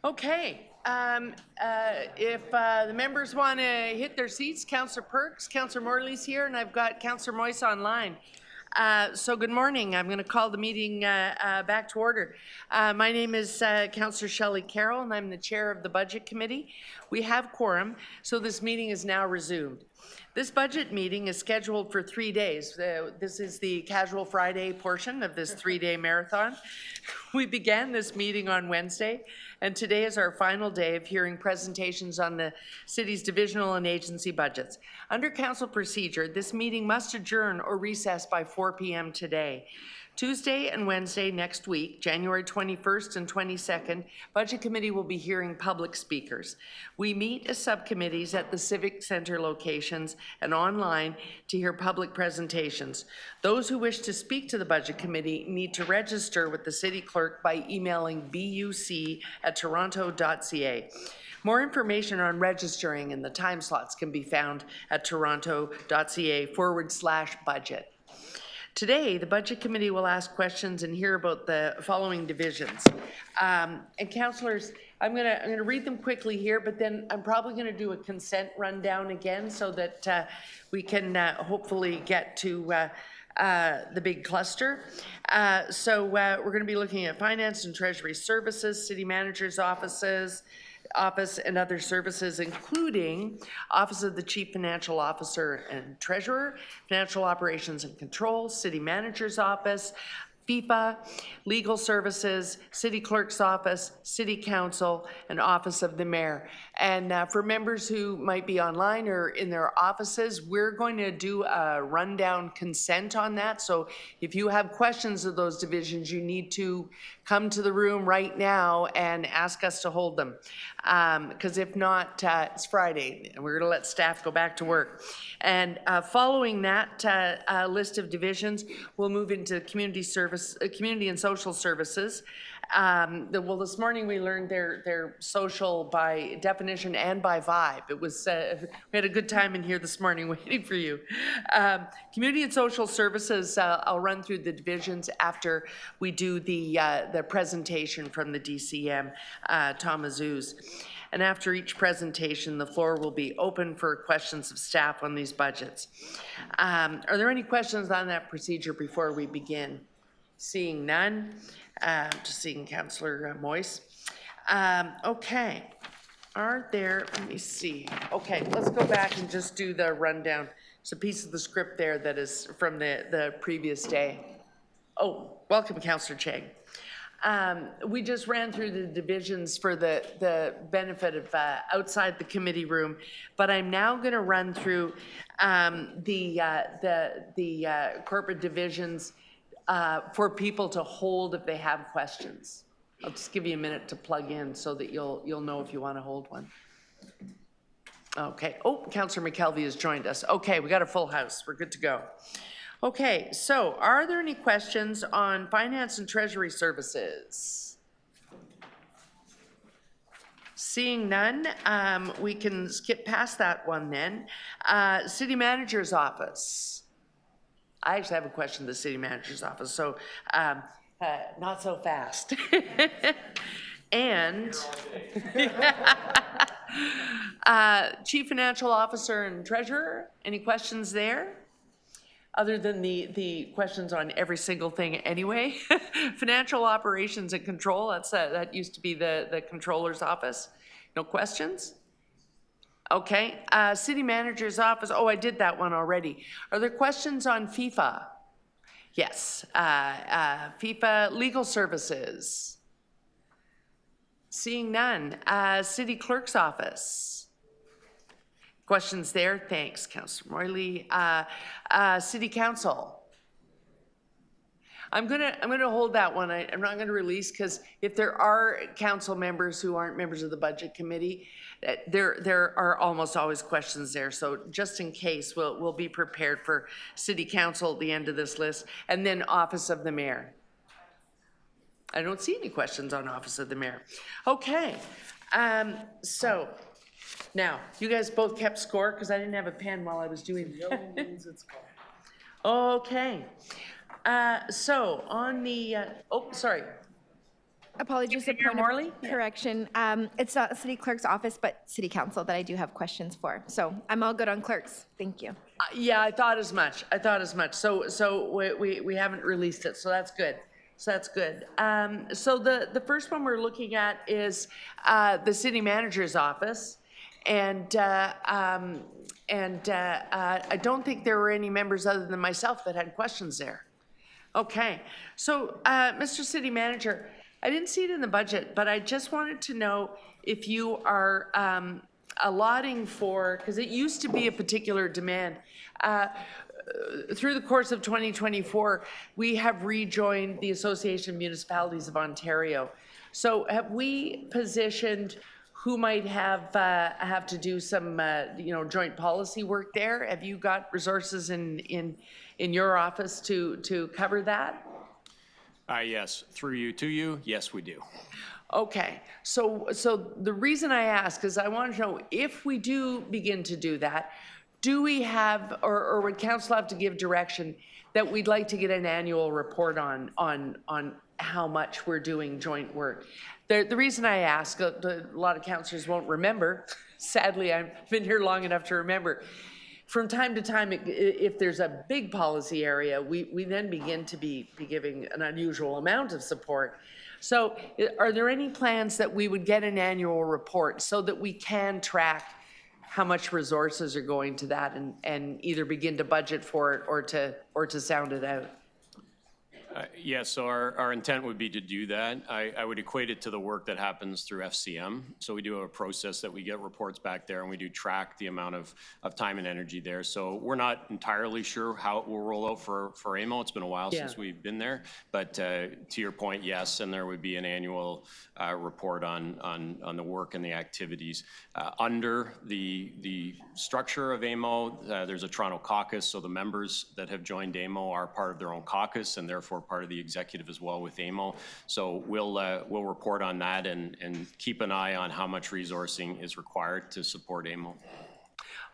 Okay. If the members want to hit their seats, Councillor Perks, Councillor Morley's here, and I've got Councillor Moyse online. So good morning. I'm going to call the meeting back to order. My name is Councillor Shelley Carroll, and I'm the chair of the Budget Committee. We have quorum, so this meeting is now resumed. This budget meeting is scheduled for 3 days. This is the casual Friday portion of this 3-day marathon. We began this meeting on Wednesday, and today is our final day of hearing presentations on the city's divisional and agency budgets. Under council procedure, this meeting must adjourn or recess by 4 p.m. today. Tuesday and Wednesday next week, January 21st and 22nd, Budget Committee will be hearing public speakers. We meet as subcommittees at the Civic Centre locations and online to hear public presentations. Those who wish to speak to the Budget Committee need to register with the City Clerk by emailing buc@toronto.ca. More information on registering and the time slots can be found at toronto.ca/budget. Today, the Budget Committee will ask questions and hear about the following divisions. And councillors, I'm gonna read them quickly here, but then I'm probably gonna do a consent rundown again so that we can hopefully get to the big cluster. So we're gonna be looking at Finance and Treasury Services, City Manager's Office and other services, including Office of the Chief Financial Officer and Treasurer, Financial Operations and Control, City Manager's Office, FIFA, Legal Services, City Clerk's Office, City Council, and Office of the Mayor. And for members who might be online or in their offices, we're going to do a rundown consent on that. So if you have questions of those divisions, you need to come to the room right now and ask us to hold them. Because if not, it's Friday, and we're going to let staff go back to work. And following that list of divisions, we'll move into community and social services. Well, this morning we learned they're social by definition and by vibe. It was we had a good time in here this morning waiting for you. Community and social services. I'll run through the divisions after we do the presentation from the DCM, Tom Azuz. And after each presentation, the floor will be open for questions of staff on these budgets. Are there any questions on that procedure before we begin? Seeing none. Just seeing Councillor Moyse. Okay. Are there, let me see. Okay, let's go back and just do the rundown. It's a piece of the script there that is from the previous day. Oh, welcome, Councillor Chang. We just ran through the divisions for the benefit of outside the committee room, but I'm now going to run through the corporate divisions for people to hold if they have questions. I'll just give you a minute to plug in so that you'll know if you want to hold one. Okay. Oh, Councillor McKelvey has joined us. Okay, we got a full house. We're good to go. Okay, so are there any questions on Finance and Treasury Services? Seeing none, we can skip past that one then. City Manager's Office. I actually have a question to the City Manager's Office, so not so fast. And Chief Financial Officer and Treasurer, any questions there? Other than the questions on every single thing anyway. Financial Operations and Control, that used to be the Controller's Office. No questions? Okay, City Manager's Office, oh, I did that one already. Are there questions on FIFA? Yes, FIFA Legal Services. Seeing none. City Clerk's Office. Questions there? Thanks, Councillor Morley. City Council. I'm gonna hold that one. I'm not gonna release, because if there are council members who aren't members of the Budget Committee, there are almost always questions there. So just in case, we'll be prepared for City Council at the end of this list, and then Office of the Mayor. I don't see any questions on Office of the Mayor. Okay, so now you guys both kept score because I didn't have a pen while I was doing it. Yellow means it's gone. Okay. So on the, oh, sorry. Apologies, a Mayor point Morley? of correction. It's not the city clerk's office, but city council that I do have questions for. So I'm all good on clerks. Thank you. Yeah, I thought as much. I thought as much. So we haven't released it, so that's good. So that's good. So the first one we're looking at is the city manager's office. And I don't think there were any members other than myself that had questions there. Okay, so Mr. City Manager, I didn't see it in the budget, but I just wanted to know if you are allotting for, because it used to be a particular demand. Through the course of 2024, we have rejoined the Association of Municipalities of Ontario. So have we positioned who might have to do some joint policy work there? Have you got resources in your office to cover that? Yes, through you to you, yes, we do. Okay, so the reason I ask is I want to know if we do begin to do that, do we have, or would council have to give direction that we'd like to get an annual report on how much we're doing joint work? The reason I ask, a lot of councillors won't remember, sadly I've been here long enough to remember, from time to time, if there's a big policy area, we then begin to be giving an unusual amount of support. So are there any plans that we would get an annual report so that we can track how much resources are going to that and either begin to budget for it or to sound it out? Yes, so our intent would be to do that. I would equate it to the work that happens through FCM. So we do have a process that we get reports back there and we do track the amount of time and energy there. So we're not entirely sure how it will roll out for AMO. It's been a while since we've been there. But to your point, yes, and there would be an annual report on the work and the activities. Under the structure of AMO, there's a Toronto caucus. So the members that have joined AMO are part of their own caucus and therefore part of the executive as well with AMO. So we'll report on that and keep an eye on how much resourcing is required to support AMO.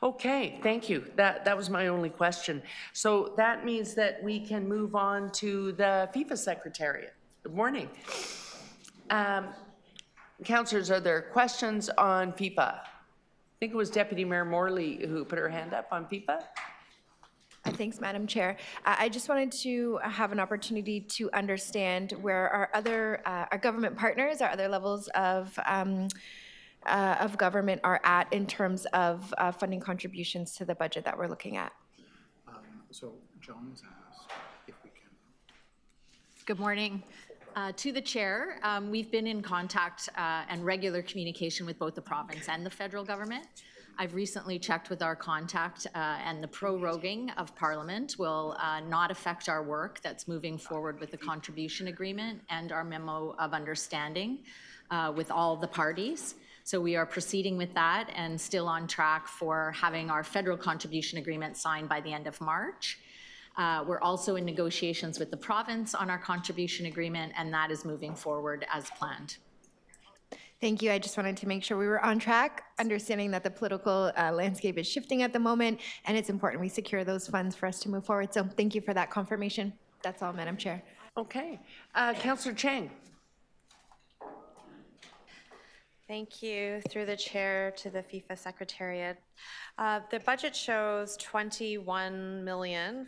Okay, thank you. That was my only question. So that means that we can move on to the FIFA Secretariat. Good morning. Councillors, are there questions on FIFA? I think it was Deputy Mayor Morley who put her hand up on FIFA. Thanks, Madam Chair. I just wanted to have an opportunity to understand where our government partners, our other levels of government are at in terms of funding contributions to the budget that we're looking at. So John has asked if we can. Good morning. To the chair, we've been in contact and regular communication with both the province and the federal government. I've recently checked with our contact and the proroguing of Parliament will not affect our work that's moving forward with the contribution agreement and our memo of understanding with all the parties. So we are proceeding with that and still on track for having our federal contribution agreement signed by the end of March. We're also in negotiations with the province on our contribution agreement, and that is moving forward as planned. Thank you. I just wanted to make sure we were on track, understanding that the political landscape is shifting at the moment, and it's important we secure those funds for us to move forward. So thank you for that confirmation. That's all, Madam Chair. Okay. Councillor Chang. Thank you. Through the chair to the FIFA Secretariat. The budget shows $21 million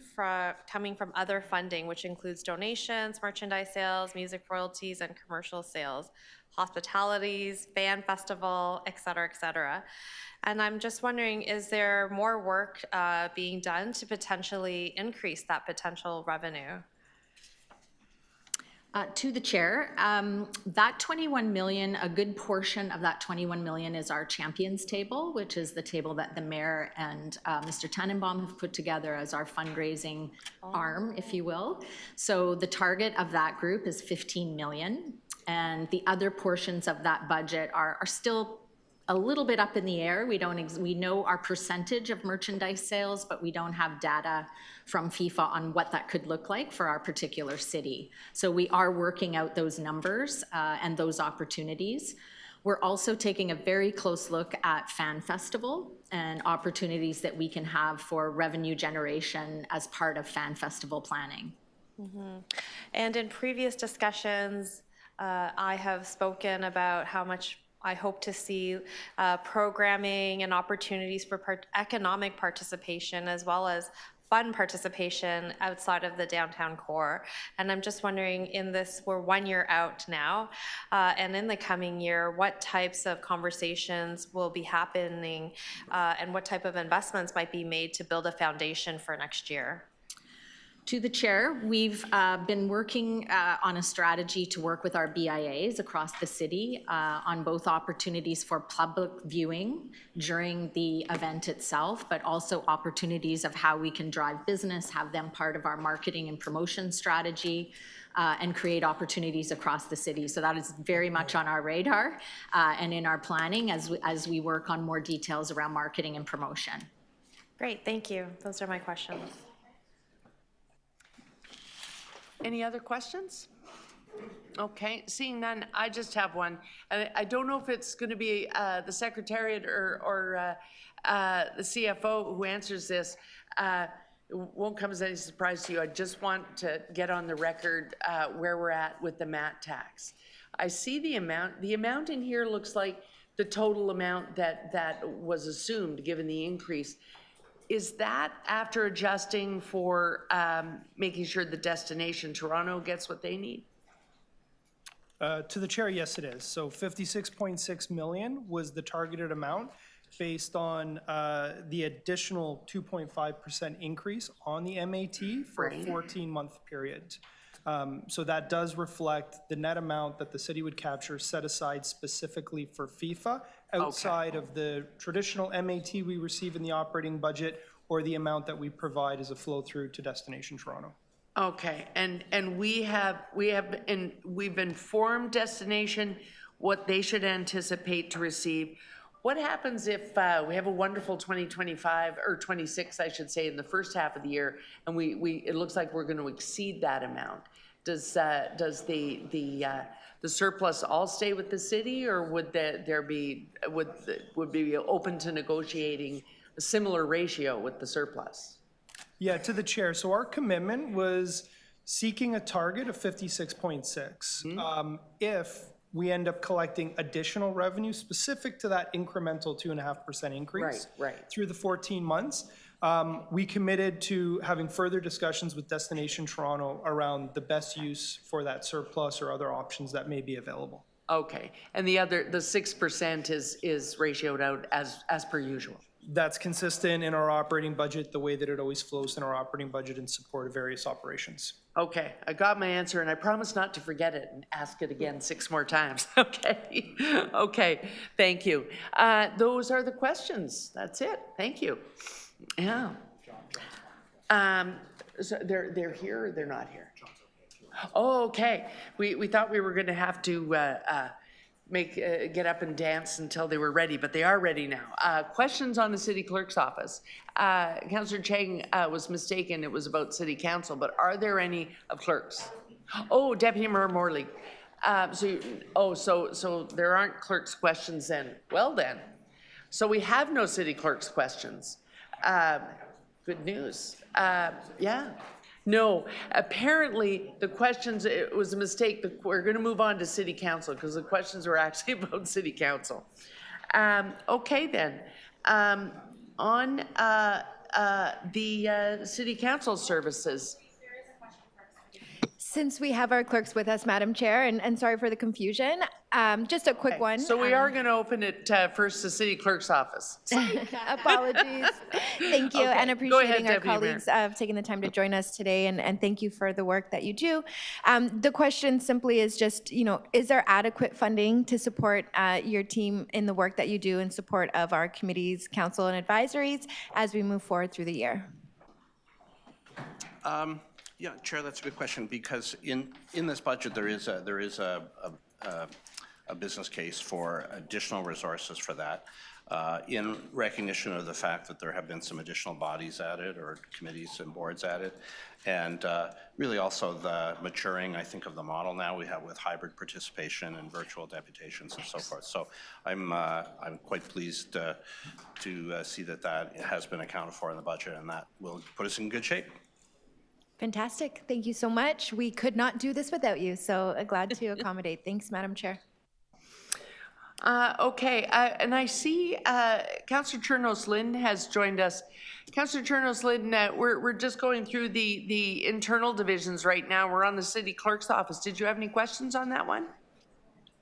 coming from other funding, which includes donations, merchandise sales, music royalties, and commercial sales, hospitalities, fan festival, et cetera, et cetera. And I'm just wondering, is there more work being done to potentially increase that potential revenue? To the chair, that 21 million, a good portion of that 21 million is our champions table, which is the table that the mayor and Mr. Tannenbaum have put together as our fundraising arm, if you will. So the target of that group is 15 million, and the other portions of that budget are still a little bit up in the air. We know our percentage of merchandise sales, but we don't have data from FIFA on what that could look like for our particular city. So we are working out those numbers and those opportunities. We're also taking a very close look at Fan Festival and opportunities that we can have for revenue generation as part of Fan Festival planning. And in previous discussions, I have spoken about how much I hope to see programming and opportunities for economic participation as well as fun participation outside of the downtown core. And I'm just wondering, in this, we're 1 year out now, and in the coming year, what types of conversations will be happening and what type of investments might be made to build a foundation for next year? To the chair, we've been working on a strategy to work with our BIAs across the city on both opportunities for public viewing during the event itself, but also opportunities of how we can drive business, have them part of our marketing and promotion strategy, and create opportunities across the city. So that is very much on our radar and in our planning as we work on more details around marketing and promotion. Great, thank you. Those are my questions. Any other questions? Okay, seeing none, I just have one. I don't know if it's going to be the Secretariat or the CFO who answers this. It won't come as any surprise to you. I just want to get on the record where we're at with the MAT tax. I see the amount. The amount in here looks like the total amount that was assumed given the increase. Is that after adjusting for making sure the destination Toronto gets what they need? To the chair, yes, it is. So 56.6 million was the targeted amount based on the additional 2.5% increase on the MAT for a 14-month period. So that does reflect the net amount that the city would capture set aside specifically for FIFA outside of the traditional MAT we receive in the operating budget or the amount that we provide as a flow through to Destination Toronto. Okay, and we've informed Destination what they should anticipate to receive. What happens if we have a wonderful 2025 or 26, I should say, in the first half of the year, and it looks like we're going to exceed that amount? Does the surplus all stay with the city, or would be open to negotiating a similar ratio with the surplus? Yeah, to the chair. So our commitment was seeking a target of 56.6. If we end up collecting additional revenue specific to that incremental 2.5% increase through the 14 months, we committed to having further discussions with Destination Toronto around the best use for that surplus or other options that may be available. Okay, and the 6% is ratioed out as per usual? That's consistent in our operating budget, the way that it always flows in our operating budget in support of various operations. Okay, I got my answer, and I promise not to forget it and ask it again 6 more times. Okay, okay, thank you. Those are the questions. That's it. Thank you. Yeah. So they're here or they're not here? Oh, okay. We thought we were going to have to get up and dance until they were ready, but they are ready now. Questions on the city clerk's office. Councillor Chang was mistaken. It was about city council, but are there any of clerks? Oh, Deputy Mayor Morley. So there aren't clerk's questions then. Well then, so we have no city clerk's questions. Good news. Yeah. No, apparently the questions, it was a mistake. We're going to move on to city council because the questions were actually about city council. Okay then, on the city council services. Since we have our clerks with us, Madam Chair, and sorry for the confusion, just a quick one. So we are going to open it first to city clerk's office. Apologies. Thank you, Okay. and Go ahead, appreciating our Deputy Mayor. colleagues of taking the time to join us today, and thank you for the work that you do. The question simply is just, is there adequate funding to support your team in the work that you do in support of our committees, council, and advisories as we move forward through the year? Yeah, Chair, that's a good question, because in this budget, there is a business case for additional resources for that, in recognition of the fact that there have been some additional bodies added or committees and boards added, and really also the maturing, I think, of the model now we have with hybrid participation and virtual deputations and so forth. So I'm quite pleased to see that has been accounted for in the budget, and that will put us in good shape. Fantastic. Thank you so much. We could not do this without you, so glad to accommodate. Thanks, Madam Chair. Okay, and I see Councillor Chernos-Lynn has joined us. Councillor Chernos-Lynn, we're just going through the internal divisions right now. We're on the city clerk's office. Did you have any questions on that one?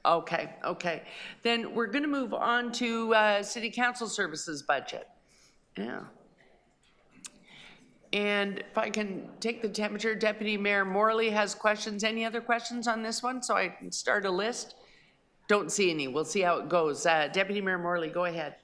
Okay, okay. Then we're going to move on to city council services budget. Yeah. And if I can take the temperature, Deputy Mayor Morley has questions. Any other questions on this one? So I can start a list. Don't see any. We'll see how it goes. Deputy Mayor Morley, go ahead.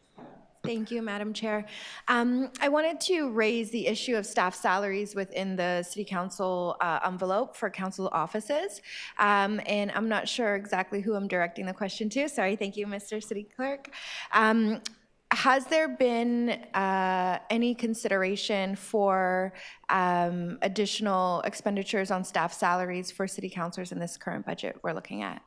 Thank you, Madam Chair. I wanted to raise the issue of staff salaries within the City Council envelope for council offices. And I'm not sure exactly who I'm directing the question to. Sorry, thank you, Mr. City Clerk. Has there been any consideration for additional expenditures on staff salaries for city councilors in this current budget we're looking at?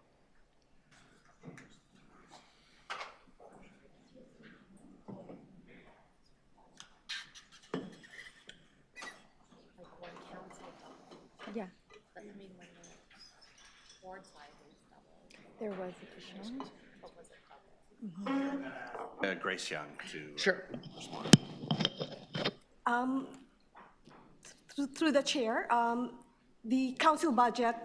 Yeah. There was additional. Grace Young to Sure. respond. Through the chair, the council budget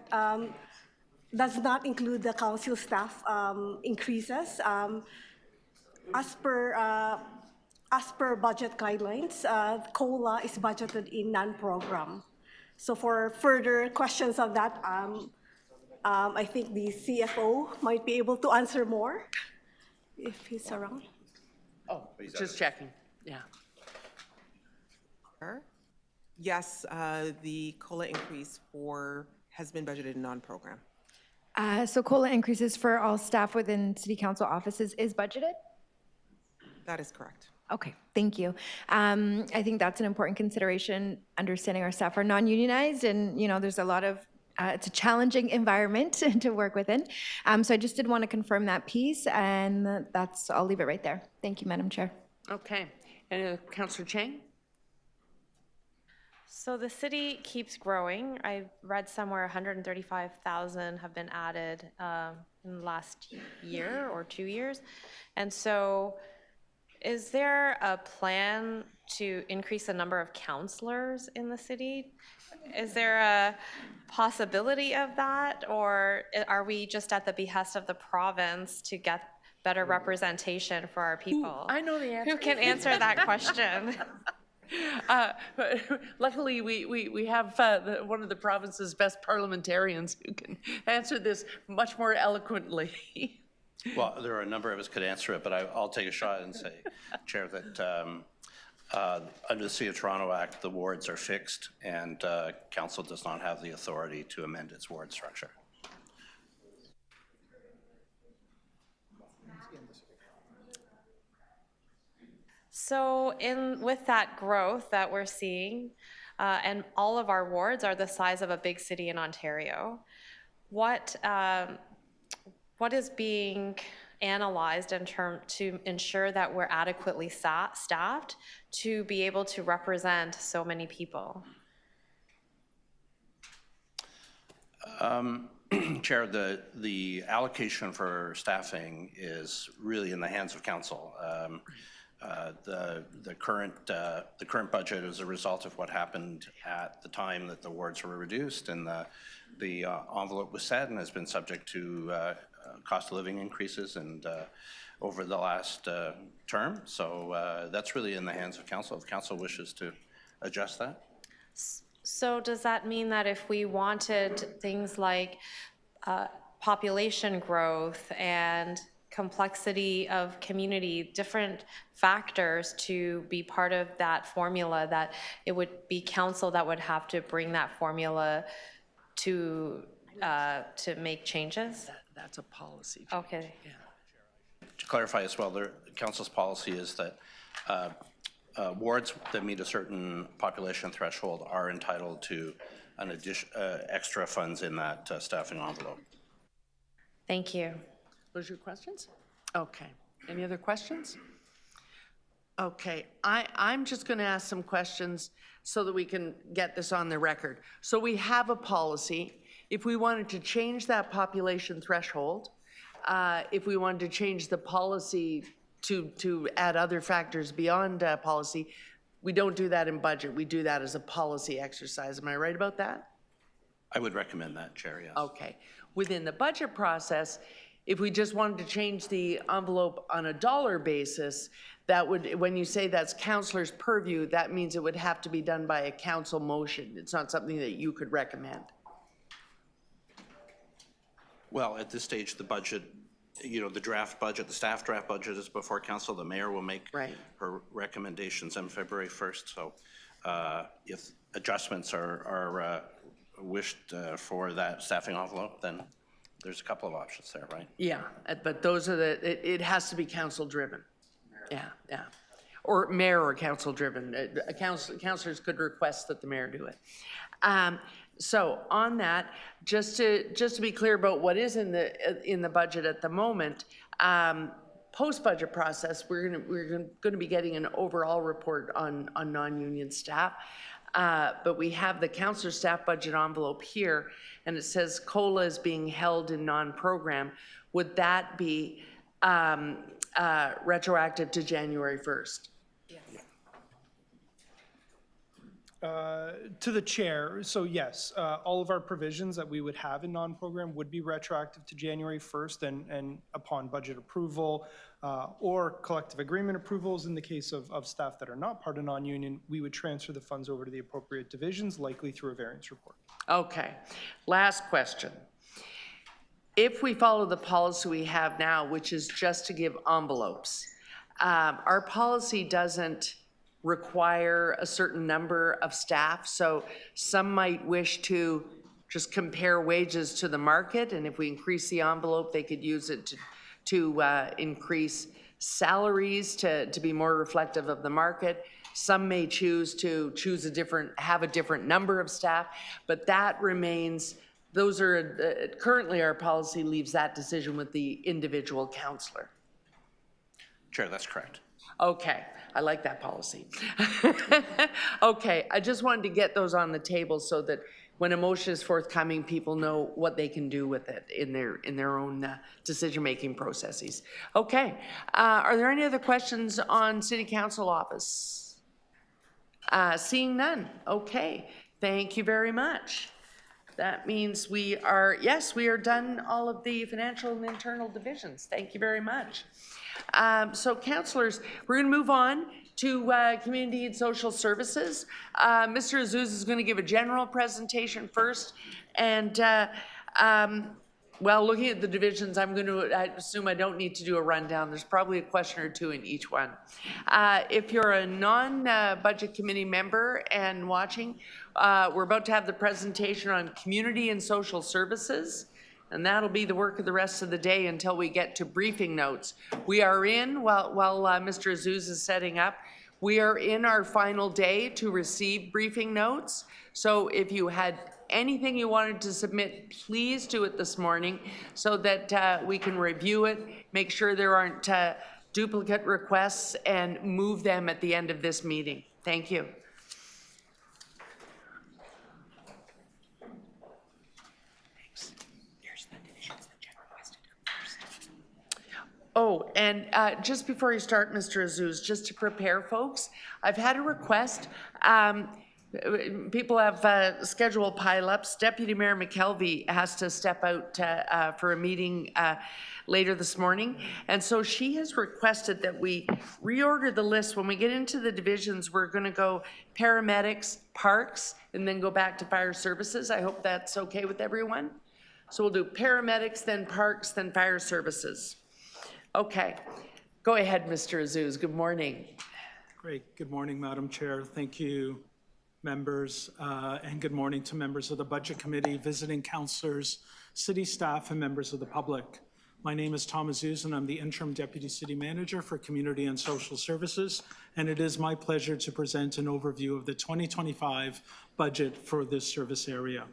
does not include the council staff increases. As per budget guidelines, COLA is budgeted in non-program. So for further questions of that, I think the CFO might be able to answer more if he's around. Oh, just checking. Yeah. Yes, the COLA increase has been budgeted in non-program. So COLA increases for all staff within city council offices is budgeted? That is correct. Okay, thank you. I think that's an important consideration, understanding our staff are non-unionized and, there's a lot of, it's a challenging environment to work within. So I just did want to confirm that piece and I'll leave it right there. Thank you, Madam Chair. Okay. And Councillor Chang? So the city keeps growing. I read somewhere 135,000 have been added in the last year or 2 years. And so is there a plan to increase the number of counselors in the city? Is there a possibility of that? Or are we just at the behest of the province to get better representation for our people? I know the answer. Who can answer that question? Luckily, we have one of the province's best parliamentarians who can answer this much more eloquently. Well, there are a number of us could answer it, but I'll take a shot and say, Chair, that under the City of Toronto Act, the wards are fixed, and council does not have the authority to amend its ward structure. So with that growth that we're seeing, and all of our wards are the size of a big city in Ontario, what is being analyzed to ensure that we're adequately staffed to be able to represent so many people? Chair, the allocation for staffing is really in the hands of council. The current budget is a result of what happened at the time that the wards were reduced and the envelope was set and has been subject to cost of living increases and over the last term. So that's really in the hands of council. If council wishes to adjust that. So does that mean that if we wanted things like population growth and complexity of community, different factors to be part of that formula, that it would be council that would have to bring that formula to make changes? That's a policy. Okay. Yeah. To clarify as well, the council's policy is that wards that meet a certain population threshold are entitled to an extra funds in that staffing envelope. Thank you. Those your questions? Okay. Any other questions? Okay, I'm just going to ask some questions so that we can get this on the record. So we have a policy. If we wanted to change that population threshold, if we wanted to change the policy to add other factors beyond policy, we don't do that in budget. We do that as a policy exercise. Am I right about that? I would recommend that, Chair, yes. Okay. Within the budget process, if we just wanted to change the envelope on a dollar basis, that would, when you say that's councillor's purview, that means it would have to be done by a council motion. It's not something that you could recommend. Well, at this stage, the budget, you know, the draft budget, the staff draft budget is before council. The mayor will make her recommendations on February 1st. So if adjustments are wished for that staffing envelope, then there's a couple of options there, right? Yeah, but those are the, it has to be council driven. Yeah. Or mayor or council driven. Councillors could request that the mayor do it. So on that, just to be clear about what is in the budget at the moment, post-budget process, we're going to be getting an overall report on non-union staff. But we have the councillor staff budget envelope here, and it says COLA is being held in non-program. Would that be retroactive to January 1st? To the chair, so yes, all of our provisions that we would have in non-program would be retroactive to January 1st and upon budget approval or collective agreement approvals in the case of staff that are not part of non-union, we would transfer the funds over to the appropriate divisions, likely through a variance report. Okay, last question. If we follow the policy we have now, which is just to give envelopes, our policy doesn't require a certain number of staff, so some might wish to just compare wages to the market, and if we increase the envelope, they could use it to increase salaries to be more reflective of the market. Some may choose to have a different number of staff, but that remains, those are, currently our policy leaves that decision with the individual councillor. Chair, that's correct. Okay, I like that policy. Okay, I just wanted to get those on the table so that when a motion is forthcoming, people know what they can do with it in their own decision-making processes. Okay, are there any other questions on City Council office? Seeing none, okay, thank you very much. That means we are done all of the financial and internal divisions. Thank you very much. So councillors, we're going to move on to Community and Social Services. Mr. Azuz is going to give a general presentation first. And well, looking at the divisions, I assume I don't need to do a rundown. There's probably a question or two in each one. If you're a non-budget committee member and watching, we're about to have the presentation on Community and Social Services. And that'll be the work of the rest of the day until we get to briefing notes. We are in, while Mr. Azuz is setting up, we are in our final day to receive briefing notes. So if you had anything you wanted to submit, please do it this morning so that we can review it, make sure there aren't duplicate requests, and move them at the end of this meeting. Thank you. Oh, and just before you start, Mr. Azuz, just to prepare folks, I've had a request. People have scheduled pileups. Deputy Mayor McKelvey has to step out for a meeting later this morning. And so she has requested that we reorder the list. When we get into the divisions, we're going to go paramedics, parks, and then go back to fire services. I hope that's okay with everyone. So we'll do paramedics, then parks, then fire services. Okay, go ahead, Mr. Azuz. Good morning. Great. Good morning, Madam Chair. Thank you, members, and good morning to members of the Budget Committee, visiting councillors, city staff, and members of the public. My name is Tom Azuz, and I'm the Interim Deputy City Manager for Community and Social Services, and it is my pleasure to present an overview of the 2025 budget for this service area.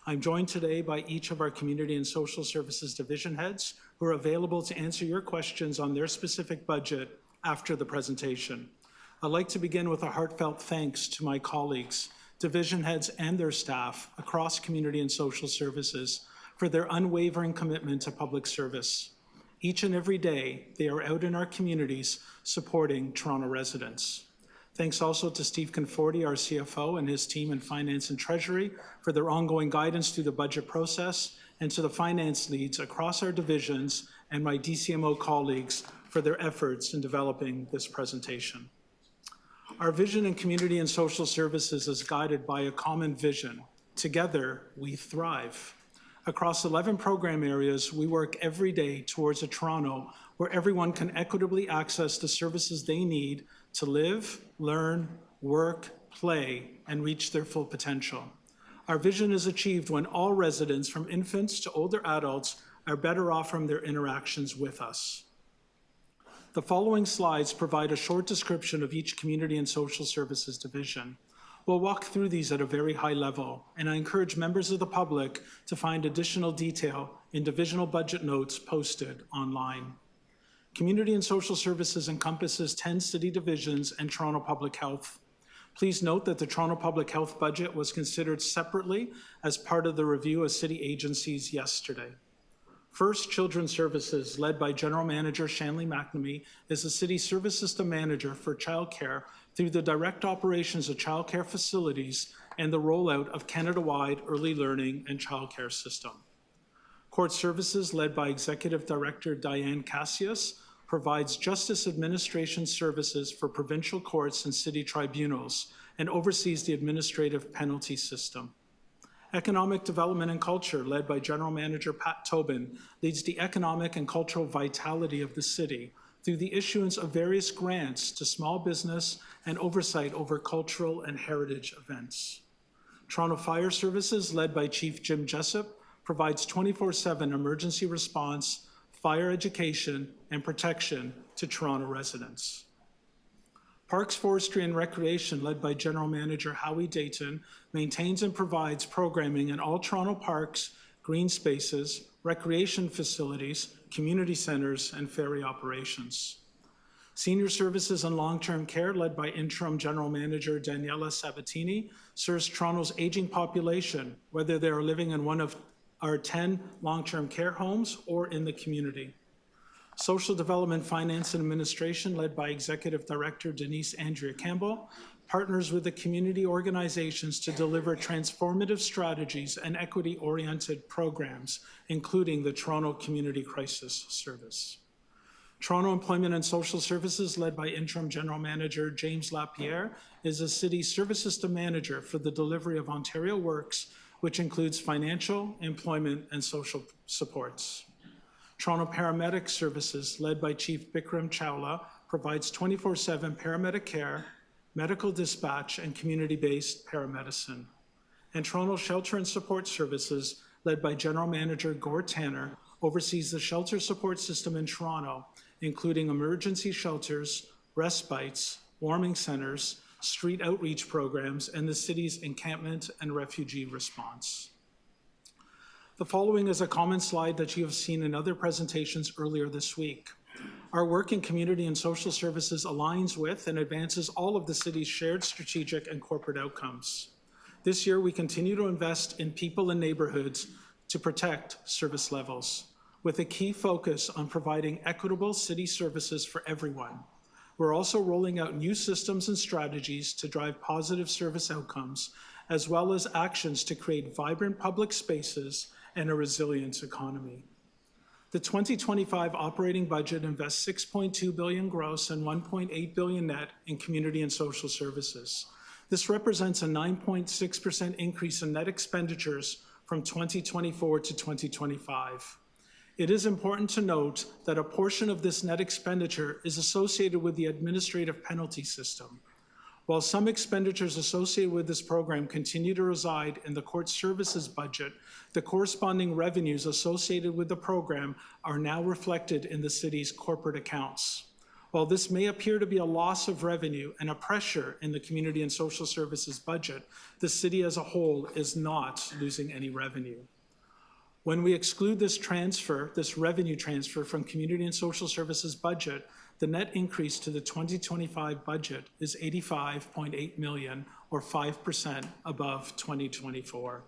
I'm joined today by each of our Community and Social Services division heads who are available to answer your questions on their specific budget after the presentation. I'd like to begin with a heartfelt thanks to my colleagues, division heads and their staff across community and social services for their unwavering commitment to public service. Each and every day, they are out in our communities supporting Toronto residents. Thanks also to Steve Conforti, our CFO, and his team in Finance and Treasury for their ongoing guidance through the budget process, and to the finance leads across our divisions and my DCMO colleagues for their efforts in developing this presentation. Our vision in community and social services is guided by a common vision. Together, we thrive. Across 11 program areas, we work every day towards a Toronto where everyone can equitably access the services they need to live, learn, work, play, and reach their full potential. Our vision is achieved when all residents, from infants to older adults, are better off from their interactions with us. The following slides provide a short description of each community and social services division. We'll walk through these at a very high level, and I encourage members of the public to find additional detail in divisional budget notes posted online. Community and social services encompasses 10 city divisions and Toronto Public Health. Please note that the Toronto Public Health budget was considered separately as part of the review of city agencies yesterday. First, Children's Services, led by General Manager Shanley McNamee, is the city service system manager for childcare through the direct operations of childcare facilities and the rollout of Canada-wide early learning and childcare system. Court Services, led by Executive Director Diane Cassius, provides justice administration services for provincial courts and city tribunals and oversees the administrative penalty system. Economic Development and Culture, led by General Manager Pat Tobin, leads the economic and cultural vitality of the city through the issuance of various grants to small business and oversight over cultural and heritage events. Toronto Fire Services, led by Chief Jim Jessup, provides 24/7 emergency response, fire education, and protection to Toronto residents. Parks, Forestry, and Recreation, led by General Manager Howie Dayton, maintains and provides programming in all Toronto parks, green spaces, recreation facilities, community centers, and ferry operations. Senior Services and Long-Term Care, led by Interim General Manager Daniela Sabatini, serves Toronto's aging population, whether they are living in one of our 10 long-term care homes or in the community. Social Development, Finance, and Administration, led by Executive Director Denise Andrea Campbell, partners with the community organizations to deliver transformative strategies and equity-oriented programs, including the Toronto Community Crisis Service. Toronto Employment and Social Services, led by Interim General Manager James Lapierre, is a city service system manager for the delivery of Ontario Works, which includes financial, employment, and social supports. Toronto Paramedic Services, led by Chief Bikram Chawla, provides 24/7 paramedic care, medical dispatch, and community-based paramedicine. And Toronto Shelter and Support Services, led by General Manager Gord Tanner, oversees the shelter support system in Toronto, including emergency shelters, respites, warming centers, street outreach programs, and the city's encampment and refugee response. The following is a common slide that you have seen in other presentations earlier this week. Our work in community and social services aligns with and advances all of the city's shared strategic and corporate outcomes. This year, we continue to invest in people and neighborhoods to protect service levels, with a key focus on providing equitable city services for everyone. We're also rolling out new systems and strategies to drive positive service outcomes, as well as actions to create vibrant public spaces and a resilient economy. The 2025 operating budget invests $6.2 billion gross and $1.8 billion net in community and social services. This represents a 9.6% increase in net expenditures from 2024 to 2025. It is important to note that a portion of this net expenditure is associated with the administrative penalty system. While some expenditures associated with this program continue to reside in the court services budget, the corresponding revenues associated with the program are now reflected in the city's corporate accounts. While this may appear to be a loss of revenue and a pressure in the community and social services budget, the city as a whole is not losing any revenue. When we exclude this transfer, this revenue transfer from Community and Social Services budget, the net increase to the 2025 budget is 85.8 million, or 5% above 2024.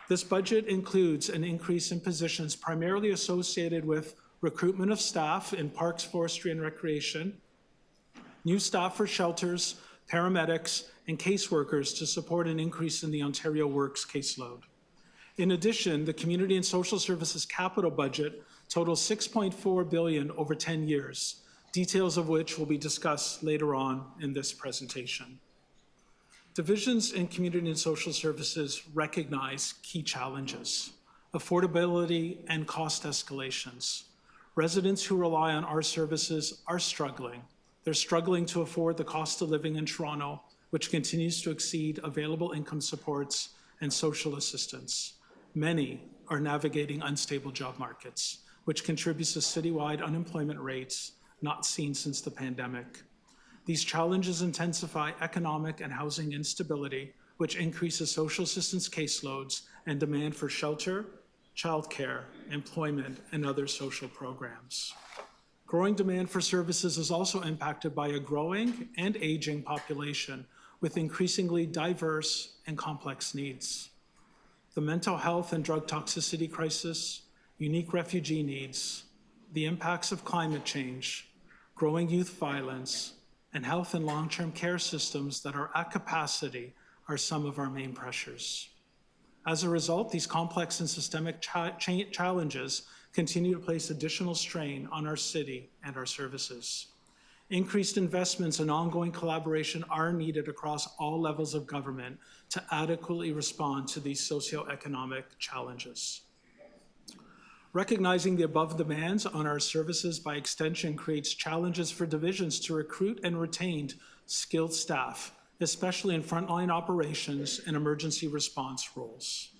This budget includes an increase in positions primarily associated with recruitment of staff in parks, forestry, and recreation, new staff for shelters, paramedics, and caseworkers to support an increase in the Ontario Works caseload. In addition, the Community and Social Services capital budget totals $6.4 billion over 10 years, details of which will be discussed later on in this presentation. Divisions in Community and Social Services recognize key challenges: affordability and cost escalations. Residents who rely on our services are struggling. They're struggling to afford the cost of living in Toronto, which continues to exceed available income supports and social assistance. Many are navigating unstable job markets, which contributes to citywide unemployment rates not seen since the pandemic. These challenges intensify economic and housing instability, which increases social assistance caseloads and demand for shelter, childcare, employment, and other social programs. Growing demand for services is also impacted by a growing and aging population with increasingly diverse and complex needs. The mental health and drug toxicity crisis, unique refugee needs, the impacts of climate change, growing youth violence, and health and long-term care systems that are at capacity are some of our main pressures. As a result, these complex and systemic challenges continue to place additional strain on our city and our services. Increased investments and ongoing collaboration are needed across all levels of government to adequately respond to these socioeconomic challenges. Recognizing the above demands on our services by extension creates challenges for divisions to recruit and retain skilled staff, especially in frontline operations and emergency response roles.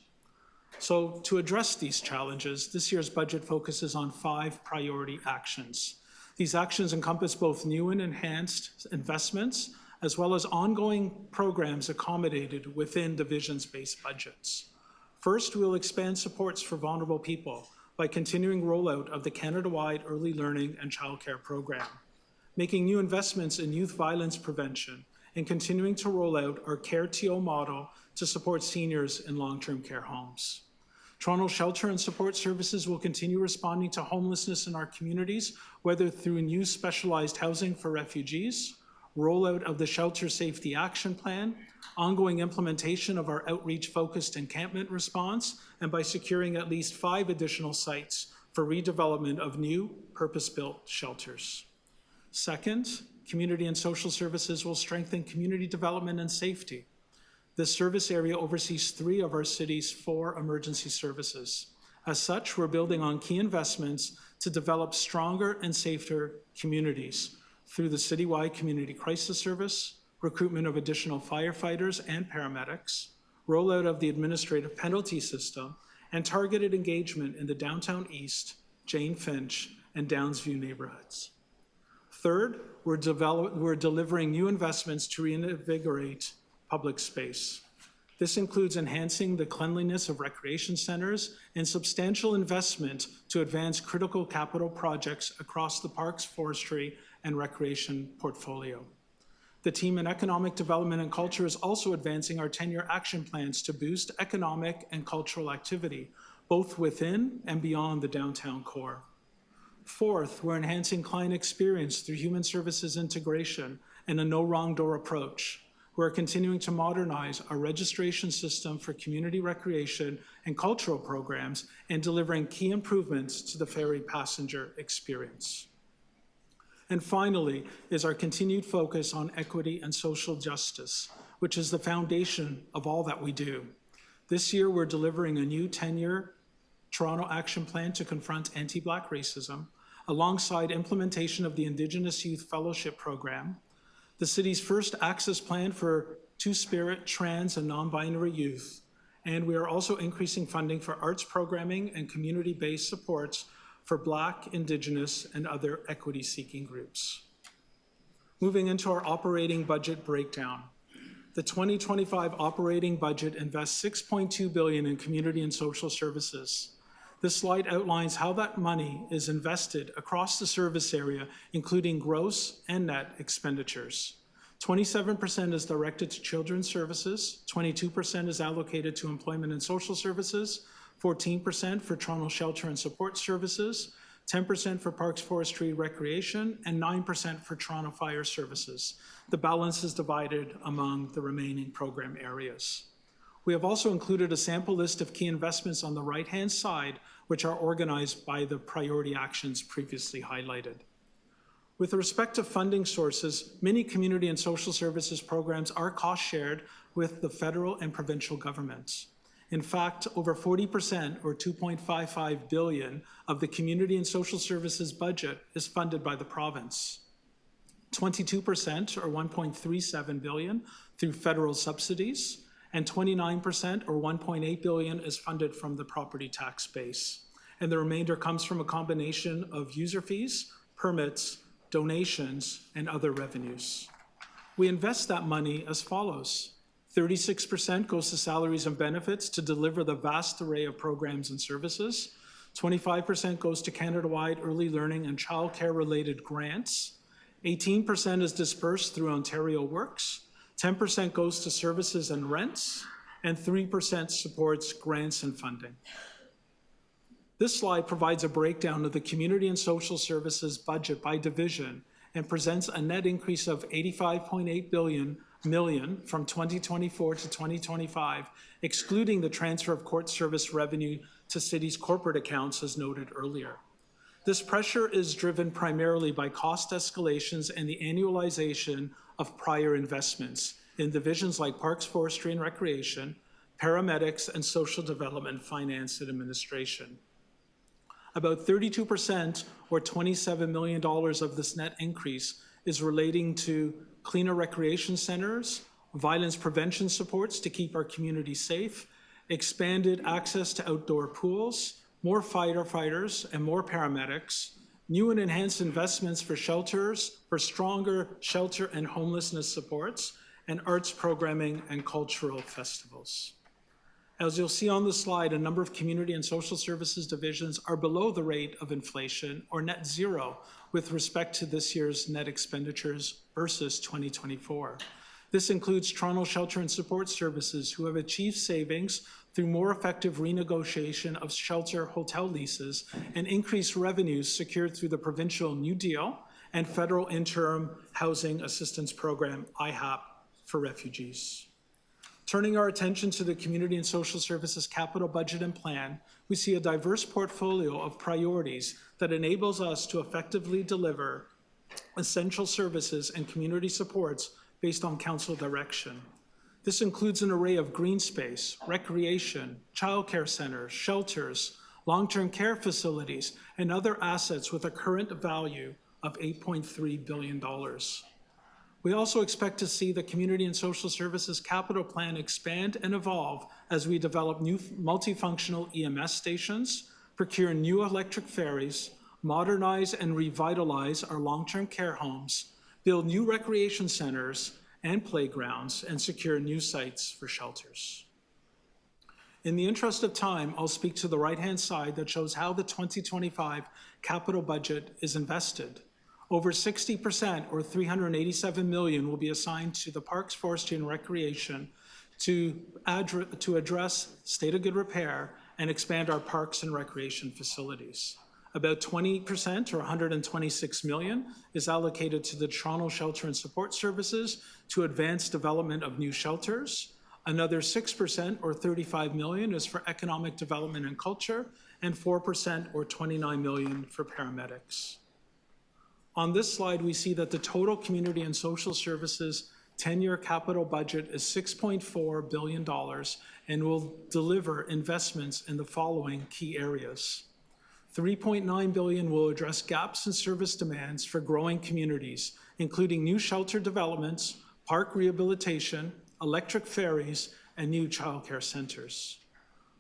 So to address these challenges, this year's budget focuses on 5 priority actions. These actions encompass both new and enhanced investments, as well as ongoing programs accommodated within divisions-based budgets. First, we will expand supports for vulnerable people by continuing rollout of the Canada-wide Early Learning and Childcare Program, making new investments in youth violence prevention, and continuing to roll out our Care TO model to support seniors in long-term care homes. Toronto Shelter and Support Services will continue responding to homelessness in our communities, whether through new specialized housing for refugees, rollout of the Shelter Safety Action Plan, ongoing implementation of our outreach-focused encampment response, and by securing at least 5 additional sites for redevelopment of new purpose-built shelters. Second, Community and Social Services will strengthen community development and safety. This service area oversees 3 of our city's 4 emergency services. As such, we're building on key investments to develop stronger and safer communities through the citywide Community Crisis Service, recruitment of additional firefighters and paramedics, rollout of the administrative penalty system, and targeted engagement in the Downtown East, Jane Finch, and Downsview neighborhoods. Third, we're delivering new investments to reinvigorate public space. This includes enhancing the cleanliness of recreation centers and substantial investment to advance critical capital projects across the parks, forestry, and recreation portfolio. The team in Economic Development and Culture is also advancing our 10-year action plans to boost economic and cultural activity, both within and beyond the downtown core. Fourth, we're enhancing client experience through human services integration and a no wrong door approach. We're continuing to modernize our registration system for community recreation and cultural programs and delivering key improvements to the ferry passenger experience. And finally is our continued focus on equity and social justice, which is the foundation of all that we do. This year, we're delivering a new 10-year Toronto Action Plan to confront anti-Black racism, alongside implementation of the Indigenous Youth Fellowship Program, the city's first access plan for Two-Spirit, trans, and non-binary youth, and we are also increasing funding for arts programming and community-based supports for Black, Indigenous, and other equity-seeking groups. Moving into our operating budget breakdown. The 2025 operating budget invests $6.2 billion in community and social services. This slide outlines how that money is invested across the service area, including gross and net expenditures. 27% is directed to children's services, 22% is allocated to employment and social services, 14% for Toronto Shelter and Support Services, 10% for Parks, Forestry, Recreation, and 9% for Toronto Fire Services. The balance is divided among the remaining program areas. We have also included a sample list of key investments on the right-hand side, which are organized by the priority actions previously highlighted. With respect to funding sources, many community and social services programs are cost-shared with the federal and provincial governments. In fact, over 40%, or $2.55 billion, of the community and social services budget is funded by the province. 22%, or $1.37 billion, through federal subsidies, and 29%, or $1.8 billion, is funded from the property tax base. And the remainder comes from a combination of user fees, permits, donations, and other revenues. We invest that money as follows. 36% goes to salaries and benefits to deliver the vast array of programs and services. 25% goes to Canada-wide early learning and childcare-related grants. 18% is dispersed through Ontario Works. 10% goes to services and rents, and 3% supports grants and funding. This slide provides a breakdown of the community and social services budget by division and presents a net increase of $85.8 million from 2024 to 2025, excluding the transfer of court service revenue to cities' corporate accounts as noted earlier. This pressure is driven primarily by cost escalations and the annualization of prior investments in divisions like Parks, Forestry and Recreation, Paramedics, and Social Development, Finance and Administration. About 32%, or $27 million of this net increase, is relating to cleaner recreation centers, violence prevention supports to keep our community safe, expanded access to outdoor pools, more firefighters and more paramedics, new and enhanced investments for shelters, for stronger shelter and homelessness supports, and arts programming and cultural festivals. As you'll see on the slide, a number of community and social services divisions are below the rate of inflation, or net zero, with respect to this year's net expenditures versus 2024. This includes Toronto Shelter and Support Services, who have achieved savings through more effective renegotiation of shelter hotel leases and increased revenues secured through the provincial New Deal and federal interim housing assistance program, IHAP, for refugees. Turning our attention to the Community and Social Services capital budget and plan, we see a diverse portfolio of priorities that enables us to effectively deliver essential services and community supports based on council direction. This includes an array of green space, recreation, childcare centers, shelters, long-term care facilities, and other assets with a current value of $8.3 billion. We also expect to see the Community and Social Services capital plan expand and evolve as we develop new multifunctional EMS stations, procure new electric ferries, modernize and revitalize our long-term care homes, build new recreation centers and playgrounds, and secure new sites for shelters. In the interest of time, I'll speak to the right-hand side that shows how the 2025 capital budget is invested. Over 60%, or $387 million, will be assigned to the Parks, Forestry, and Recreation to address state of good repair and expand our parks and recreation facilities. About 20%, or $126 million, is allocated to the Toronto Shelter and Support Services to advance development of new shelters. Another 6%, or $35 million, is for economic development and culture, and 4%, or $29 million, for paramedics. On this slide, we see that the total Community and Social Services 10-year capital budget is $6.4 billion and will deliver investments in the following key areas. $3.9 billion will address gaps in service demands for growing communities, including new shelter developments, park rehabilitation, electric ferries, and new childcare centers.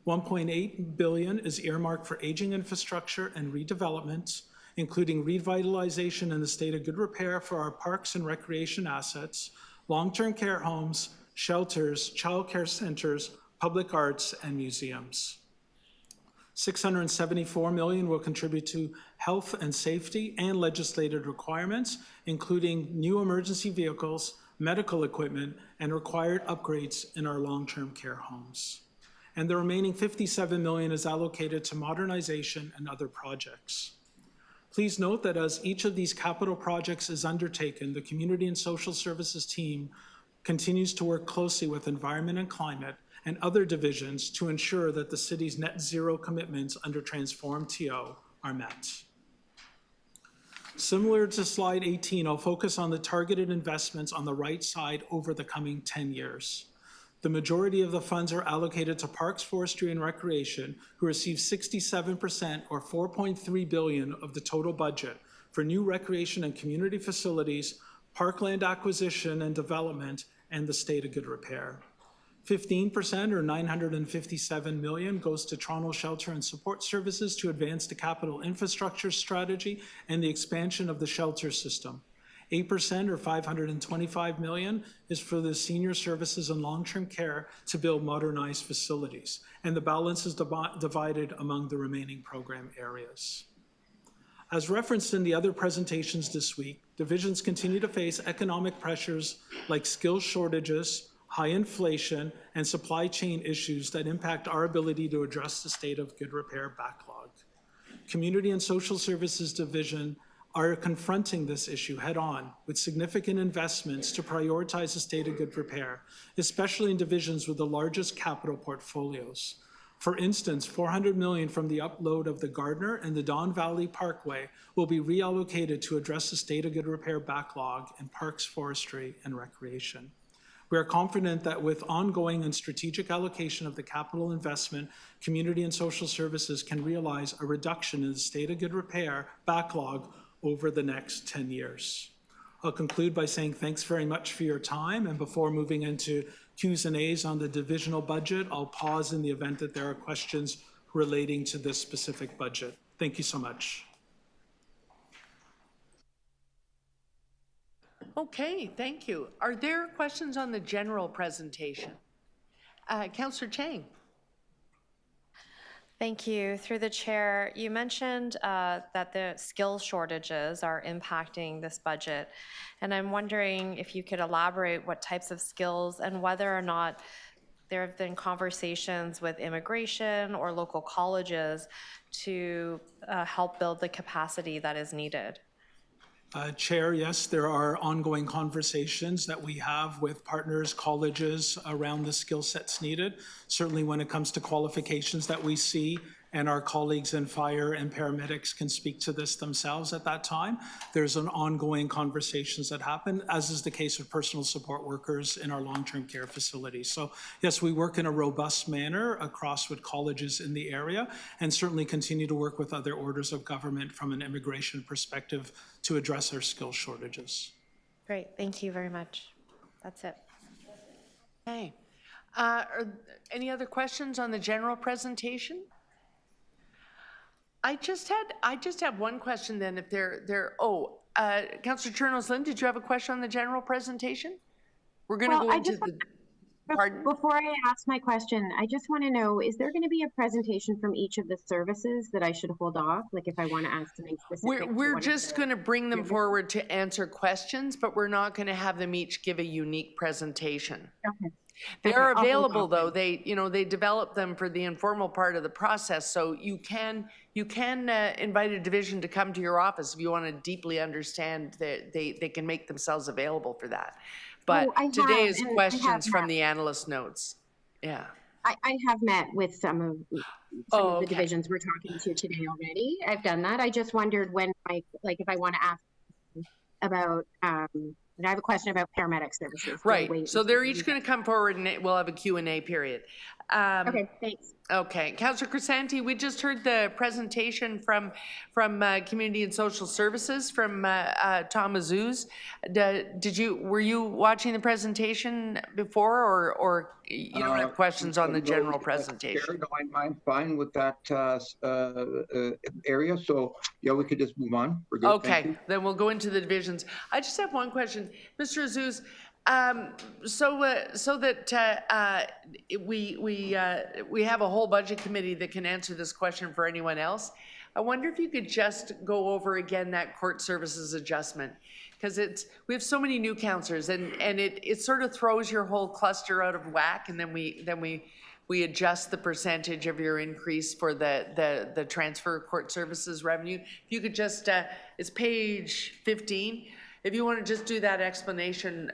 $1.8 billion is earmarked for aging infrastructure and redevelopment, including revitalization and the state of good repair for our parks and recreation assets, long-term care homes, shelters, childcare centers, public arts, and museums. $674 million will contribute to health and safety and legislated requirements, including new emergency vehicles, medical equipment, and required upgrades in our long-term care homes. And the remaining $57 million is allocated to modernization and other projects. Please note that as each of these capital projects is undertaken, the Community and Social Services team continues to work closely with Environment and Climate and other divisions to ensure that the city's net zero commitments under Transform TO are met. Similar to slide 18, I'll focus on the targeted investments on the right side over the coming 10 years. The majority of the funds are allocated to Parks, Forestry, and Recreation, who receive 67% or $4.3 billion of the total budget for new recreation and community facilities, parkland acquisition and development, and the state of good repair. 15% or $957 million goes to Toronto Shelter and Support Services to advance the capital infrastructure strategy and the expansion of the shelter system. 8% or $525 million is for the senior services and long-term care to build modernized facilities, and the balance is divided among the remaining program areas. As referenced in the other presentations this week, divisions continue to face economic pressures like skill shortages, high inflation, and supply chain issues that impact our ability to address the state of good repair backlog. Community and Social Services Division are confronting this issue head-on with significant investments to prioritize the state of good repair, especially in divisions with the largest capital portfolios. For instance, $400 million from the upload of the Gardner and the Don Valley Parkway will be reallocated to address the state of good repair backlog in Parks, Forestry, and Recreation. We are confident that with ongoing and strategic allocation of the capital investment, Community and Social Services can realize a reduction in the state of good repair backlog over the next 10 years. I'll conclude by saying thanks very much for your time, and before moving into Q's and A's on the divisional budget, I'll pause in the event that there are questions relating to this specific budget. Thank you so much. Okay, thank you. Are there questions on the general presentation? Councillor Chang. Thank you. Through the chair, you mentioned that the skill shortages are impacting this budget, and I'm wondering if you could elaborate what types of skills and whether or not there have been conversations with immigration or local colleges to help build the capacity that is needed. Chair, yes, there are ongoing conversations that we have with partners, colleges around the skill sets needed. Certainly when it comes to qualifications that we see, and our colleagues in fire and paramedics can speak to this themselves at that time, there's an ongoing conversations that happen, as is the case with personal support workers in our long-term care facilities. So yes, we work in a robust manner across with colleges in the area, and certainly continue to work with other orders of government from an immigration perspective to address our skill shortages. Great, thank you very much. That's it. Okay. Are any other questions on the general presentation? I just have one question then. If Councillor Chernos-Lynn, did you have a question on the general presentation? We're going to go into the. Pardon? Before I ask my question, I just want to know: is there going to be a presentation from each of the services that I should hold off? Like if I want to ask something specific. We're just going to bring them forward to answer questions, but we're not going to have them each give a unique presentation. Okay. They are available though. They develop them for the informal part of the process. So you can invite a division to come to your office if you want to deeply understand that they can make themselves available for that. But today is questions from the analyst notes. Yeah. I have met with some of the divisions we're talking to today already. I've done that. I just wondered when if I want to ask about and I have a question about paramedic services. Right. So they're each going to come forward and we'll have a Q&A period. Okay, thanks. Okay. Councillor Crisanti, we just heard the presentation from Community and Social Services from Tom Azuz. Were you watching the presentation before or you don't have questions on the general presentation? No, I'm fine with that area. So yeah, we could just move on. We're good. Okay, then we'll go into the divisions. I just have one question. Mr. Azuz, So that we have a whole budget committee that can answer this question for anyone else, I wonder if you could just go over again that court services adjustment, because we have so many new counselors, and it sort of throws your whole cluster out of whack, and then we adjust the percentage of your increase for the transfer of court services revenue. If you could just, it's page 15. If you want to just do that explanation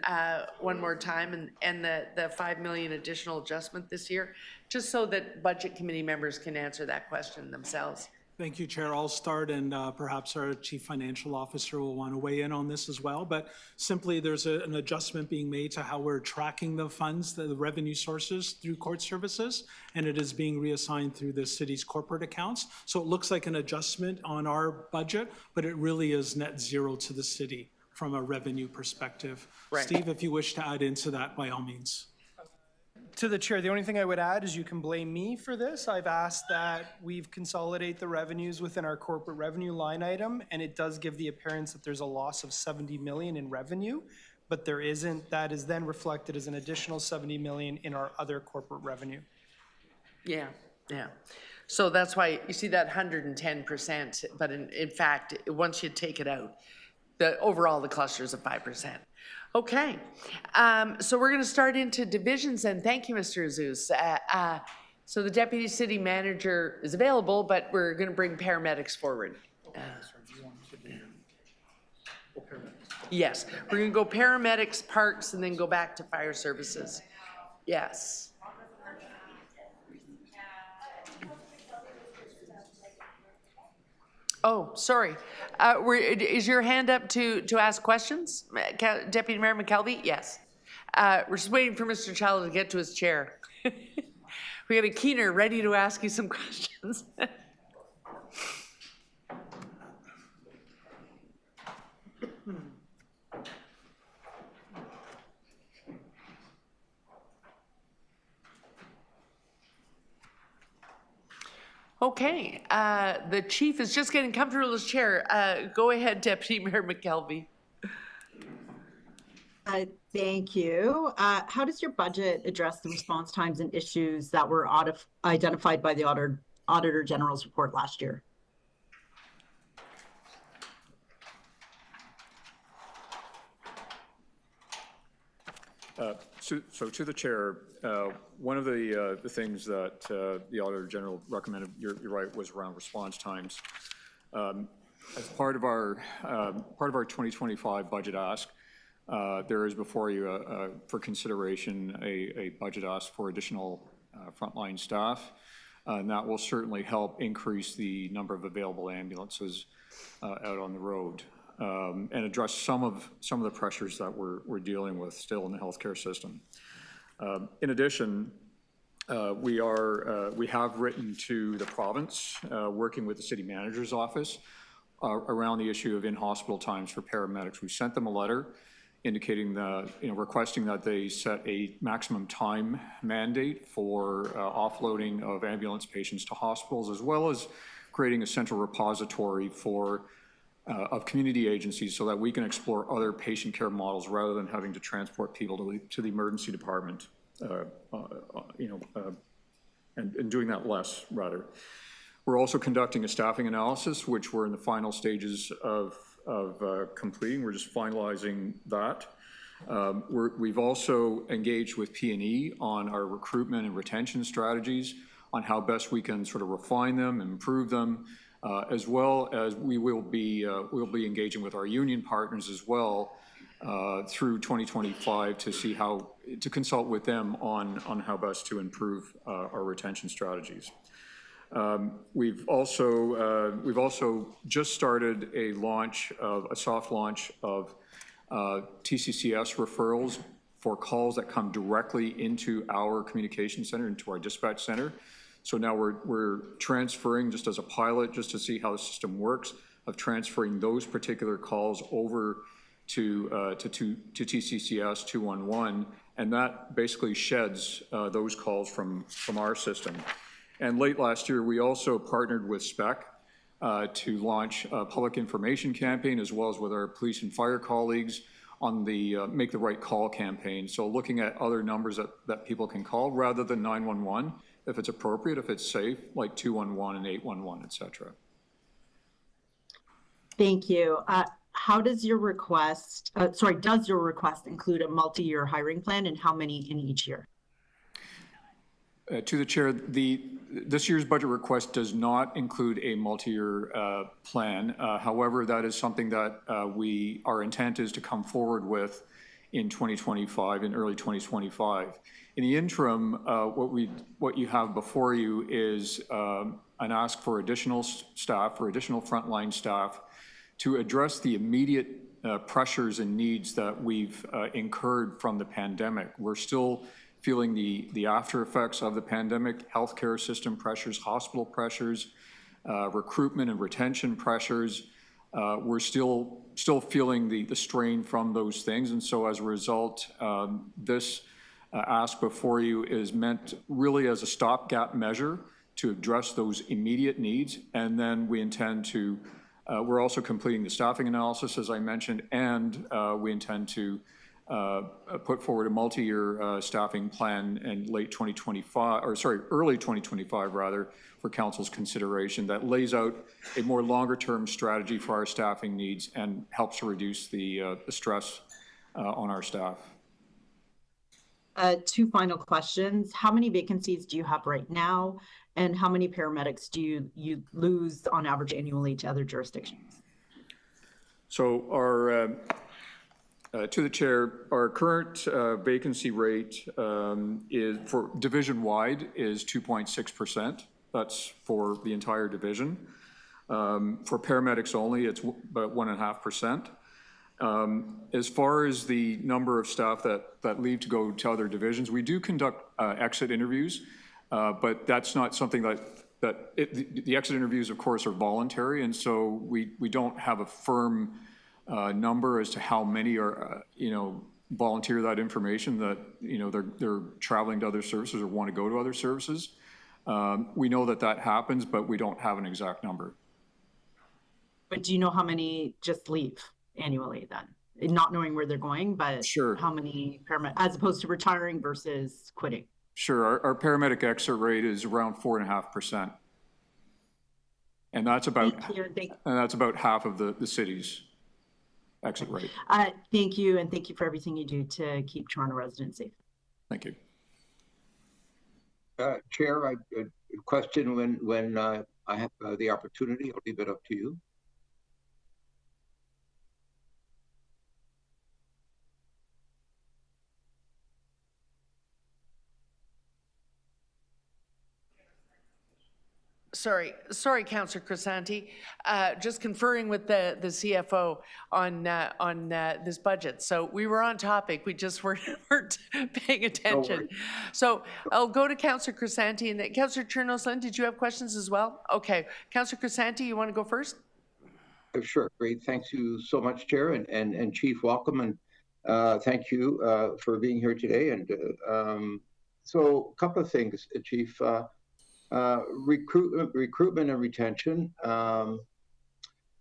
one more time, and the 5 million additional adjustment this year, just so that budget committee members can answer that question themselves. Thank you, Chair. I'll start, and perhaps our Chief Financial Officer will want to weigh in on this as well. But simply, there's an adjustment being made to how we're tracking the funds, the revenue sources through court services, and it is being reassigned through the city's corporate accounts. So it looks like an adjustment on our budget, but it really is net zero to the city from a revenue perspective. Right. Steve, if you wish to add into that, by all means. To the chair, the only thing I would add is you can blame me for this. I've asked that we've consolidate the revenues within our corporate revenue line item, and it does give the appearance that there's a loss of 70 million in revenue, but there isn't. That is then reflected as an additional 70 million in our other corporate revenue. Yeah. So that's why you see that 110%, but in fact, once you take it out, overall the cluster is at 5%. Okay, so we're going to start into divisions, and thank you, Mr. Azouz. So the Deputy City Manager is available, but we're going to bring paramedics forward. Yes, we're going to go paramedics, parks, and then go back to fire services. Yes. Oh, sorry. Is your hand up to ask questions? Deputy Mayor McKelvey? Yes. We're just waiting for Mr. Child to get to his chair. We got a keener ready to ask you some questions. Okay, the chief is just getting comfortable in his chair. Go ahead, Deputy Mayor McKelvey. Thank you. How does your budget address the response times and issues that were identified by the Auditor General's report last year? So to the chair, one of the things that the Auditor General recommended, you're right, was around response times. As part of our 2025 budget ask, there is before you for consideration a budget ask for additional frontline staff, and that will certainly help increase the number of available ambulances out on the road. And address some of the pressures that we're dealing with still in the healthcare system. In addition, we have written to the province, working with the city manager's office, around the issue of in-hospital times for paramedics. We sent them a letter indicating that, requesting that they set a maximum time mandate for offloading of ambulance patients to hospitals, as well as creating a central repository of community agencies so that we can explore other patient care models rather than having to transport people to the emergency department, and doing that less, rather. We're also conducting a staffing analysis, which we're in the final stages of completing. We're just finalizing that. We've also engaged with P&E on our recruitment and retention strategies, on how best we can sort of refine them, improve them, as well as we'll be engaging with our union partners as well through 2025 to consult with them on how best to improve our retention strategies. We've also just started a soft launch of TCCS referrals for calls that come directly into our communication center, into our dispatch center. So now we're transferring, just as a pilot, just to see how the system works, of transferring those particular calls over to TCCS 211, and that basically sheds those calls from our system. And late last year, we also partnered with SPEC to launch a public information campaign, as well as with our police and fire colleagues, on the Make the Right Call campaign. So looking at other numbers that people can call rather than 911, if it's appropriate, if it's safe, like 211 and 811, et cetera. Thank you. How does your request, does your request include a multi-year hiring plan, and how many in each year? To the chair, this year's budget request does not include a multi-year plan. However, that is something that our intent is to come forward with in 2025, in early 2025. In the interim, what you have before you is an ask for additional staff, for additional frontline staff, to address the immediate pressures and needs that we've incurred from the pandemic. We're still feeling the after effects of the pandemic, healthcare system pressures, hospital pressures, recruitment and retention pressures. We're still feeling the strain from those things. And so as a result, this ask before you is meant really as a stopgap measure to address those immediate needs. And then we intend to, we're also completing the staffing analysis, as I mentioned, and we intend to put forward a multi-year staffing plan in late 2025, or sorry, early 2025 rather, for council's consideration that lays out a more longer-term strategy for our staffing needs and helps to reduce the stress on our staff. Two final questions. How many vacancies do you have right now? And how many paramedics do you lose on average annually to other jurisdictions? So our, to the chair, our current vacancy rate is for division-wide is 2.6%. That's for the entire division. For paramedics only, it's about 1.5%. As far as the number of staff that leave to go to other divisions, we do conduct exit interviews, but that's not something the exit interviews, of course, are voluntary, and so we don't have a firm number as to how many are, volunteer that information that, they're traveling to other services or want to go to other services. We know that happens, but we don't have an exact number. But do you know how many just leave annually then? Not knowing where they're going, but sure. How many paramedics, as opposed to retiring versus quitting? Sure, our paramedic exit rate is around 4.5%. And that's about half of the city's exit rate. Thank you, and thank you for everything you do to keep Toronto residents safe. Thank you. Chair, I question when I have the opportunity, I'll leave it up to you. Sorry, Councillor Crisanti. Just conferring with the CFO on this budget. So we were on topic. We just weren't paying attention. So I'll go to Councillor Crisanti, and then Councillor Chernos-Lynn, did you have questions as well? Okay, Councillor Crisanti, you want to go first? Sure, great. Thanks you so much, Chair, and Chief, welcome, and thank you for being here today. And so a couple of things, Chief. Recruitment and retention.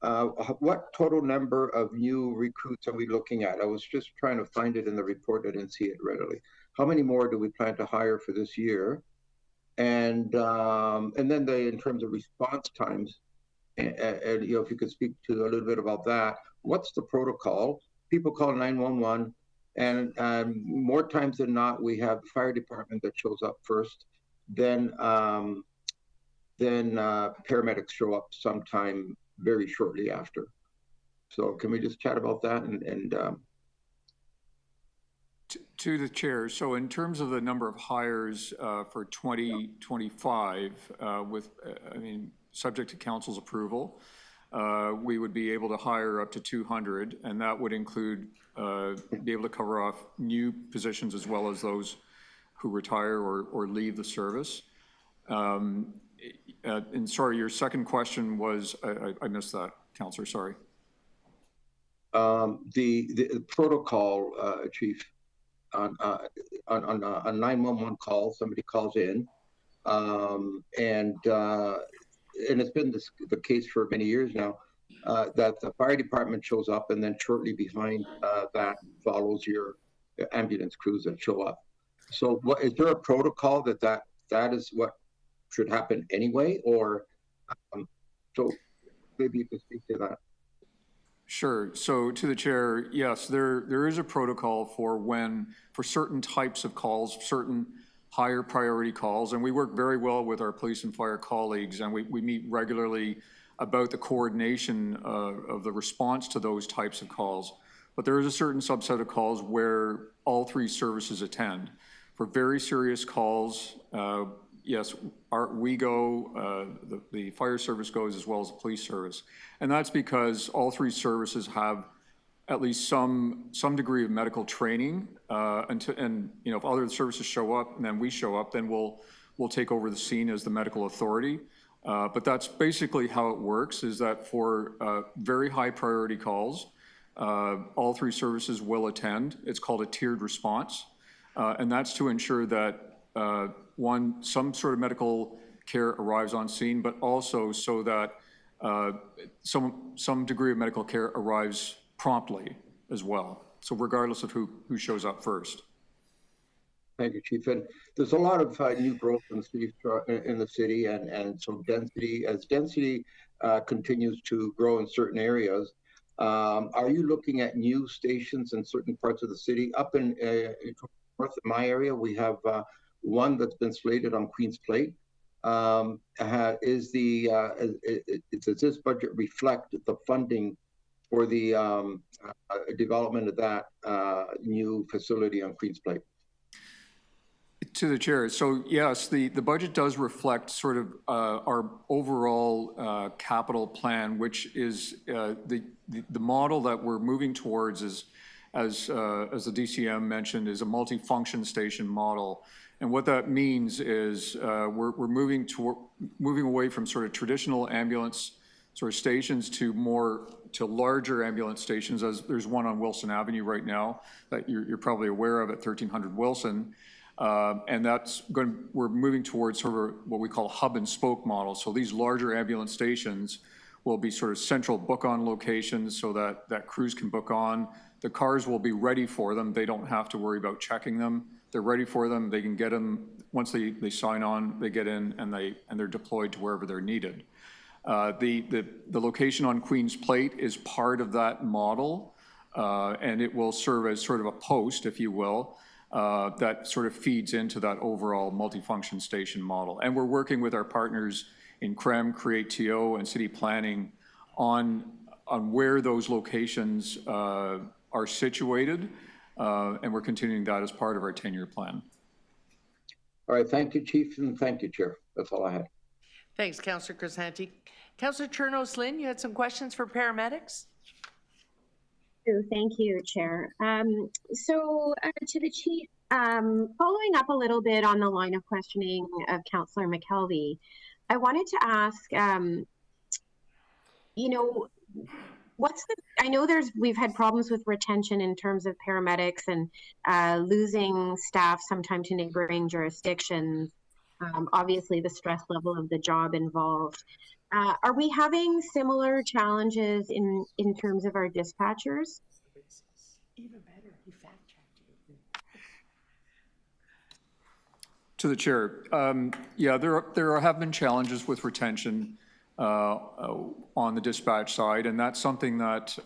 What total number of new recruits are we looking at? I was just trying to find it in the report. I didn't see it readily. How many more do we plan to hire for this year? And then in terms of response times, and if you could speak to a little bit about that. What's the protocol? People call 911, and more times than not, we have the fire department that shows up first. Then paramedics show up sometime very shortly after. So can we just chat about that? And to the chair, so in terms of the number of hires for 2025, subject to council's approval, we would be able to hire up to 200, and that would include be able to cover off new positions as well as those who retire or leave the service. And sorry, your second question was, I missed that, Councillor, sorry. The protocol, Chief, on a 911 call, somebody calls in, and it's been the case for many years now. that the fire department shows up, and then shortly behind that follows your ambulance crews that show up. So what, is there a protocol that is what should happen anyway, or so maybe you can speak to that. Sure. So to the chair, yes, there is a protocol for certain types of calls, certain higher priority calls, and we work very well with our police and fire colleagues, and we meet regularly about the coordination of the response to those types of calls. But there is a certain subset of calls where all three services attend. For very serious calls, yes, we go, the fire service goes, as well as the police service. And that's because all three services have at least some degree of medical training. And you know, if other services show up and then we show up, then we'll take over the scene as the medical authority. But that's basically how it works, is that for very high priority calls, all three services will attend. It's called a tiered response. And that's to ensure that some sort of medical care arrives on scene, but also so that some degree of medical care arrives promptly as well. So regardless of who shows up first. Thank you, Chief. And there's a lot of new growth in the city, and so density continues to grow in certain areas. Are you looking at new stations in certain parts of the city? Up in north of my area, we have one that's been slated on Queen's Plate. Does this budget reflect the funding for the development of that new facility on Queen's Plate? To the chair, so yes, the budget does reflect sort of our overall capital plan, which is the model that we're moving towards is, as the DCM mentioned, is a multi-function station model. And what that means is we're moving away from sort of traditional ambulance sort of stations to larger ambulance stations, as there's one on Wilson Avenue right now that you're probably aware of at 1300 Wilson. And we're moving towards sort of what we call a hub and spoke model. So these larger ambulance stations will be sort of central book-on locations so that crews can book on. The cars will be ready for them. They don't have to worry about checking them. They're ready for them. They can get them, once they sign on, they get in and they're deployed to wherever they're needed. The location on Queen's Plate is part of that model, and it will serve as sort of a post, if you will, that sort of feeds into that overall multifunction station model. And we're working with our partners in CREM, Create TO, and City Planning on where those locations are situated, and we're continuing that as part of our 10-year plan. All right, thank you, Chief, and thank you, Chair. That's all I had. Thanks, Councillor Crisanti. Councillor Chernos-Lynn, you had some questions for paramedics? Thank you, Chair. So to the Chief, following up a little bit on the line of questioning of Councillor McKelvey, I wanted to ask, you know, I know we've had problems with retention in terms of paramedics and losing staff sometime to neighboring jurisdictions. Obviously, the stress level of the job involved. Are we having similar challenges in terms of our dispatchers? Even better, he fact-checked you. To the chair, yeah, there have been challenges with retention on the dispatch side, and that's something that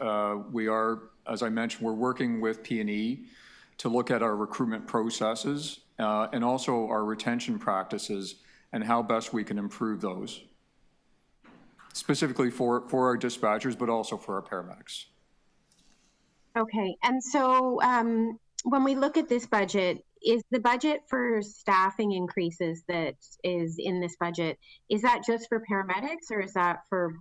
we are, as I mentioned, we're working with P&E to look at our recruitment processes and also our retention practices and how best we can improve those, specifically for our dispatchers, but also for our paramedics. Okay, and so when we look at this budget, is the budget for staffing increases that is in this budget, is that just for paramedics, or is that for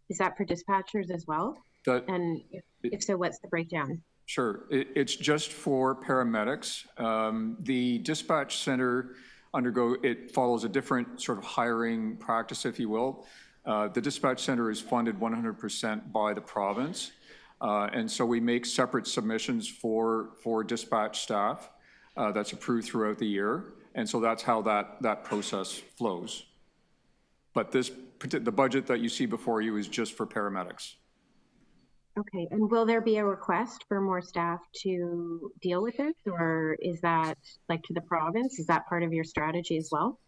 dispatchers as well? And if so, what's the breakdown? Sure, it's just for paramedics. The dispatch center it follows a different sort of hiring practice, if you will. The dispatch center is funded 100% by the province. And so we make separate submissions for dispatch staff that's approved throughout the year. And so that's how that process flows. But this the budget that you see before you is just for paramedics. Okay, and will there be a request for more staff to deal with this, or is that like to the province? Is that part of your strategy as well?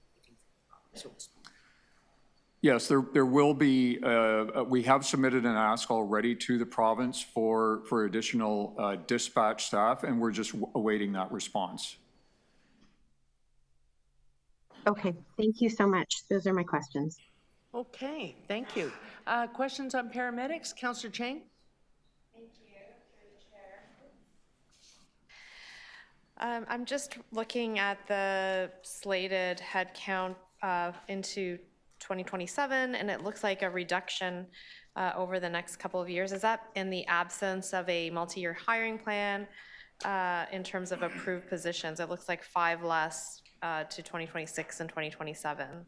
Yes, there will be, we have submitted an ask already to the province for additional dispatch staff, and we're just awaiting that response. Okay, thank you so much. Those are my questions. Okay, thank you. Questions on paramedics? Councillor Chang? I'm just looking at the slated headcount into 2027, and it looks like a reduction over the next couple of years. Is that in the absence of a multi-year hiring plan in terms of approved positions? It looks like 5 less to 2026 and 2027.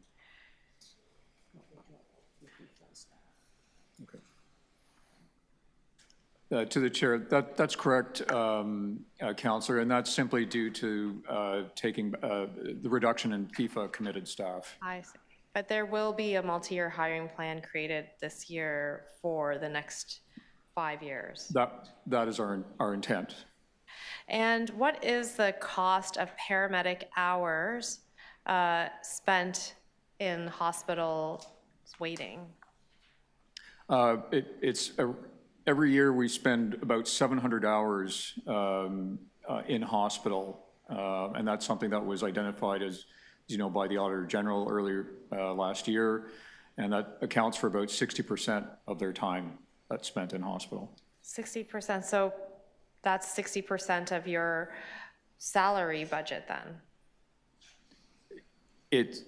To the chair, that's correct, Councillor, and that's simply due to taking the reduction in FIFA committed staff. I see. But there will be a multi-year hiring plan created this year for the next 5 years. That is our intent. And what is the cost of paramedic hours spent in hospital waiting? Every year we spend about 700 hours in hospital, and that's something that was identified as, you know, by the Auditor General earlier last year, and that accounts for about 60% of their time that's spent in hospital. 60%, so that's 60% of your salary budget then? It's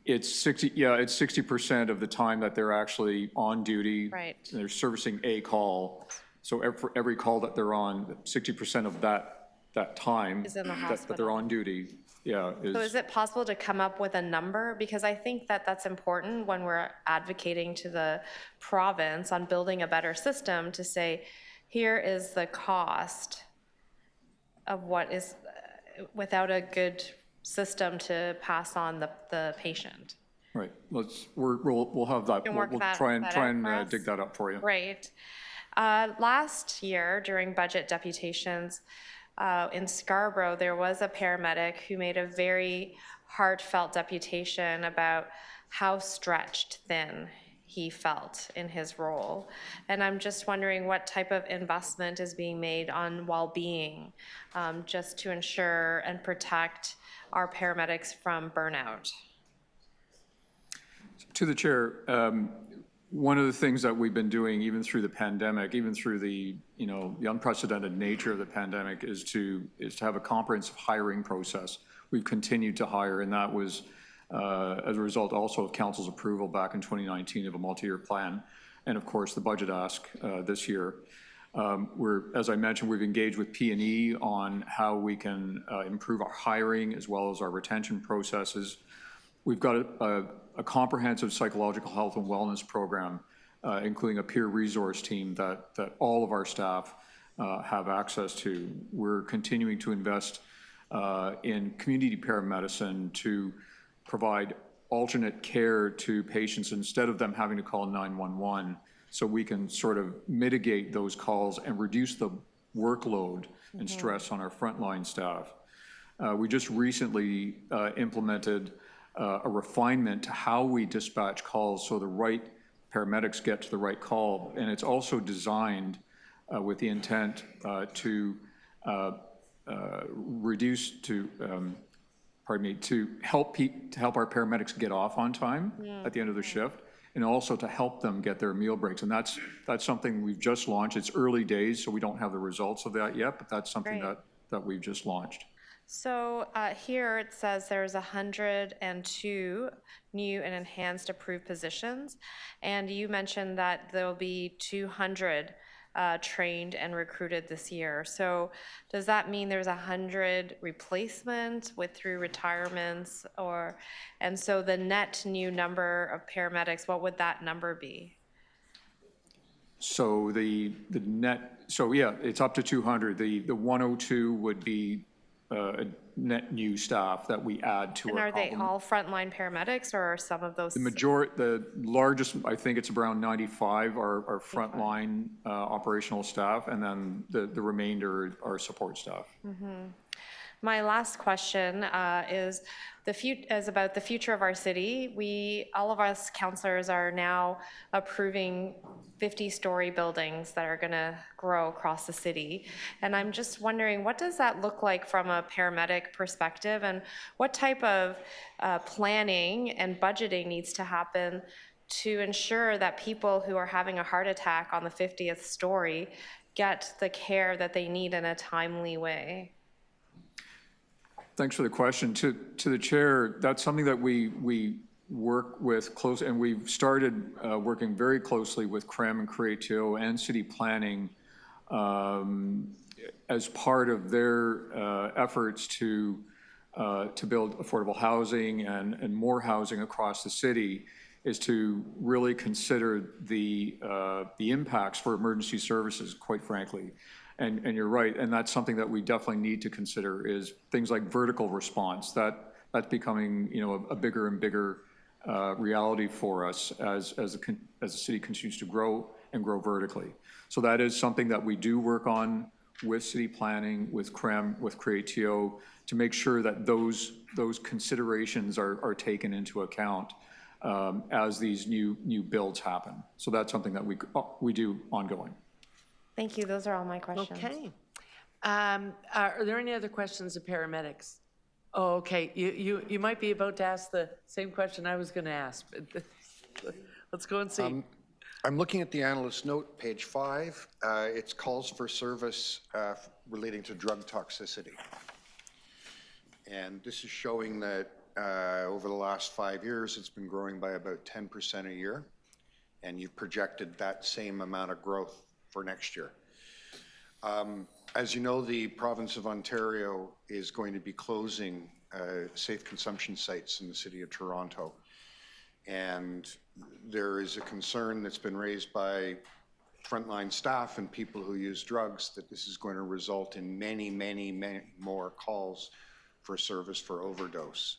60% of the time that they're actually on duty. Right. They're servicing a call. So for every call that they're on, 60% of that time is in the that they're on duty. Yeah. So is it possible to come up with a number? Because I think that that's important when we're advocating to the province on building a better system to say, here is the cost of what is without a good system to pass on the patient. Right. We'll have that. We'll try and dig that up for you. Right. Last year during budget deputations in Scarborough, there was a paramedic who made a very heartfelt deputation about how stretched thin he felt in his role. And I'm just wondering what type of investment is being made on well-being just to ensure and protect our paramedics from burnout. To the chair, one of the things that we've been doing even through the pandemic, even through the unprecedented nature of the pandemic, is to have a comprehensive hiring process. We've continued to hire, and that was as a result also of Council's approval back in 2019 of a multi-year plan, and of course the budget ask this year. As I mentioned, we've engaged with P&E on how we can improve our hiring as well as our retention processes. We've got a comprehensive psychological health and wellness program, including a peer resource team that all of our staff have access to. We're continuing to invest in community paramedicine to provide alternate care to patients instead of them having to call 911, so we can sort of mitigate those calls and reduce the workload and stress on our frontline staff. We just recently implemented a refinement to how we dispatch calls so the right paramedics get to the right call, and it's also designed with the intent to help our paramedics get off on time at the end of their shift, and also to help them get their meal breaks. And that's something we've just launched. It's early days, so we don't have the results of that yet, but that's something that we've just launched. So here it says there's 102 new and enhanced approved positions, and you mentioned that there will be 200 trained and recruited this year. So does that mean there's 100 replacements through retirements, and so the net new number of paramedics, what would that number be? So the net, so yeah, it's up to 200. The 102 would be net new staff that we add to And our are they complement. all frontline paramedics, or are some of those? The largest, I think it's around 95 are frontline operational staff, and then the remainder are support staff. My last question is about the future of our city. All of us councillors are now approving 50-story buildings that are going to grow across the city. And I'm just wondering, what does that look like from a paramedic perspective? And what type of planning and budgeting needs to happen to ensure that people who are having a heart attack on the 50th story get the care that they need in a timely way? Thanks for the question. To the chair, that's something that we work with close, and we've started working very closely with CREM and Creatio and city planning as part of their efforts to build affordable housing and more housing across the city, is to really consider the impacts for emergency services, quite frankly. And you're right, and that's something that we definitely need to consider, is things like vertical response. That's becoming, a bigger and bigger reality for us as the city continues to grow and grow vertically. So that is something that we do work on with city planning, with CREM, with Creatio, to make sure that those considerations are taken into account as these new builds happen. So that's something that we do ongoing. Thank you. Those are all my questions. Okay. Are there any other questions of paramedics? Oh, okay. You might be about to ask the same question I was going to ask. But let's go and see. I'm looking at the analyst note, page 5. It's calls for service relating to drug toxicity. And this is showing that over the last 5 years, it's been growing by about 10% a year. And you've projected that same amount of growth for next year. As you know, the province of Ontario is going to be closing safe consumption sites in the city of Toronto. And there is a concern that's been raised by frontline staff and people who use drugs that this is going to result in many, many, many more calls for service for overdose.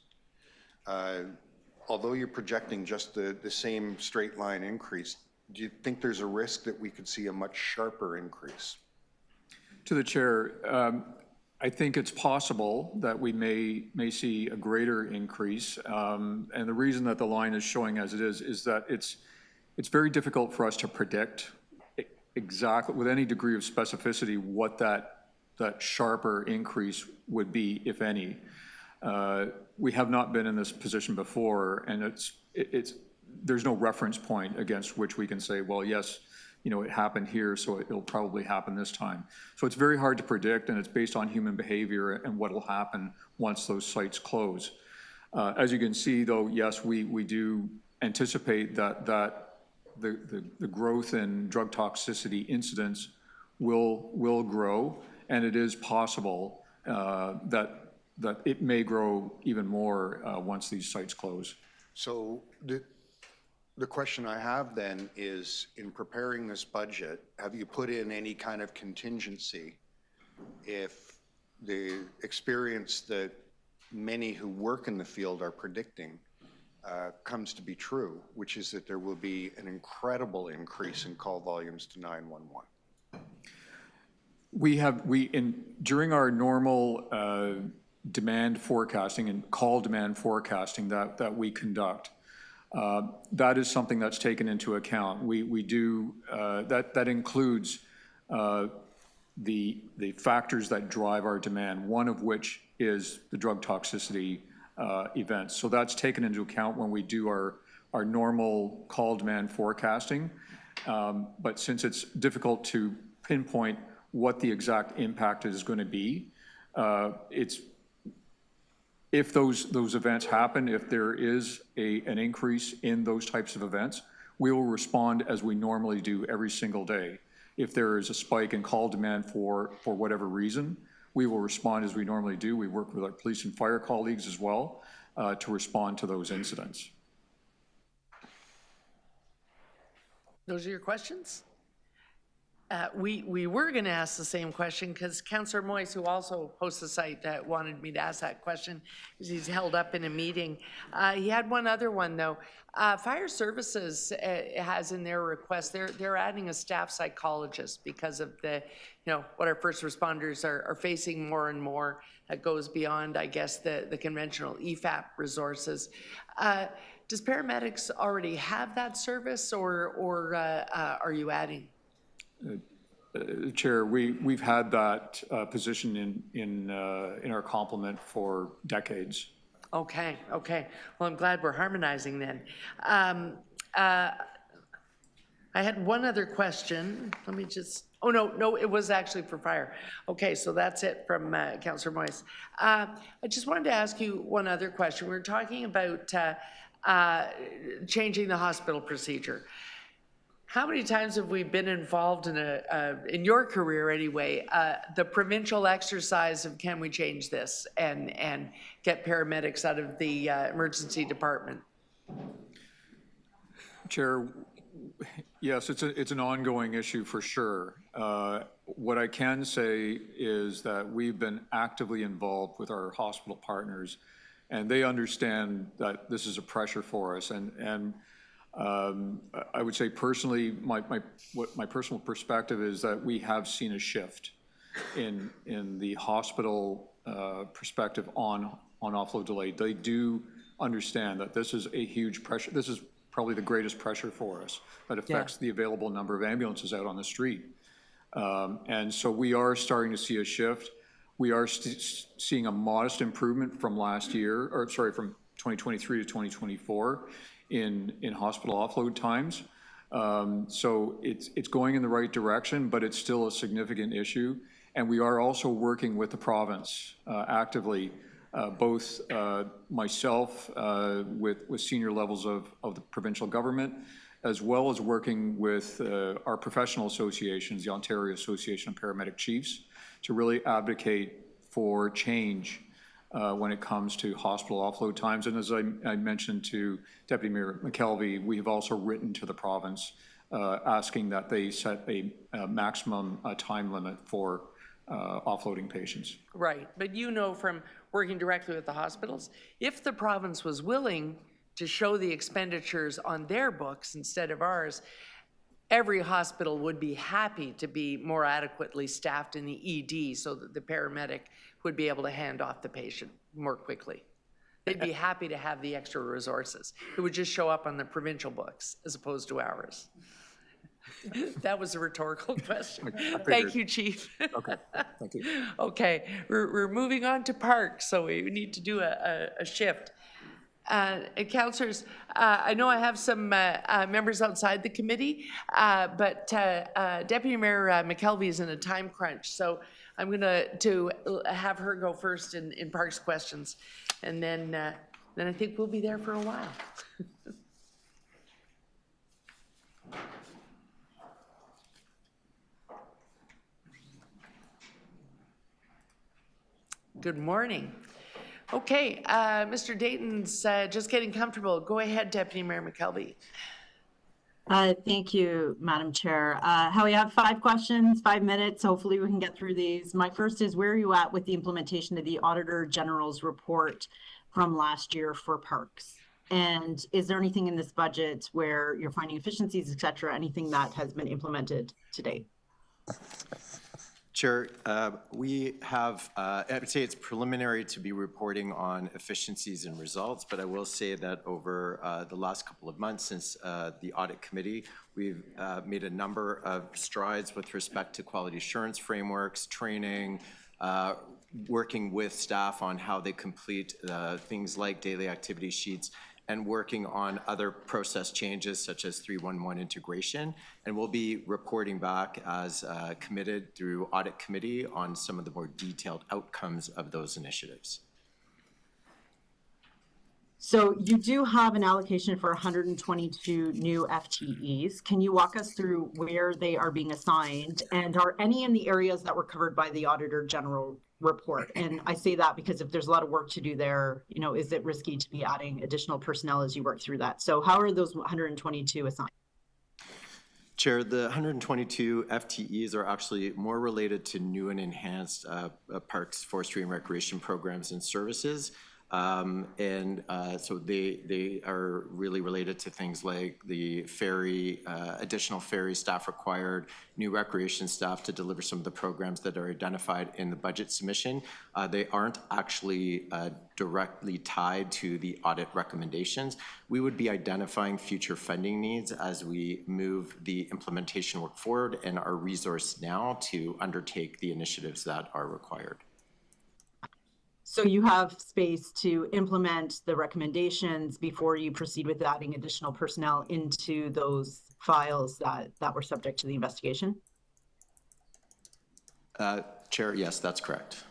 Although you're projecting just the same straight line increase, do you think there's a risk that we could see a much sharper increase? To the chair, I think it's possible that we may see a greater increase. And the reason that the line is showing as it is that it's very difficult for us to predict exactly with any degree of specificity what that sharper increase would be, if any. We have not been in this position before, and there's no reference point against which we can say, well, yes, it happened here, so it'll probably happen this time. So it's very hard to predict, and it's based on human behavior and what will happen once those sites close. As you can see, though, yes, we do anticipate that the growth in drug toxicity incidents will grow, and it is possible that it may grow even more once these sites close. So the question I have then is, in preparing this budget, have you put in any kind of contingency if the experience that many who work in the field are predicting comes to be true, which is that there will be an incredible increase in call volumes to 911? During our normal demand forecasting and call demand forecasting that we conduct, that is something that's taken into account. We do that includes the factors that drive our demand, one of which is the drug toxicity events. So that's taken into account when we do our normal call demand forecasting. But since it's difficult to pinpoint what the exact impact is going to be, if those events happen, if there is an increase in those types of events, we will respond as we normally do every single day. If there is a spike in call demand for whatever reason, we will respond as we normally do. We work with our police and fire colleagues as well to respond to those incidents. Those are your questions? We were going to ask the same question because Councillor Moyes, who also hosts the site, wanted me to ask that question because he's held up in a meeting. He had one other one though. Fire Services has in their request, they're adding a staff psychologist because of the, what our first responders are facing more and more. That goes beyond, I guess, the conventional EFAP resources. Does paramedics already have that service, or are you adding? Chair, we've had that position in our complement for decades. Okay. Well, I'm glad we're harmonizing then. I had one other question. Let me just, oh, no, it was actually for fire. Okay, so that's it from Councillor Moyes. I just wanted to ask you one other question. We were talking about changing the hospital procedure. How many times have we been involved in in your career anyway, the provincial exercise of can we change this and get paramedics out of the emergency department? Chair, yes, it's an ongoing issue for sure. What I can say is that we've been actively involved with our hospital partners, and they understand that this is a pressure for us. And I would say personally, my personal perspective is that we have seen a shift in the hospital perspective on offload delay. They do understand that this is a huge pressure. This is probably the greatest pressure for us that affects the available number of ambulances out on the street. And so we are starting to see a shift. We are seeing a modest improvement from last year, or sorry, from 2023 to 2024 in hospital offload times. So it's going in the right direction, but it's still a significant issue. And we are also working with the province actively, both myself with senior levels of the provincial government, as well as working with our professional associations, the Ontario Association of Paramedic Chiefs, to really advocate for change when it comes to hospital offload times. And as I mentioned to Deputy Mayor McKelvey, we have also written to the province asking that they set a maximum time limit for offloading patients. Right, but from working directly with the hospitals, if the province was willing to show the expenditures on their books instead of ours, every hospital would be happy to be more adequately staffed in the ED so that the paramedic would be able to hand off the patient more quickly. They'd be happy to have the extra resources. It would just show up on the provincial books as opposed to ours. That was a rhetorical question. Thank you, Chief. Okay, thank you. Okay, we're moving on to parks, so we need to do a shift. Councillors, I know I have some members outside the committee, but Deputy Mayor McKelvey is in a time crunch, so I'm going to have her go first in parks questions, and then I think we'll be there for a while. Good morning. Okay, Mr. Dayton's just getting comfortable. Go ahead, Deputy Mayor McKelvey. Thank you, Madam Chair. We have 5 questions, 5 minutes. Hopefully we can get through these. My first is, where are you at with the implementation of the Auditor General's report from last year for parks? And is there anything in this budget where you're finding efficiencies, et cetera, anything that has been implemented to date? Chair, we have, I would say it's preliminary to be reporting on efficiencies and results, but I will say that over the last couple of months since the audit committee, we've made a number of strides with respect to quality assurance frameworks, training, working with staff on how they complete things like daily activity sheets, and working on other process changes such as 311 integration. And we'll be reporting back as committed through audit committee on some of the more detailed outcomes of those initiatives. So you do have an allocation for 122 new FTEs. Can you walk us through where they are being assigned, and are any in the areas that were covered by the Auditor General report? And I say that because if there's a lot of work to do there, is it risky to be adding additional personnel as you work through that? So how are those 122 assigned? Chair, the 122 FTEs are actually more related to new and enhanced parks, forestry, and recreation programs and services. So they are really related to things like the ferry, additional ferry staff required, new recreation staff to deliver some of the programs that are identified in the budget submission. They aren't actually directly tied to the audit recommendations. We would be identifying future funding needs as we move the implementation work forward and are resourced now to undertake the initiatives that are required. So you have space to implement the recommendations before you proceed with adding additional personnel into those files that were subject to the investigation? Chair, yes, that's correct.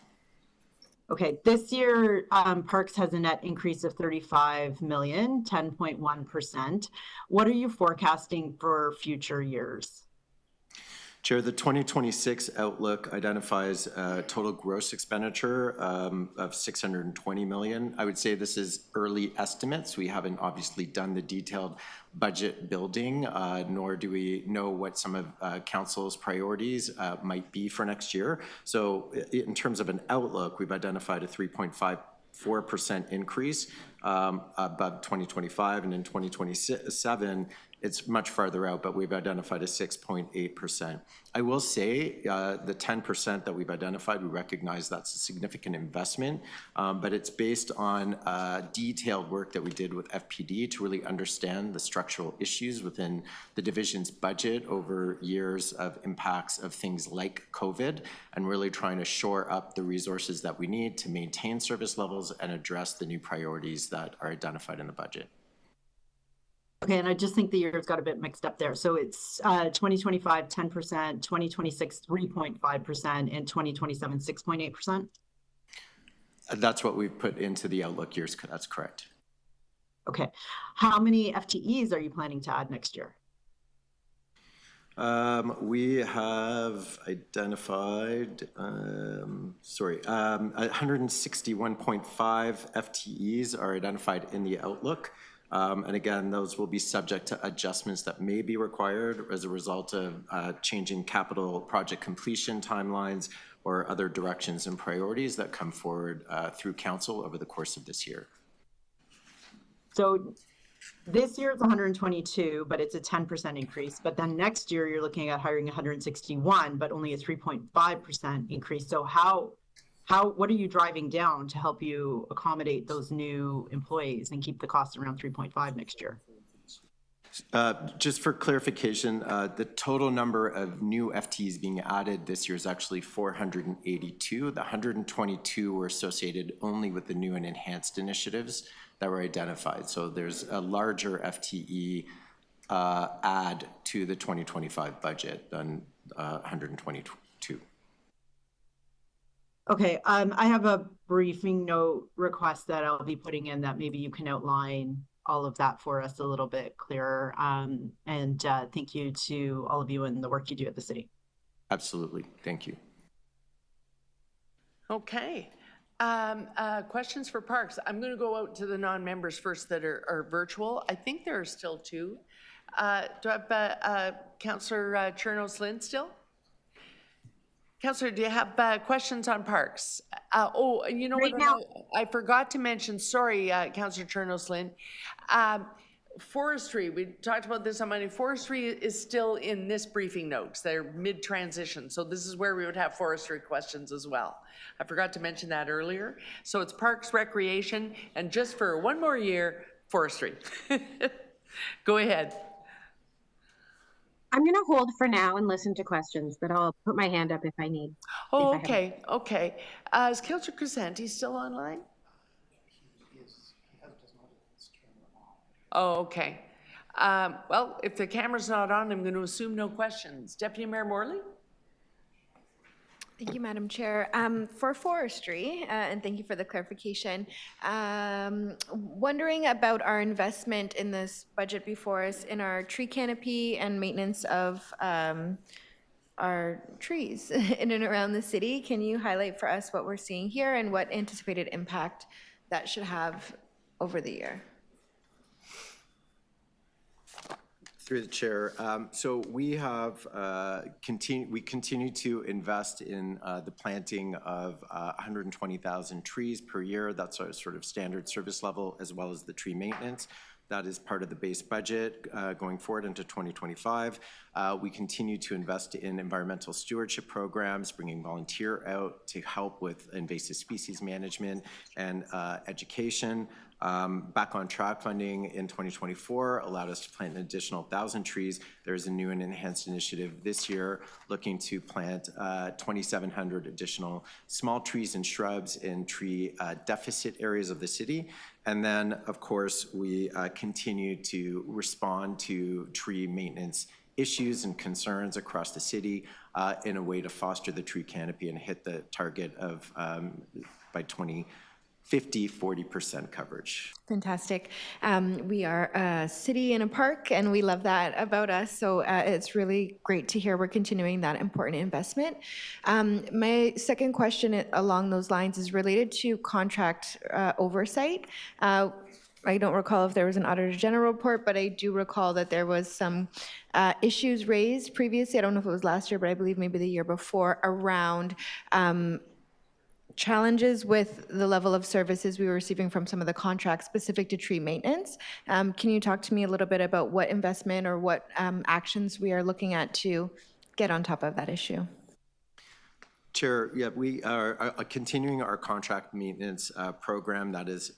Okay, this year, Parks has a net increase of 35 million, 10.1%. What are you forecasting for future years? Chair, the 2026 outlook identifies a total gross expenditure of 620 million. I would say this is early estimates. We haven't obviously done the detailed budget building, nor do we know what some of council's priorities might be for next year. So in terms of an outlook, we've identified a 3.54% increase above 2025, and in 2027, it's much farther out, but we've identified a 6.8%. I will say the 10% that we've identified, we recognize that's a significant investment, but it's based on detailed work that we did with FPD to really understand the structural issues within the division's budget over years of impacts of things like COVID, and really trying to shore up the resources that we need to maintain service levels and address the new priorities that are identified in the budget. Okay, and I just think the years got a bit mixed up there. So it's 2025, 10%, 2026, 3.5%, and 2027, 6.8%? That's what we've put into the outlook years. That's correct. Okay. How many FTEs are you planning to add next year? We have identified, 161.5 FTEs are identified in the outlook. And again, those will be subject to adjustments that may be required as a result of changing capital project completion timelines or other directions and priorities that come forward through council over the course of this year. So this year it's 122, but it's a 10% increase. But then next year you're looking at hiring 161, but only a 3.5% increase. So what are you driving down to help you accommodate those new employees and keep the cost around 3.5 next year? Just for clarification, the total number of new FTEs being added this year is actually 482. The 122 were associated only with the new and enhanced initiatives that were identified. So there's a larger FTE add to the 2025 budget than 122. Okay, I have a briefing note request that I'll be putting in that maybe you can outline all of that for us a little bit clearer. And thank you to all of you and the work you do at the city. Absolutely, thank you. Okay. Questions for Parks? I'm going to go out to the non-members first that are virtual. I think there are still two. Do I have Councillor Chernos-Lynn still? Councillor, do you have questions on Parks? You know right what? Now, I forgot to mention, sorry, Councillor Chernos-Lynn. Forestry, we talked about this on Monday. Forestry is still in this briefing notes. They're mid-transition. So this is where we would have forestry questions as well. I forgot to mention that earlier. So it's Parks, Recreation, and just for one more year, forestry. Go ahead. I'm going to hold for now and listen to questions, but I'll put my hand up if I need. Oh, okay, okay. Is Councillor Crescenti still online? Oh, okay. Well, if the camera's not on, I'm going to assume no questions. Deputy Mayor Morley? Thank you, Madam Chair. For forestry, and thank you for the clarification, wondering about our investment in this budget before us in our tree canopy and maintenance of our trees in and around the city. Can you highlight for us what we're seeing here and what anticipated impact that should have over the year? Through the chair. So we have we continue to invest in the planting of 120,000 trees per year. That's our sort of standard service level, as well as the tree maintenance. That is part of the base budget going forward into 2025. We continue to invest in environmental stewardship programs, bringing volunteer out to help with invasive species management and education. Back on track funding in 2024 allowed us to plant an additional 1,000 trees. There is a new and enhanced initiative this year looking to plant 2,700 additional small trees and shrubs in tree deficit areas of the city. And then, of course, we continue to respond to tree maintenance issues and concerns across the city in a way to foster the tree canopy and hit the target of by 2050, 40% coverage. Fantastic. We are a city in a park, and we love that about us. So it's really great to hear we're continuing that important investment. My second question along those lines is related to contract oversight. I don't recall if there was an Auditor General report, but I do recall that there was some issues raised previously. I don't know if it was last year, but I believe maybe the year before, around challenges with the level of services we were receiving from some of the contracts specific to tree maintenance. Can you talk to me a little bit about what investment or what actions we are looking at to get on top of that issue? Chair, yeah, we are continuing our contract maintenance program that has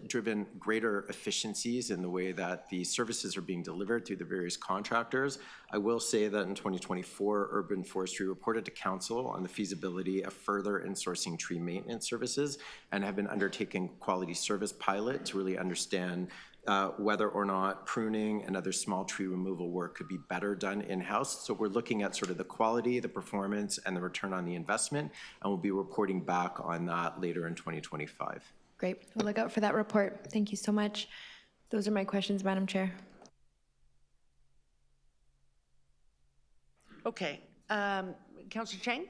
driven greater efficiencies in the way that the services are being delivered through the various contractors. I will say that in 2024, Urban Forestry reported to Council on the feasibility of further insourcing tree maintenance services and have been undertaking quality service pilot to really understand whether or not pruning and other small tree removal work could be better done in-house. So we're looking at sort of the quality, the performance, and the return on the investment, and we'll be reporting back on that later in 2025. Great. We'll look out for that report. Thank you so much. Those are my questions, Madam Chair. Okay. Councillor Chang?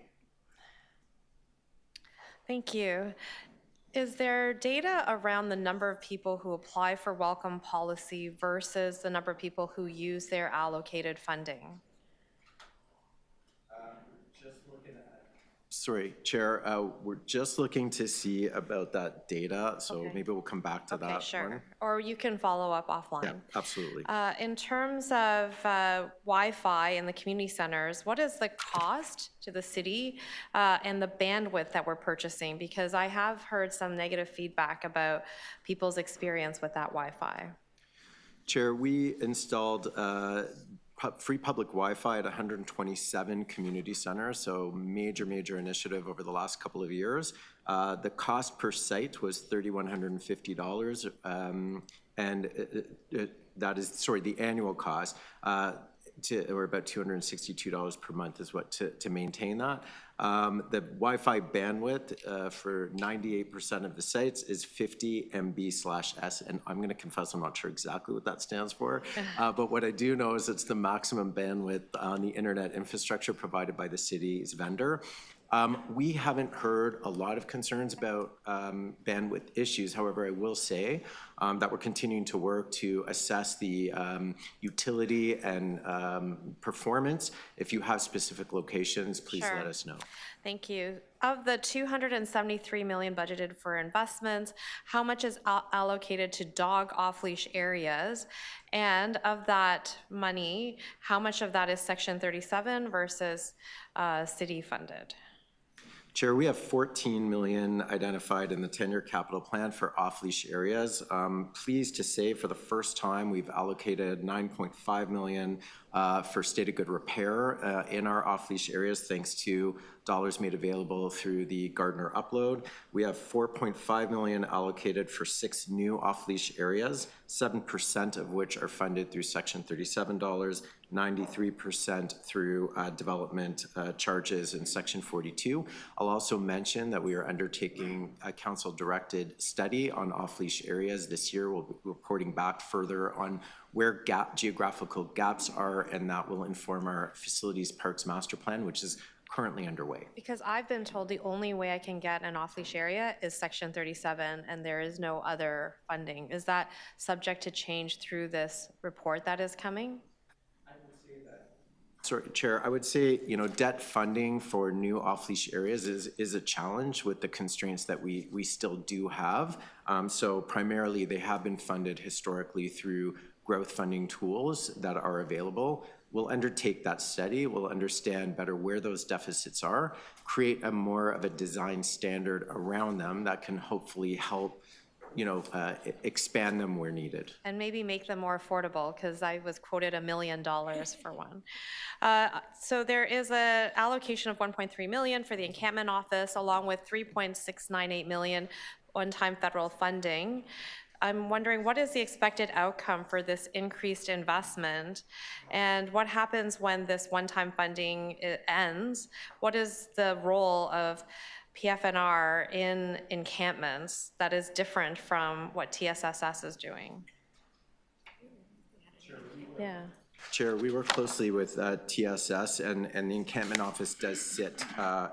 Thank you. Is there data around the number of people who apply for welcome policy versus the number of people who use their allocated funding? Sorry, Chair, we're just looking to see about that data, so maybe we'll come back to that. Okay, sure. Or you can follow up offline. Yeah, absolutely. In terms of Wi-Fi in the community centers, what is the cost to the city and the bandwidth that we're purchasing? Because I have heard some negative feedback about people's experience with that Wi-Fi. Chair, we installed free public Wi-Fi at 127 community centers, so major initiative over the last couple of years. The cost per site was $3,150, and that is, sorry, the annual cost, or about $262 per month is what to maintain that. The Wi-Fi bandwidth for 98% of the sites is 50 MB/s, and I'm going to confess I'm not sure exactly what that stands for, but what I do know is it's the maximum bandwidth on the internet infrastructure provided by the city's vendor. We haven't heard a lot of concerns about bandwidth issues. However, I will say that we're continuing to work to assess the utility and performance. If you have specific locations, please let us know. Thank you. Of the $273 million budgeted for investments, how much is allocated to dog off-leash areas? And of that money, how much of that is Section 37 versus city funded? Chair, we have 14 million identified in the 10-year capital plan for off-leash areas. Pleased to say for the first time, we've allocated 9.5 million for state of good repair in our off-leash areas, thanks to dollars made available through the Gardner upload. We have 4.5 million allocated for 6 new off-leash areas, 7% of which are funded through Section 37 dollars, 93% through development charges in Section 42. I'll also mention that we are undertaking a council-directed study on off-leash areas this year. We'll be reporting back further on where geographical gaps are, and that will inform our facilities parks master plan, which is currently underway. Because I've been told the only way I can get an off-leash area is Section 37, and there is no other funding. Is that subject to change through this report that is coming? Sorry, Chair, I would say, debt funding for new off-leash areas is a challenge with the constraints that we still do have. So primarily, they have been funded historically through growth funding tools that are available. We'll undertake that study. We'll understand better where those deficits are, create a more of a design standard around them that can hopefully help expand them where needed. And maybe make them more affordable, because I was quoted $1 million for one. So there is an allocation of 1.3 million for the encampment office, along with 3.698 million one-time federal funding. I'm wondering, what is the expected outcome for this increased investment? And what happens when this one-time funding ends? What is the role of PFNR in encampments that is different from what TSSS is doing? Yeah. Chair, we work closely with TSS, and the encampment office does sit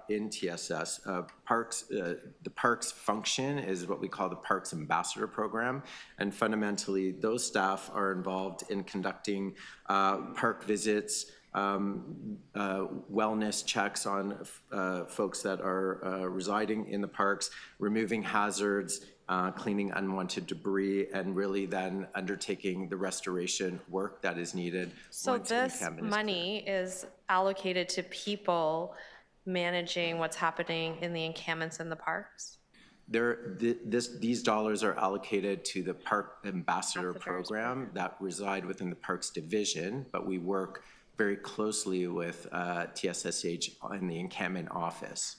in TSS. The parks function is what we call the Parks Ambassador Program, and fundamentally, those staff are involved in conducting park visits, wellness checks on folks that are residing in the parks, removing hazards, cleaning unwanted debris, and really then undertaking the restoration work that is needed. So this money is allocated to people managing what's happening in the encampments in the parks? These dollars are allocated to the Park Ambassador Program that reside within the Parks Division, but we work very closely with TSSH in the encampment office.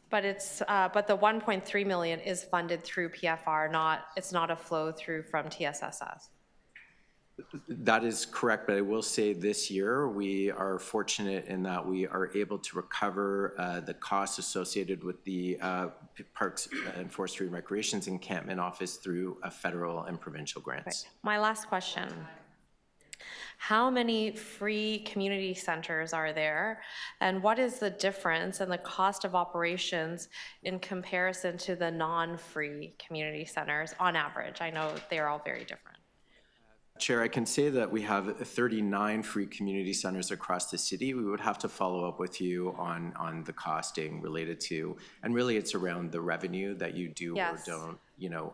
But but the 1.3 million is funded through PFR, it's not a flow through from TSSS. That is correct, but I will say this year we are fortunate in that we are able to recover the costs associated with the Parks and Forestry and Recreations Encampment Office through federal and provincial grants. Right. My last question. How many free community centers are there? And what is the difference in the cost of operations in comparison to the non-free community centers on average? I know they're all very different. Chair, I can say that we have 39 free community centers across the city. We would have to follow up with you on the costing related to, and really it's around the revenue that you do or don't,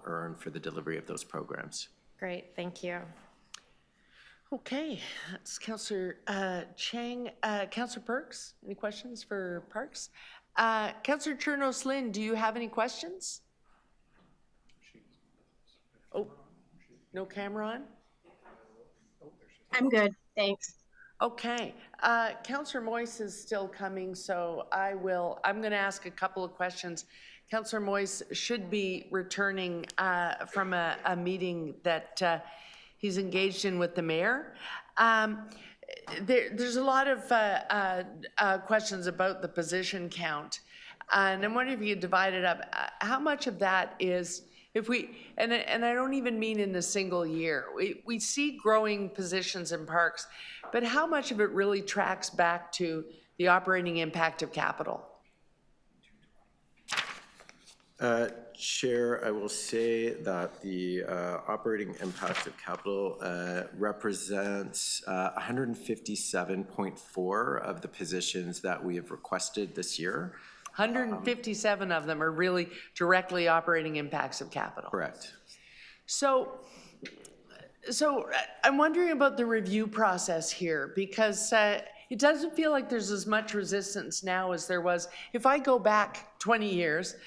earn for the delivery of those programs. Great, thank you. Okay, that's Councillor Chang. Councillor Perks, any questions for Parks? Councillor Chernos-Lynn, do you have any questions? Oh, no camera on? I'm good, thanks. Okay, Councillor Moyse is still coming, so I'm going to ask a couple of questions. Councillor Moyse should be returning from a meeting that he's engaged in with the mayor. There's a lot of questions about the position count, and I'm wondering if you could divide it up. How much of that is, and I don't even mean in a single year, we see growing positions in parks, but how much of it really tracks back to the operating impact of capital? Chair, I will say that the operating impact of capital represents 157.4 of the positions that we have requested this year. 157 of them are really directly operating impacts of capital. Correct. So I'm wondering about the review process here, because it doesn't feel like there's as much resistance now as there was. If I go back 20 years,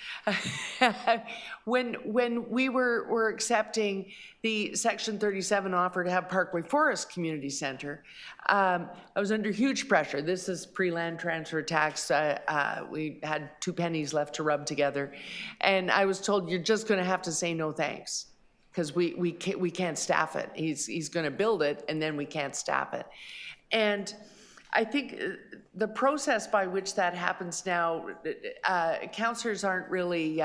when we were accepting the Section 37 offer to have Parkway Forest Community Centre, I was under huge pressure. This is pre-land transfer tax. We had 2 pennies left to rub together. And I was told, you're just going to have to say no thanks, because we can't staff it. He's going to build it, and then we can't staff it. And I think the process by which that happens now, councillors aren't really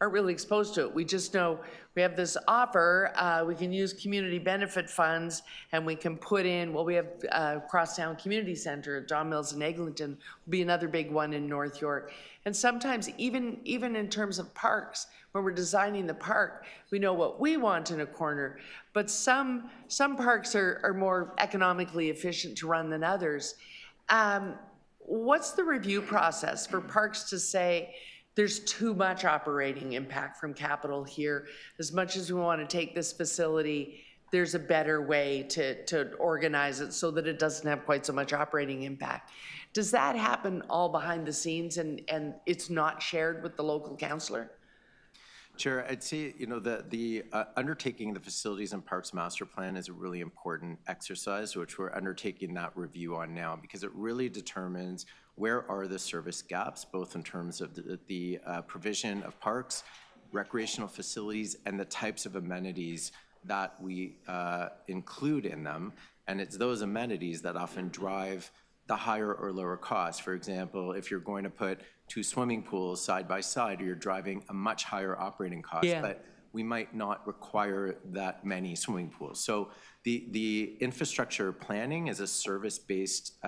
aren't really exposed to it. We just know we have this offer, we can use community benefit funds, and we can put in, well, we have Crosstown Community Center, John Mills and Eglinton will be another big one in North York. And sometimes even in terms of parks, when we're designing the park, we know what we want in a corner, but some parks are more economically efficient to run than others. What's the review process for parks to say there's too much operating impact from capital here? As much as we want to take this facility, there's a better way to organize it so that it doesn't have quite so much operating impact. Does that happen all behind the scenes and it's not shared with the local councillor? Chair, I'd say, you know, the undertaking the Facilities and Parks Master Plan is a really important exercise, which we're undertaking that review on now, because it really determines where are the service gaps, both in terms of the provision of parks, recreational facilities, and the types of amenities that we include in them. And it's those amenities that often drive the higher or lower cost. For example, if you're going to put 2 swimming pools side by side, you're driving a much higher operating cost, but we might not require that many swimming pools. So the infrastructure planning is a service-based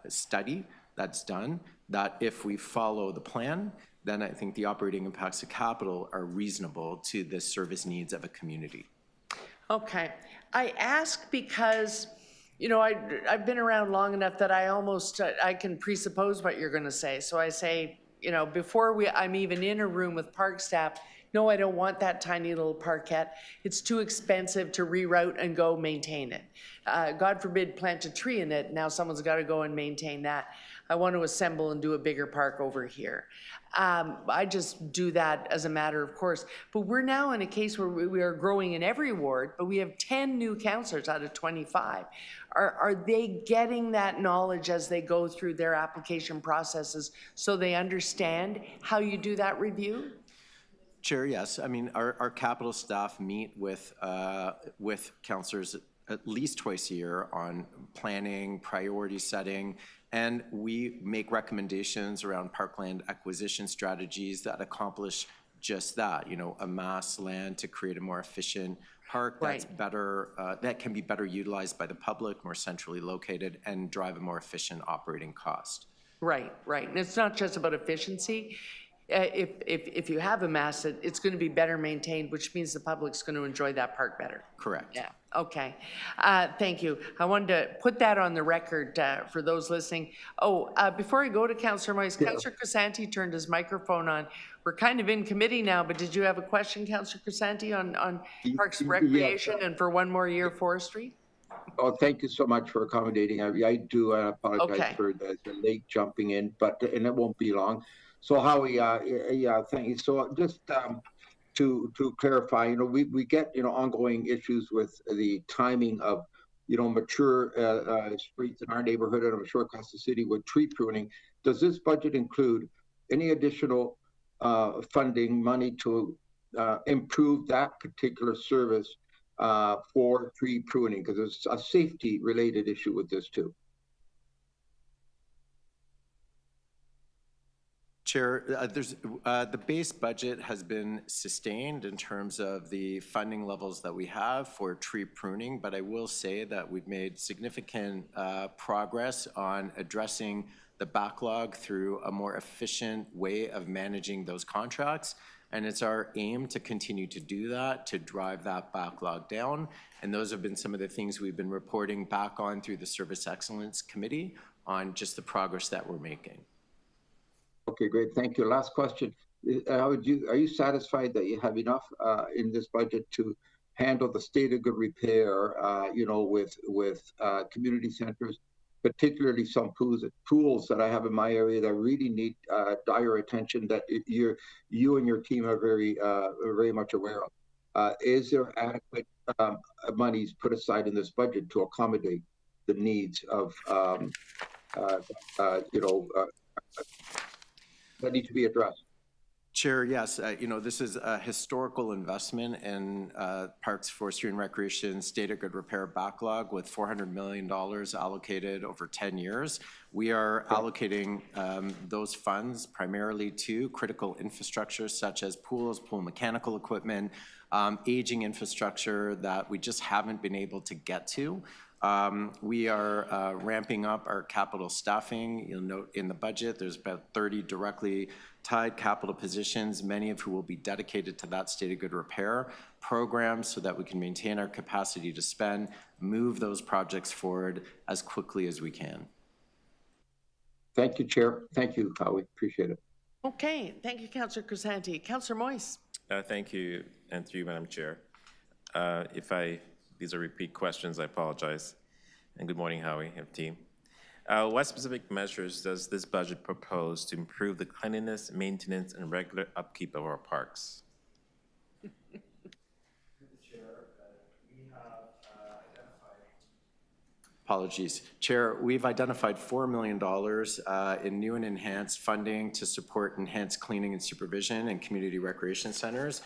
study that's done, that if we follow the plan, then I think the operating impacts of capital are reasonable to the service needs of a community. Okay. I ask because, you know, I've been around long enough that I can presuppose what you're going to say. So I say, you know, before I'm even in a room with park staff, no, I don't want that tiny little parkette. It's too expensive to reroute and go maintain it. God forbid plant a tree in it. Now someone's got to go and maintain that. I want to assemble and do a bigger park over here. I just do that as a matter of course. But we're now in a case where we are growing in every ward, but we have 10 new councillors out of 25. Are they getting that knowledge as they go through their application processes so they understand how you do that review? Chair, yes. I mean, our capital staff meet with councillors at least twice a year on planning, priority setting, and we make recommendations around parkland acquisition strategies that accomplish just that, you know, amass land to create a more efficient park that's better, that can be better utilized by the public, more centrally located, and drive a more efficient operating cost. Right. And it's not just about efficiency. If you have amassed it, it's going to be better maintained, which means the public's going to enjoy that park better. Correct. Yeah. Okay. Thank you. I wanted to put that on the record for those listening. Before I go to Councillor Moise, Councillor Crisanti turned his microphone on. We're kind of in committee now, but did you have a question, Councillor Crisanti, on Parks and Recreation and for one more year Forestry? Oh, thank you so much for accommodating. I do apologize for the late jumping in, and it won't be long. So Howie, thank you. So just to clarify, you know, we get, you know, ongoing issues with the timing of, you know, mature streets in our neighborhood, and I'm sure across the city with tree pruning. Does this budget include any additional funding money to improve that particular service for tree pruning? Because there's a safety related issue with this too. Chair, the base budget has been sustained in terms of the funding levels that we have for tree pruning, but I will say that we've made significant progress on addressing the backlog through a more efficient way of managing those contracts. And it's our aim to continue to do that, to drive that backlog down. And those have been some of the things we've been reporting back on through the Service Excellence Committee on just the progress that we're making. Okay, great. Thank you. Last question. Are you satisfied that you have enough in this budget to handle the state of good repair, you know, with community centers, particularly some pools that I have in my area that really need dire attention that you and your team are very much aware of? Is there adequate monies put aside in this budget to accommodate the needs of, you know, that need to be addressed? Chair, yes, this is a historical investment in Parks, Forestry, and Recreation State of Good Repair backlog with $400 million allocated over 10 years. We are allocating those funds primarily to critical infrastructure such as pools, pool mechanical equipment, aging infrastructure that we just haven't been able to get to. We are ramping up our capital staffing. You'll note in the budget, there's about 30 directly tied capital positions, many of who will be dedicated to that state of good repair program so that we can maintain our capacity to spend, move those projects forward as quickly as we can. Thank you, Chair. Thank you, Howie. Appreciate it. Okay, thank you, Councillor Crisanti. Councillor Moise. Thank you, and through you, Madam Chair. These are repeat questions, I apologize. And good morning, Howie and team. What specific measures does this budget propose to improve the cleanliness, maintenance, and regular upkeep of our parks? Apologies. Chair, we've identified $4 million in new and enhanced funding to support enhanced cleaning and supervision in community recreation centers.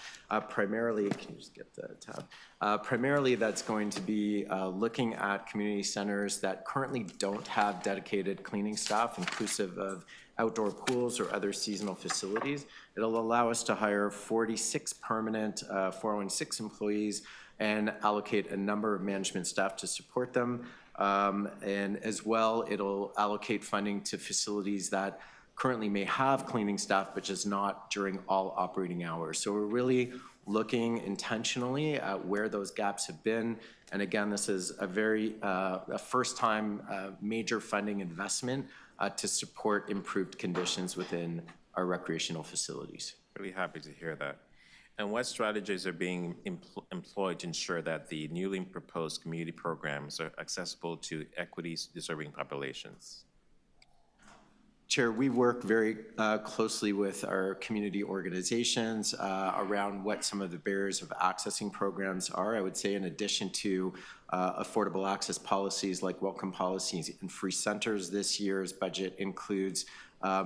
Primarily, can you just get the tab? Primarily, that's going to be looking at community centers that currently don't have dedicated cleaning staff, inclusive of outdoor pools or other seasonal facilities. It'll allow us to hire 46 permanent 416 employees and allocate a number of management staff to support them. And as well, it'll allocate funding to facilities that currently may have cleaning staff, but just not during all operating hours. So we're really looking intentionally at where those gaps have been. And again, this is a first time major funding investment to support improved conditions within our recreational facilities. Really happy to hear that. And what strategies are being employed to ensure that the newly proposed community programs are accessible to equity-deserving populations? Chair, we work very closely with our community organizations around what some of the barriers of accessing programs are. I would say in addition to affordable access policies like welcome policies and free centers, this year's budget includes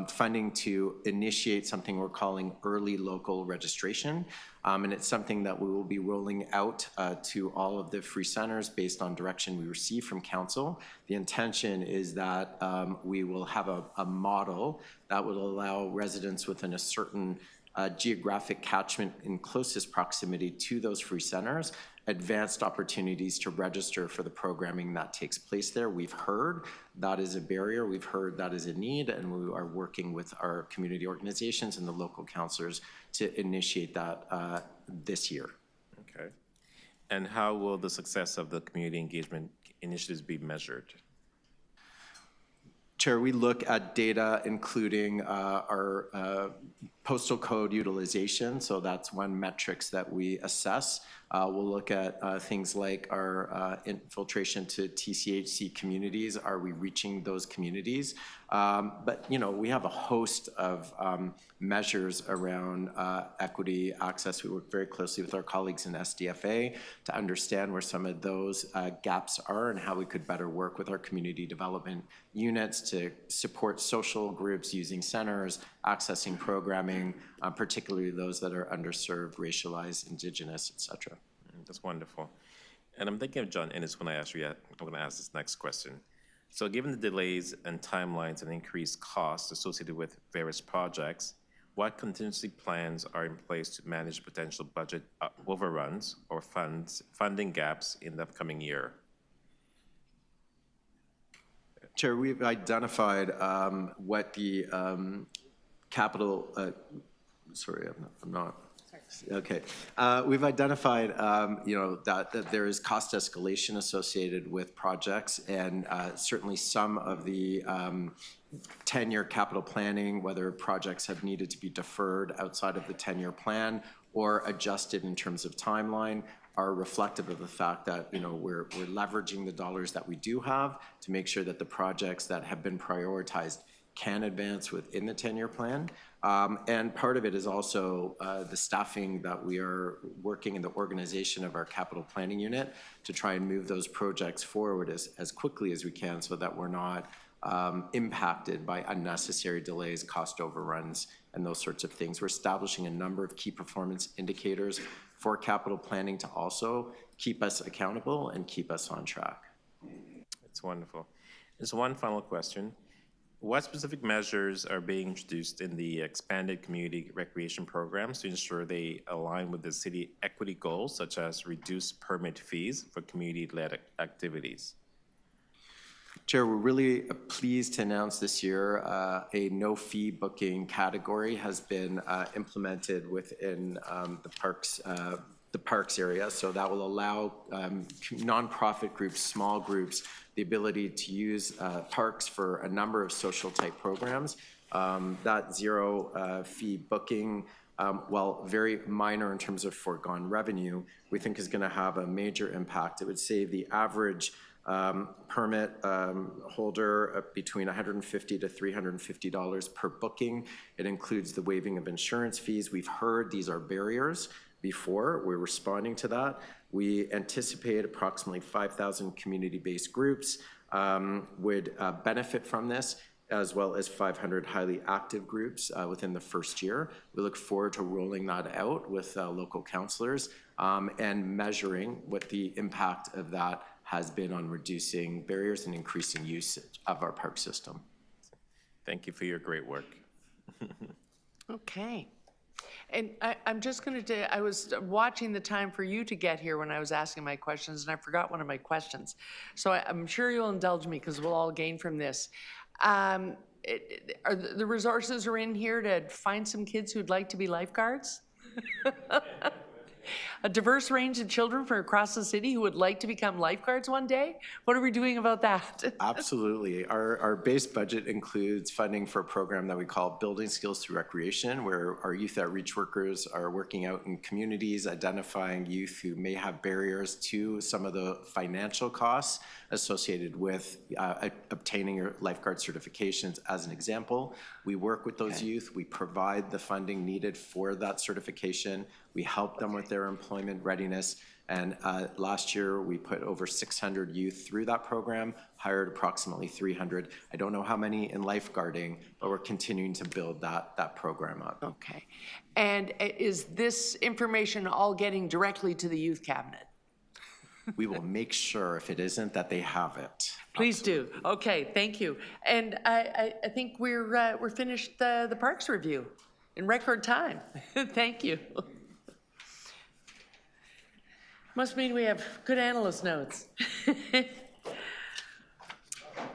funding to initiate something we're calling early local registration. And it's something that we will be rolling out to all of the free centers based on direction we receive from council. The intention is that we will have a model that will allow residents within a certain geographic catchment in closest proximity to those free centers advanced opportunities to register for the programming that takes place there. We've heard that is a barrier, we've heard that is a need, and we are working with our community organizations and the local councillors to initiate that this year. Okay. And how will the success of the community engagement initiatives be measured? Chair, we look at data including our postal code utilization, so that's one metrics that we assess. We'll look at things like our infiltration to TCHC communities. Are we reaching those communities? But, we have a host of measures around equity access. We work very closely with our colleagues in SDFA to understand where some of those gaps are and how we could better work with our community development units to support social groups using centers, accessing programming, particularly those that are underserved, racialized, Indigenous, et cetera. That's wonderful. And I'm thinking of John Ennis when I ask you, I'm going to ask this next question. So given the delays and timelines and increased costs associated with various projects, what contingency plans are in place to manage potential budget overruns or funding gaps in the upcoming year? Chair, we've identified what the capital, sorry, I'm not. Okay, we've identified, that there is cost escalation associated with projects, and certainly some of the 10-year capital planning, whether projects have needed to be deferred outside of the 10-year plan or adjusted in terms of timeline, are reflective of the fact that we're leveraging the dollars that we do have to make sure that the projects that have been prioritized can advance within the 10-year plan. And part of it is also the staffing that we are working in the organization of our capital planning unit to try and move those projects forward as quickly as we can so that we're not impacted by unnecessary delays, cost overruns, and those sorts of things. We're establishing a number of key performance indicators for capital planning to also keep us accountable and keep us on track. It's wonderful. There's one final question. What specific measures are being introduced in the expanded community recreation programs to ensure they align with the city equity goals, such as reduced permit fees for community-led activities? Chair, we're really pleased to announce this year a no-fee booking category has been implemented within the parks area. So that will allow nonprofit groups, small groups, the ability to use parks for a number of social type programs. That zero fee booking, while very minor in terms of foregone revenue, we think is going to have a major impact. It would save the average permit holder between $150 to $350 per booking. It includes the waiving of insurance fees. We've heard these are barriers before. We're responding to that. We anticipate approximately 5,000 community-based groups would benefit from this, as well as 500 highly active groups within the first year. We look forward to rolling that out with local councillors and measuring what the impact of that has been on reducing barriers and increasing usage of our park system. Thank you for your great work. Okay. And I'm just going to, I was watching the time for you to get here when I was asking my questions, and I forgot one of my questions. So I'm sure you'll indulge me because we'll all gain from this. Are the resources are in here to find some kids who'd like to be lifeguards? A diverse range of children from across the city who would like to become lifeguards one day? What are we doing about that? Absolutely. Our base budget includes funding for a program that we call Building Skills Through Recreation, where our youth outreach workers are working out in communities, identifying youth who may have barriers to some of the financial costs associated with obtaining your lifeguard certifications. As an example, we work with those youth. We provide the funding needed for that certification. We help them with their employment readiness. And last year, we put over 600 youth through that program, hired approximately 300. I don't know how many in lifeguarding, but we're continuing to build that program up. Okay. And is this information all getting directly to the youth cabinet? We will make sure, if it isn't, that they have it. Please do. Okay, thank you. And I think we're finished the parks review in record time. Thank you. Must mean we have good analyst notes.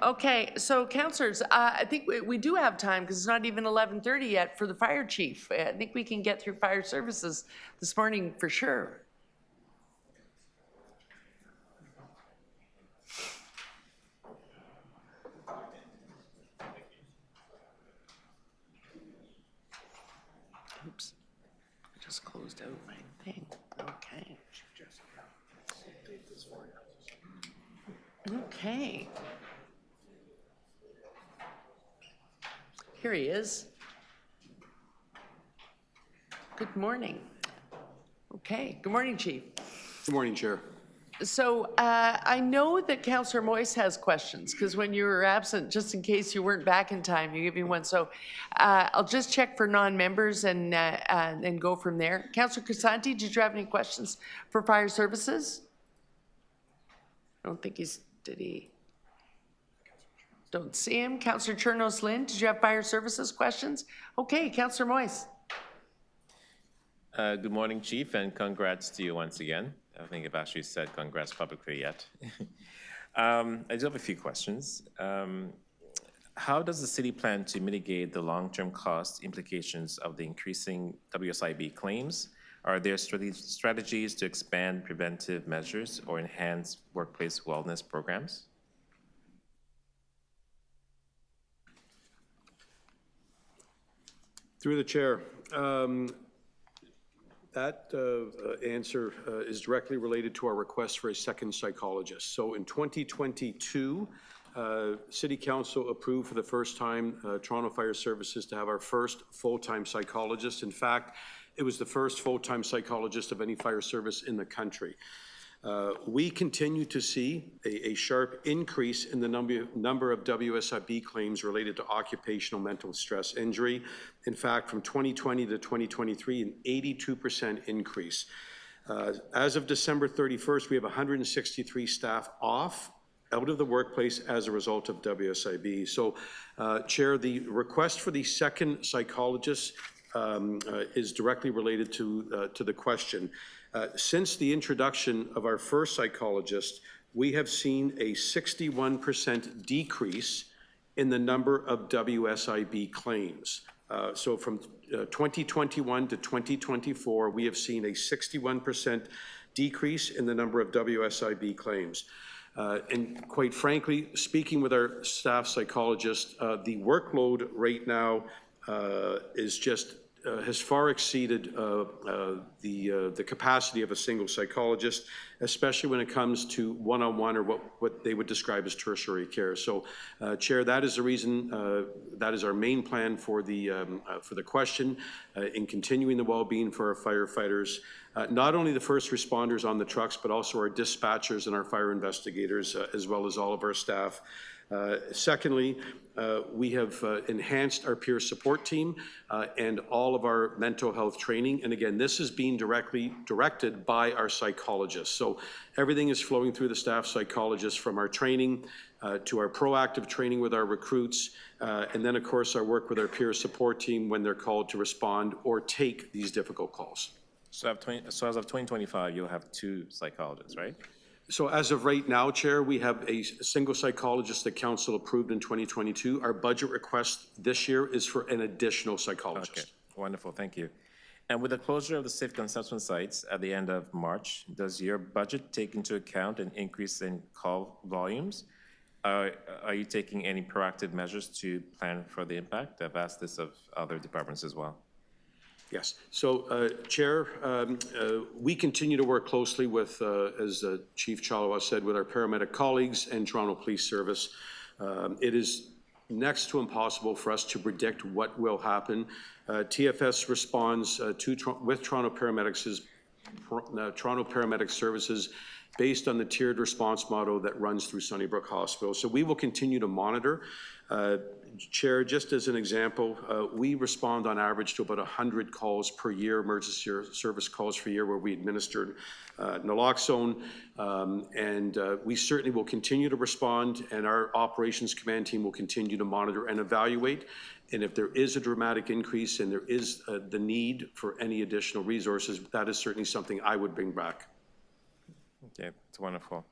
Okay, so councillors, I think we do have time because it's not even 11:30 yet for the fire chief. I think we can get through fire services this morning for sure. Oops, I just closed out my thing. Okay. Okay. Here he is. Good morning. Okay, good morning, Chief. Good morning, Chair. So I know that Councillor Moyse has questions because when you were absent, just in case you weren't back in time, you gave me one. So I'll just check for non-members and go from there. Councillor Crisanti, did you have any questions for fire services? I don't think did he? Don't see him. Councillor Chernos-Lynn, did you have fire services questions? Okay, Councillor Moyse. Good morning, Chief, and congrats to you once again. I don't think I've actually said congrats publicly yet. I do have a few questions. How does the city plan to mitigate the long-term cost implications of the increasing WSIB claims? Are there strategies to expand preventive measures or enhance workplace wellness programs? Through the chair, that answer is directly related to our request for a second psychologist. So in 2022, City Council approved for the first time Toronto Fire Services to have our first full-time psychologist. In fact, it was the first full-time psychologist of any fire service in the country. We continue to see a sharp increase in the number of WSIB claims related to occupational mental stress injury. In fact, from 2020 to 2023, an 82% increase. As of December 31st, we have 163 staff out of the workplace as a result of WSIB. So, Chair, the request for the second psychologist is directly related to the question. Since the introduction of our first psychologist, we have seen a 61% decrease in the number of WSIB claims. So from 2021 to 2024, we have seen a 61% decrease in the number of WSIB claims. And quite frankly, speaking with our staff psychologist, the workload right now is just has far exceeded the capacity of a single psychologist, especially when it comes to one-on-one or what they would describe as tertiary care. So, Chair, that is the reason, that is our main plan for the question in continuing the well-being for our firefighters. Not only the first responders on the trucks, but also our dispatchers and our fire investigators, as well as all of our staff. Secondly, we have enhanced our peer support team and all of our mental health training. And again, this is being directed by our psychologists. So everything is flowing through the staff psychologists, from our training to our proactive training with our recruits, and then of course our work with our peer support team when they're called to respond or take these difficult calls. So as of 2025, you'll have 2 psychologists, right? So as of right now, Chair, we have a single psychologist that Council approved in 2022. Our budget request this year is for an additional psychologist. Okay, wonderful, thank you. And with the closure of the safe consumption sites at the end of March, does your budget take into account an increase in call volumes? Are you taking any proactive measures to plan for the impact? I've asked this of other departments as well. Yes. So, Chair, we continue to work closely with, as Chief Chalawa said, with our paramedic colleagues and Toronto Police Service. It is next to impossible for us to predict what will happen. TFS responds with Toronto Paramedic Services based on the tiered response model that runs through Sunnybrook Hospital. So we will continue to monitor. Chair, just as an example, we respond on average to about 100 calls per year, emergency service calls per year, where we administered naloxone, and we certainly will continue to respond, and our operations command team will continue to monitor and evaluate. And if there is a dramatic increase and there is the need for any additional resources, that is certainly something I would bring back. Okay, it's wonderful.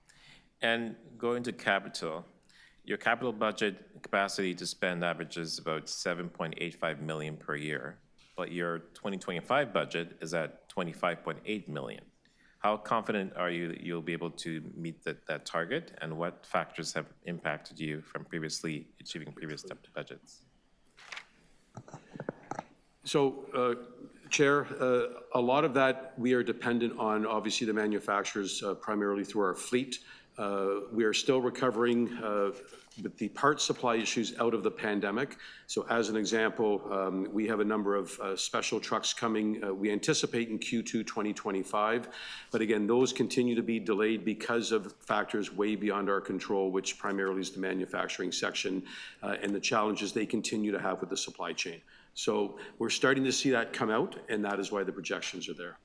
And going to capital, your capital budget capacity to spend averages about $7.85 million per year, but your 2025 budget is at $25.8 million. How confident are you that you'll be able to meet that target, and what factors have impacted you from previously achieving previous budgets? So, Chair, a lot of that we are dependent on, obviously, the manufacturers, primarily through our fleet. We are still recovering with the part supply issues out of the pandemic. So as an example, we have a number of special trucks coming, we anticipate in Q2 2025. But again, those continue to be delayed because of factors way beyond our control, which primarily is the manufacturing section and the challenges they continue to have with the supply chain. So we're starting to see that come out, and that is why the projections are there.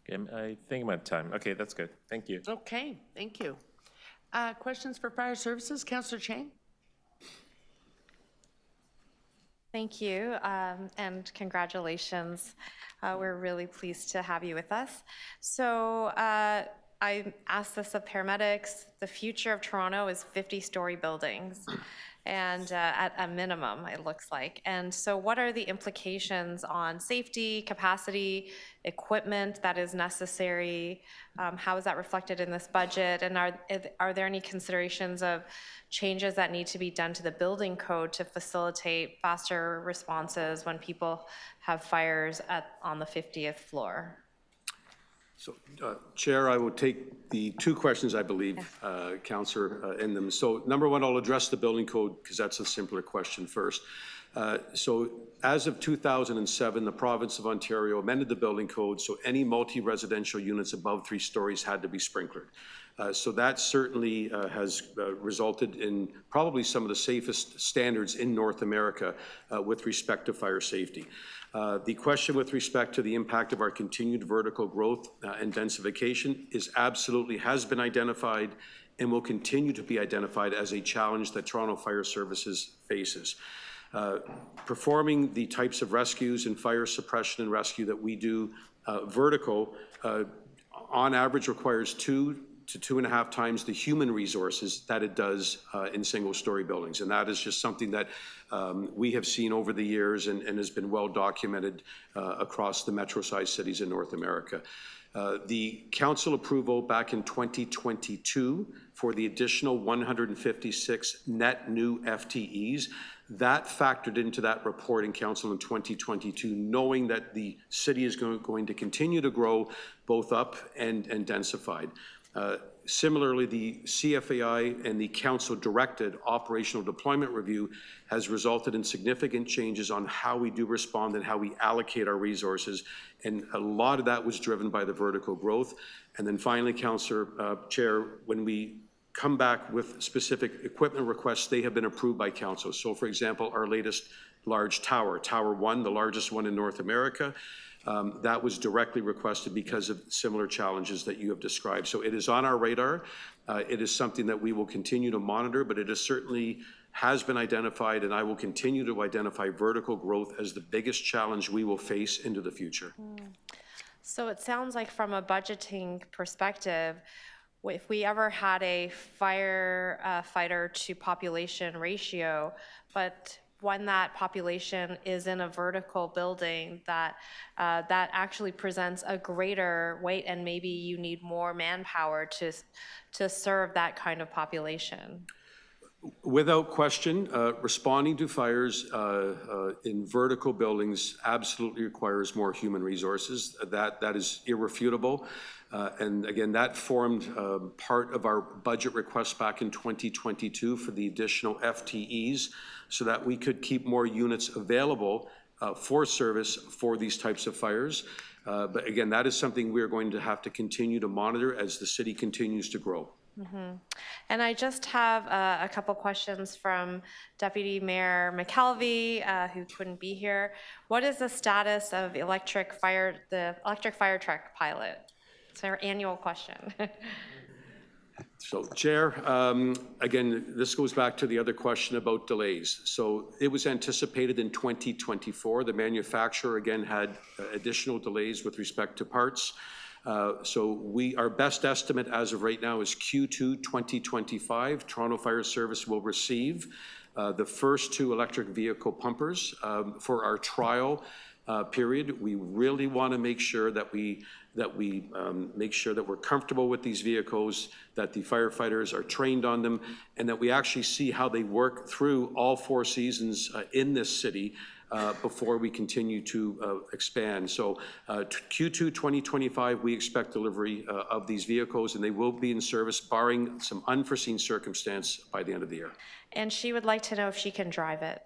Okay, I think I'm out of time. Okay, that's good. Thank you. Okay, thank you. Questions for Fire Services? Councillor Chang? Thank you, and congratulations. We're really pleased to have you with us. So I asked this of paramedics. The future of Toronto is 50-story buildings, and at a minimum, it looks like. And so what are the implications on safety, capacity, equipment that is necessary? How is that reflected in this budget? And are there any considerations of changes that need to be done to the building code to facilitate faster responses when people have fires on the 50th floor? So, Chair, I will take the two questions, I believe, Councillor, in them. So, number one, I'll address the building code because that's a simpler question first. So as of 2007, the province of Ontario amended the building code, so any multi-residential units above 3 stories had to be sprinklered. So that certainly has resulted in probably some of the safest standards in North America with respect to fire safety. The question with respect to the impact of our continued vertical growth and densification has been identified and will continue to be identified as a challenge that Toronto Fire Services faces. Performing the types of rescues and fire suppression and rescue that we do vertical, on average requires 2 to 2.5 times the human resources that it does in single-story buildings. And that is just something that we have seen over the years and has been well documented across the metro-sized cities in North America. The council approval back in 2022 for the additional 156 net new FTEs, that factored into that report in council in 2022, knowing that the city is going to continue to grow both up and densified. Similarly, the CFAI and the council-directed operational deployment review has resulted in significant changes on how we do respond and how we allocate our resources, and a lot of that was driven by the vertical growth. And then finally, Councillor Chair, when we come back with specific equipment requests, they have been approved by council. So for example, our latest large tower, Tower 1, the largest one in North America, that was directly requested because of similar challenges that you have described. So it is on our radar. It is something that we will continue to monitor, but it is certainly has been identified, and I will continue to identify vertical growth as the biggest challenge we will face into the future. So it sounds like from a budgeting perspective, if we ever had a firefighter to population ratio, but when that population is in a vertical building, that actually presents a greater weight, and maybe you need more manpower to serve that kind of population. Without question, responding to fires in vertical buildings absolutely requires more human resources. That is irrefutable. And again, that formed part of our budget request back in 2022 for the additional FTEs so that we could keep more units available for service for these types of fires. But again, that is something we're going to have to continue to monitor as the city continues to grow. Mm-hmm. And I just have a couple questions from Deputy Mayor McKelvey, who couldn't be here. What is the status of the electric fire truck pilot? It's our annual question. So, Chair, again, this goes back to the other question about delays. So it was anticipated in 2024. The manufacturer, again, had additional delays with respect to parts. So our best estimate as of right now is Q2 2025. Toronto Fire Service will receive the first 2 electric vehicle pumpers for our trial period. We really want to make sure that we make sure that we're comfortable with these vehicles, that the firefighters are trained on them, and that we actually see how they work through all 4 seasons in this city before we continue to expand. So Q2 2025, we expect delivery of these vehicles, and they will be in service barring some unforeseen circumstance by the end of the year. And she would like to know if she can drive it.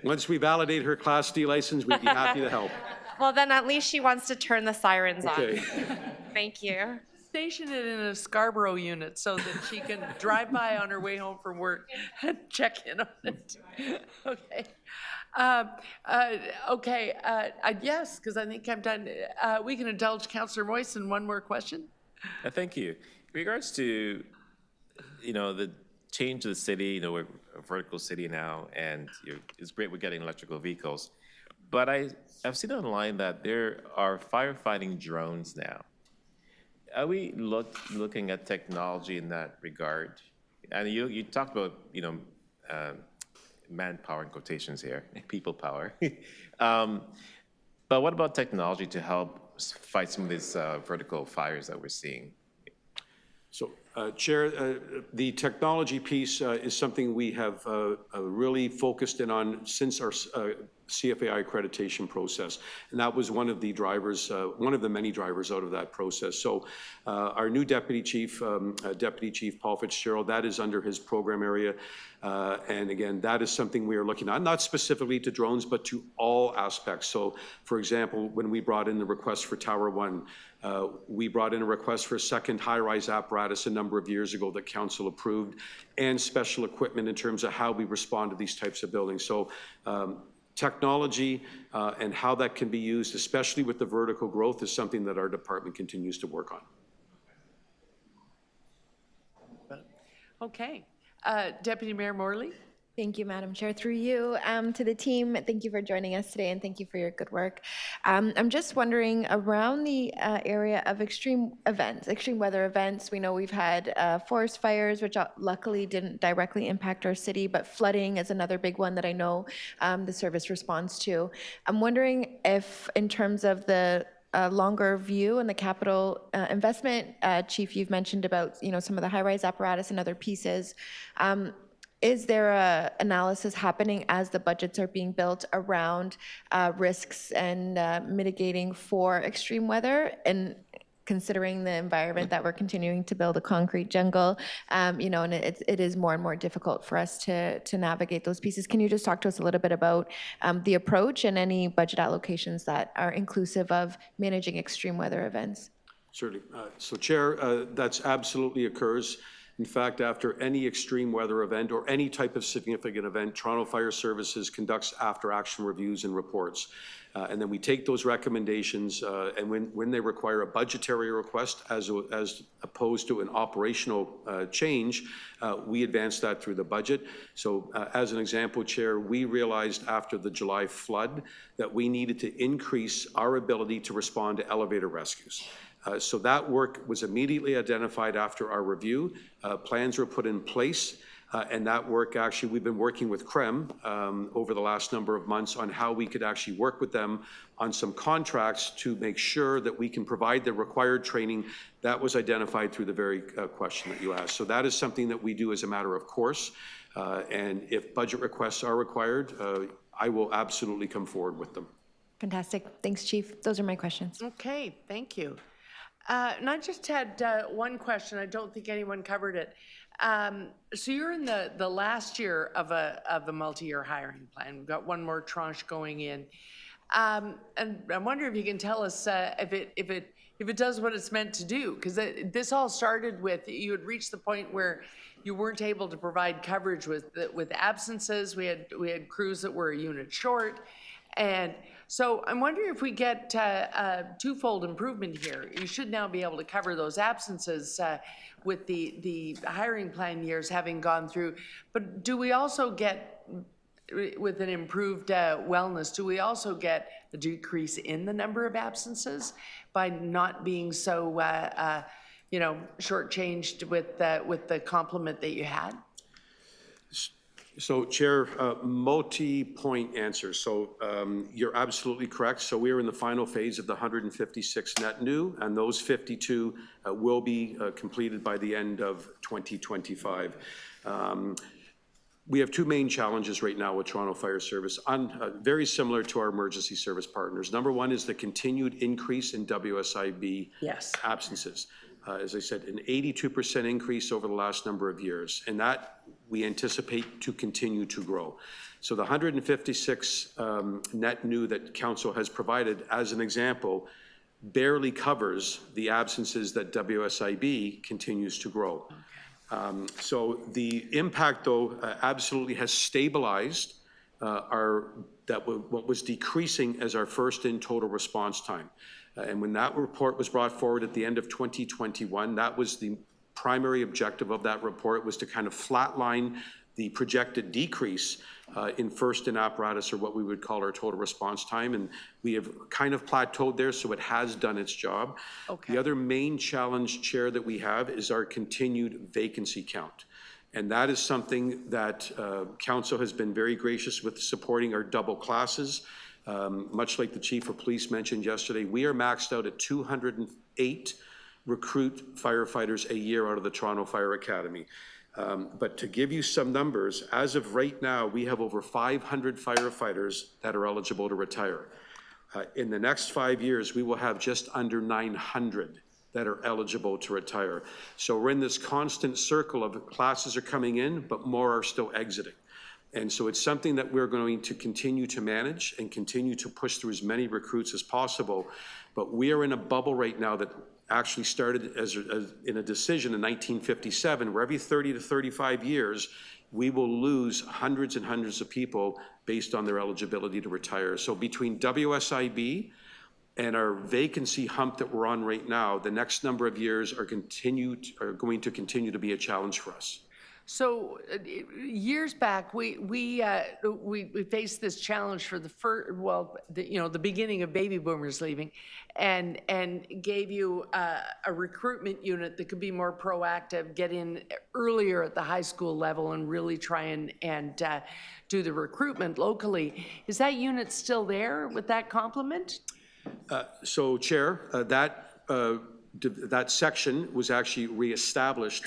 Once we validate her Class D license, we'd be happy to help. Well, then at least she wants to turn the sirens Okay. on. Thank you. Station it in a Scarborough unit so that she can drive by on her way home from work and check in on it. Okay. Yes, because I think I'm done. We can indulge Councillor Moyson. One more question. Thank you. In regards to, the change of the city, we're a vertical city now, and it's great we're getting electrical vehicles. But I've seen online that there are firefighting drones now. Are we looking at technology in that regard? And you talked about, manpower in quotations here, people power. But what about technology to help fight some of these vertical fires that we're seeing? So, Chair, the technology piece is something we have really focused in on since our CFAI accreditation process. And that was one of the drivers, one of the many drivers out of that process. So our new Deputy Chief Paul Fitzgerald, that is under his program area. And again, that is something we are looking at, not specifically to drones, but to all aspects. So for example, when we brought in the request for Tower 1, we brought in a request for a second high-rise apparatus a number of years ago that council approved, and special equipment in terms of how we respond to these types of buildings. So technology and how that can be used, especially with the vertical growth, is something that our department continues to work on. Okay. Deputy Mayor Morley? Thank you, Madam Chair. Through you to the team, thank you for joining us today, and thank you for your good work. I'm just wondering, around the area of extreme events, extreme weather events, we know we've had forest fires, which luckily didn't directly impact our city, but flooding is another big one that I know the service responds to. I'm wondering if, in terms of the longer view and the capital investment, Chief, you've mentioned about some of the high-rise apparatus and other pieces. Is there a analysis happening as the budgets are being built around risks and mitigating for extreme weather, and considering the environment that we're continuing to build a concrete jungle, and it is more and more difficult for us to navigate those pieces. Can you just talk to us a little bit about the approach and any budget allocations that are inclusive of managing extreme weather events? Certainly. So Chair, that's absolutely occurs. In fact, after any extreme weather event or any type of significant event, Toronto Fire Services conducts after-action reviews and reports. And then we take those recommendations, and when they require a budgetary request as opposed to an operational change, we advance that through the budget. So as an example, Chair, we realized after the July flood that we needed to increase our ability to respond to elevator rescues. So that work was immediately identified after our review. Plans were put in place, and that work actually, we've been working with CREM over the last number of months on how we could actually work with them on some contracts to make sure that we can provide the required training that was identified through the very question that you asked. So that is something that we do as a matter of course, and if budget requests are required, I will absolutely come forward with them. Fantastic. Thanks, Chief. Those are my questions. Okay, thank you. And I just had one question. I don't think anyone covered it. So you're in the last year of a multi-year hiring plan. We've got one more tranche going in, and I wonder if you can tell us if it does what it's meant to do, because this all started with you had reached the point where you weren't able to provide coverage with absences. We had crews that were a unit short, and so I'm wondering if we get a twofold improvement here. You should now be able to cover those absences with the hiring plan years having gone through. But do we also get, with an improved wellness, do we also get a decrease in the number of absences by not being so, shortchanged with the complement that you had? So Chair, multi-point answer. So you're absolutely correct. So we are in the final phase of the 156 net new, and those 52 will be completed by the end of 2025. We have two main challenges right now with Toronto Fire Service, very similar to our emergency service partners. Number one is the continued increase in WSIB absences. As I said, an 82% increase over the last number of years, and that we anticipate to continue to grow. So the 156 net new that Council has provided, as an example, barely covers the absences that WSIB continues to grow. So the impact, though, absolutely has stabilized what was decreasing as our first in total response time. And when that report was brought forward at the end of 2021, that was the primary objective of that report, was to kind of flatline the projected decrease in first in apparatus, or what we would call our total response time. And we have kind of plateaued there, so it has done its job. Okay. The other main challenge, Chair, that we have is our continued vacancy count. And that is something that Council has been very gracious with, supporting our double classes. Much like the Chief of Police mentioned yesterday, we are maxed out at 208 recruit firefighters a year out of the Toronto Fire Academy. But to give you some numbers, as of right now, we have over 500 firefighters that are eligible to retire. In the next 5 years, we will have just under 900 that are eligible to retire. So we're in this constant circle of classes are coming in, but more are still exiting. And so it's something that we're going to continue to manage and continue to push through as many recruits as possible. But we are in a bubble right now that actually started as in a decision in 1957, where every 30 to 35 years, we will lose hundreds and hundreds of people based on their eligibility to retire. So between WSIB and our vacancy hump that we're on right now, the next number of years are going to continue to be a challenge for us. So years back, we faced this challenge for the first, well, the beginning of baby boomers leaving, and gave you a recruitment unit that could be more proactive, get in earlier at the high school level, and really try and do the recruitment locally. Is that unit still there with that complement? So, Chair, that section was actually reestablished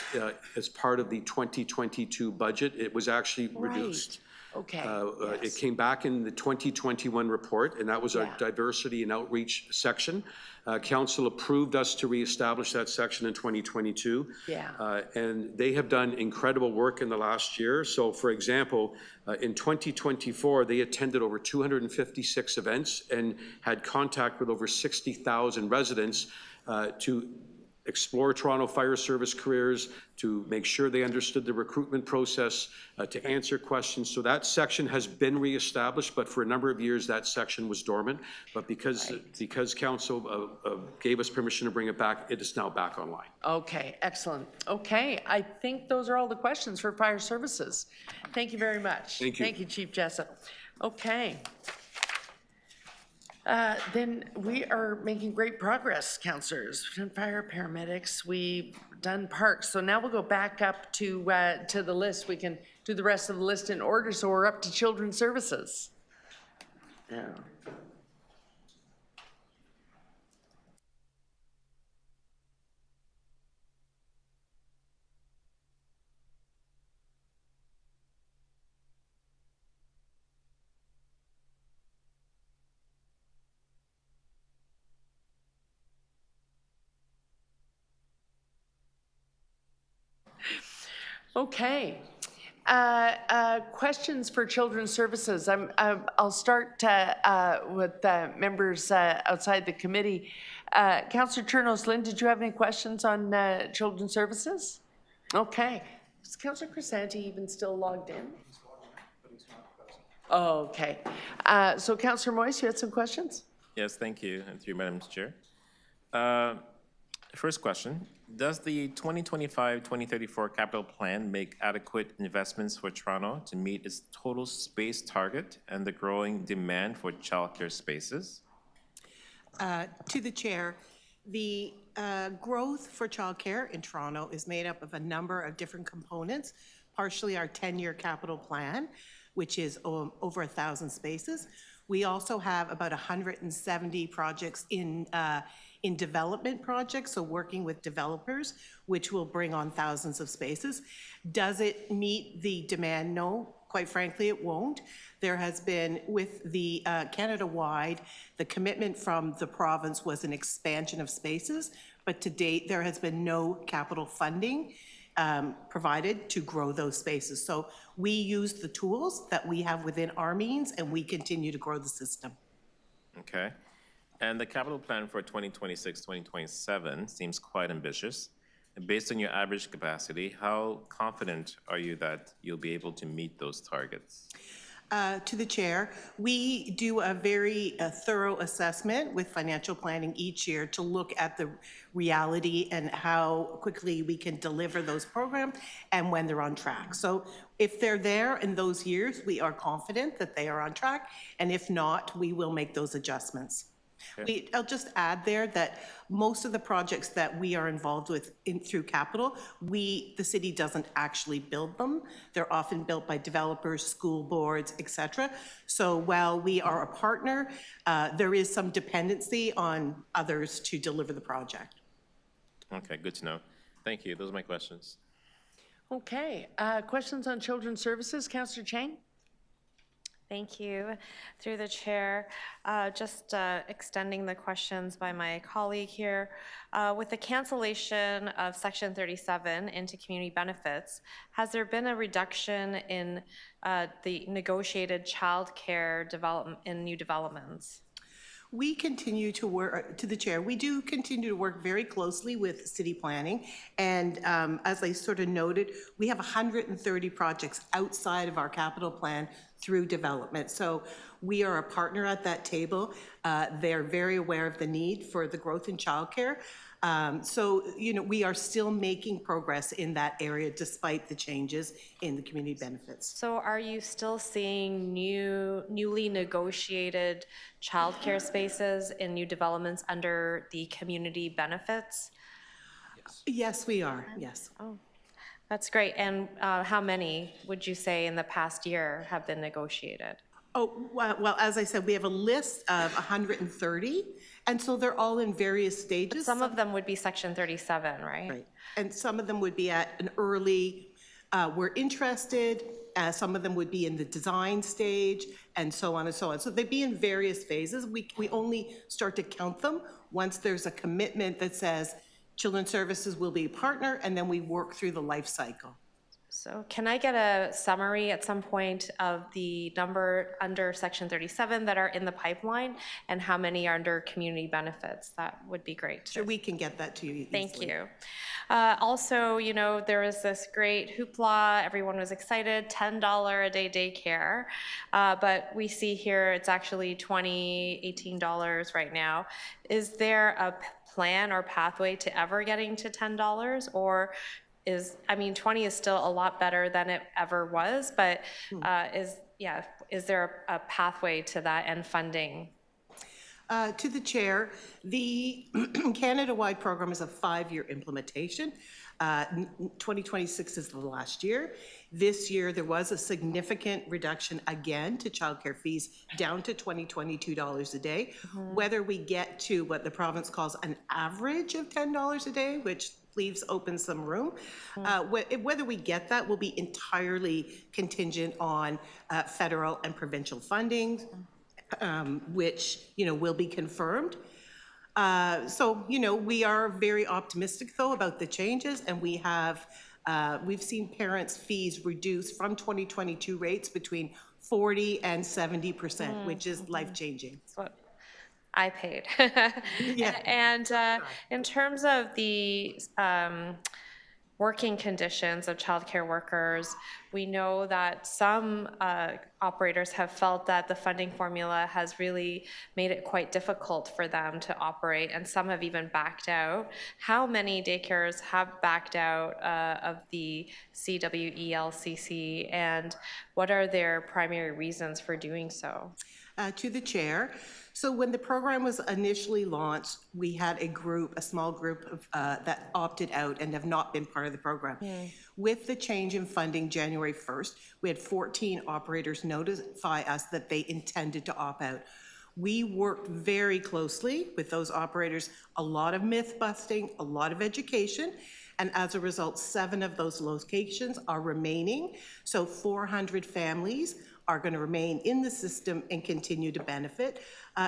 as part of the 2022 budget. It was actually reduced. Okay. It came back in the 2021 report, and that was our diversity and outreach section. Council approved us to reestablish that section in 2022. Yeah. And they have done incredible work in the last year. So, for example, in 2024, they attended over 256 events and had contact with over 60,000 residents to explore Toronto Fire Service careers, to make sure they understood the recruitment process, to answer questions. So that section has been reestablished, but for a number of years that section was dormant. But because Council gave us permission to bring it back, it is now back online. Okay, excellent. Okay, I think those are all the questions for fire services. Thank you very much. Thank you. Thank you, Chief Jessup. Okay. Then we are making great progress, councillors. We've done fire, paramedics, we've done parks. So now we'll go back up to the list. We can do the rest of the list in order. So we're up to children's services. Yeah. Okay. Questions for Children's Services. I'll start with members outside the committee. Councillor Chernos-Lynn, did you have any questions on Children's Services? Okay. Is Councillor Crisanti even still logged in? Oh, okay. So Councillor Moyes, you had some questions? Yes, thank you, and through Madam Chair. First question, does the 2025-2034 capital plan make adequate investments for Toronto to meet its total space target and the growing demand for childcare spaces? To the chair, the growth for childcare in Toronto is made up of a number of different components, partially our 10-year capital plan, which is over 1,000 spaces. We also have about 170 projects in development projects, so working with developers, which will bring on thousands of spaces. Does it meet the demand? No, quite frankly, it won't. There has been, with the Canada-wide, the commitment from the province was an expansion of spaces, but to date, there has been no capital funding provided to grow those spaces. So we use the tools that we have within our means, and we continue to grow the system. Okay. And the capital plan for 2026-2027 seems quite ambitious. And based on your average capacity, how confident are you that you'll be able to meet those targets? To the chair, we do a very thorough assessment with financial planning each year to look at the reality and how quickly we can deliver those programs and when they're on track. So if they're there in those years, we are confident that they are on track, and if not, we will make those adjustments. Okay. I'll just add there that most of the projects that we are involved with through capital, the city doesn't actually build them. They're often built by developers, school boards, etc. So while we are a partner, there is some dependency on others to deliver the project. Okay, good to know. Thank you. Those are my questions. Okay, questions on children's services, Councillor Chang? Thank you. Through the chair, just extending the questions by my colleague here. With the cancellation of Section 37 into community benefits, has there been a reduction in the negotiated childcare development in new developments? We continue to work, to the chair, we do continue to work very closely with city planning. And as I sort of noted, we have 130 projects outside of our capital plan through development. So we are a partner at that table. They're very aware of the need for the growth in childcare. So, you know, we are still making progress in that area despite the changes in the community benefits. So are you still seeing newly negotiated childcare spaces in new developments under the community benefits? Yes, we are, yes. Oh, that's great. And how many would you say in the past year have been negotiated? Oh, well, as I said, we have a list of 130, and so they're all in various stages. But some of them would be Section 37, right? Right, and some of them would be at an early, we're interested, some of them would be in the design stage, and so on and so on. So they'd be in various phases. We only start to count them once there's a commitment that says Children's Services will be a partner, and then we work through the life cycle. So can I get a summary at some point of the number under Section 37 that are in the pipeline and how many are under community benefits? That would be great. Sure, we can get that to you easily. Thank you. Also, you know, there was this great hoopla. Everyone was excited, $10 a day daycare. But we see here it's actually $18 right now. Is there a plan or pathway to ever getting to $10, or I mean, 20 is still a lot better than it ever was, but is there a pathway to that and funding? To the chair, the Canada-wide program is a 5-year implementation. 2026 is the last year. This year, there was a significant reduction again to childcare fees down to $22 a day. Whether we get to what the province calls an average of $10 a day, which leaves open some room. Whether we get that will be entirely contingent on federal and provincial funding, which, you know, will be confirmed. So, you know, we are very optimistic though about the changes, and we have, we've seen parents' fees reduce from 2022 rates between 40 and 70%, which is life-changing. That's what I paid. And in terms of the working conditions of childcare workers, we know that some operators have felt that the funding formula has really made it quite difficult for them to operate, and some have even backed out. How many daycares have backed out of the CWELCC, and what are their primary reasons for doing so? To the chair. So when the program was initially launched, we had a small group of, that opted out and have not been part of the program. With the change in funding January 1st, we had 14 operators notify us that they intended to opt out. We worked very closely with those operators, a lot of myth busting, a lot of education, and as a result, 7 of those locations are remaining. So 400 families are going to remain in the system and continue to benefit.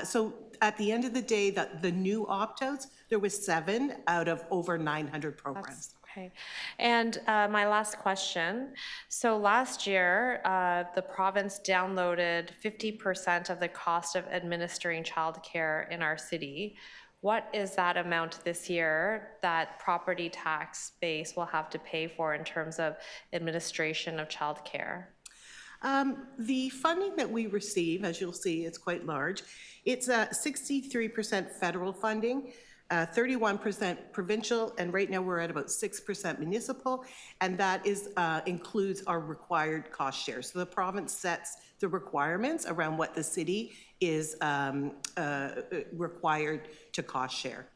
So at the end of the day, the new opt-outs, there was 7 out of over 900 programs. Okay. And my last question. So last year, the province downloaded 50% of the cost of administering childcare in our city. What is that amount this year that property tax base will have to pay for in terms of administration of childcare? The funding that we receive, as you'll see, it's quite large. It's 63% federal funding, 31% provincial, and right now we're at about 6% municipal, and that is includes our required cost share. So the province sets the requirements around what the city is required to cost share.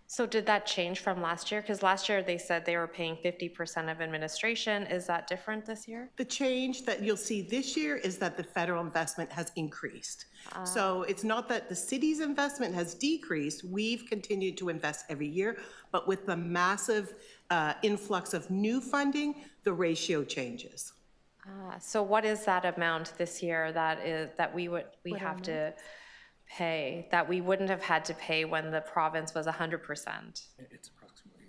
So did that change from last year? Because last year they said they were paying 50% of administration. Is that different this year? The change that you'll see this year is that the federal investment has increased. So it's not that the city's investment has decreased. We've continued to invest every year, but with the massive influx of new funding, the ratio changes. So what is that amount this year that we have to pay, that we wouldn't have had to pay when the province was 100%? It's approximately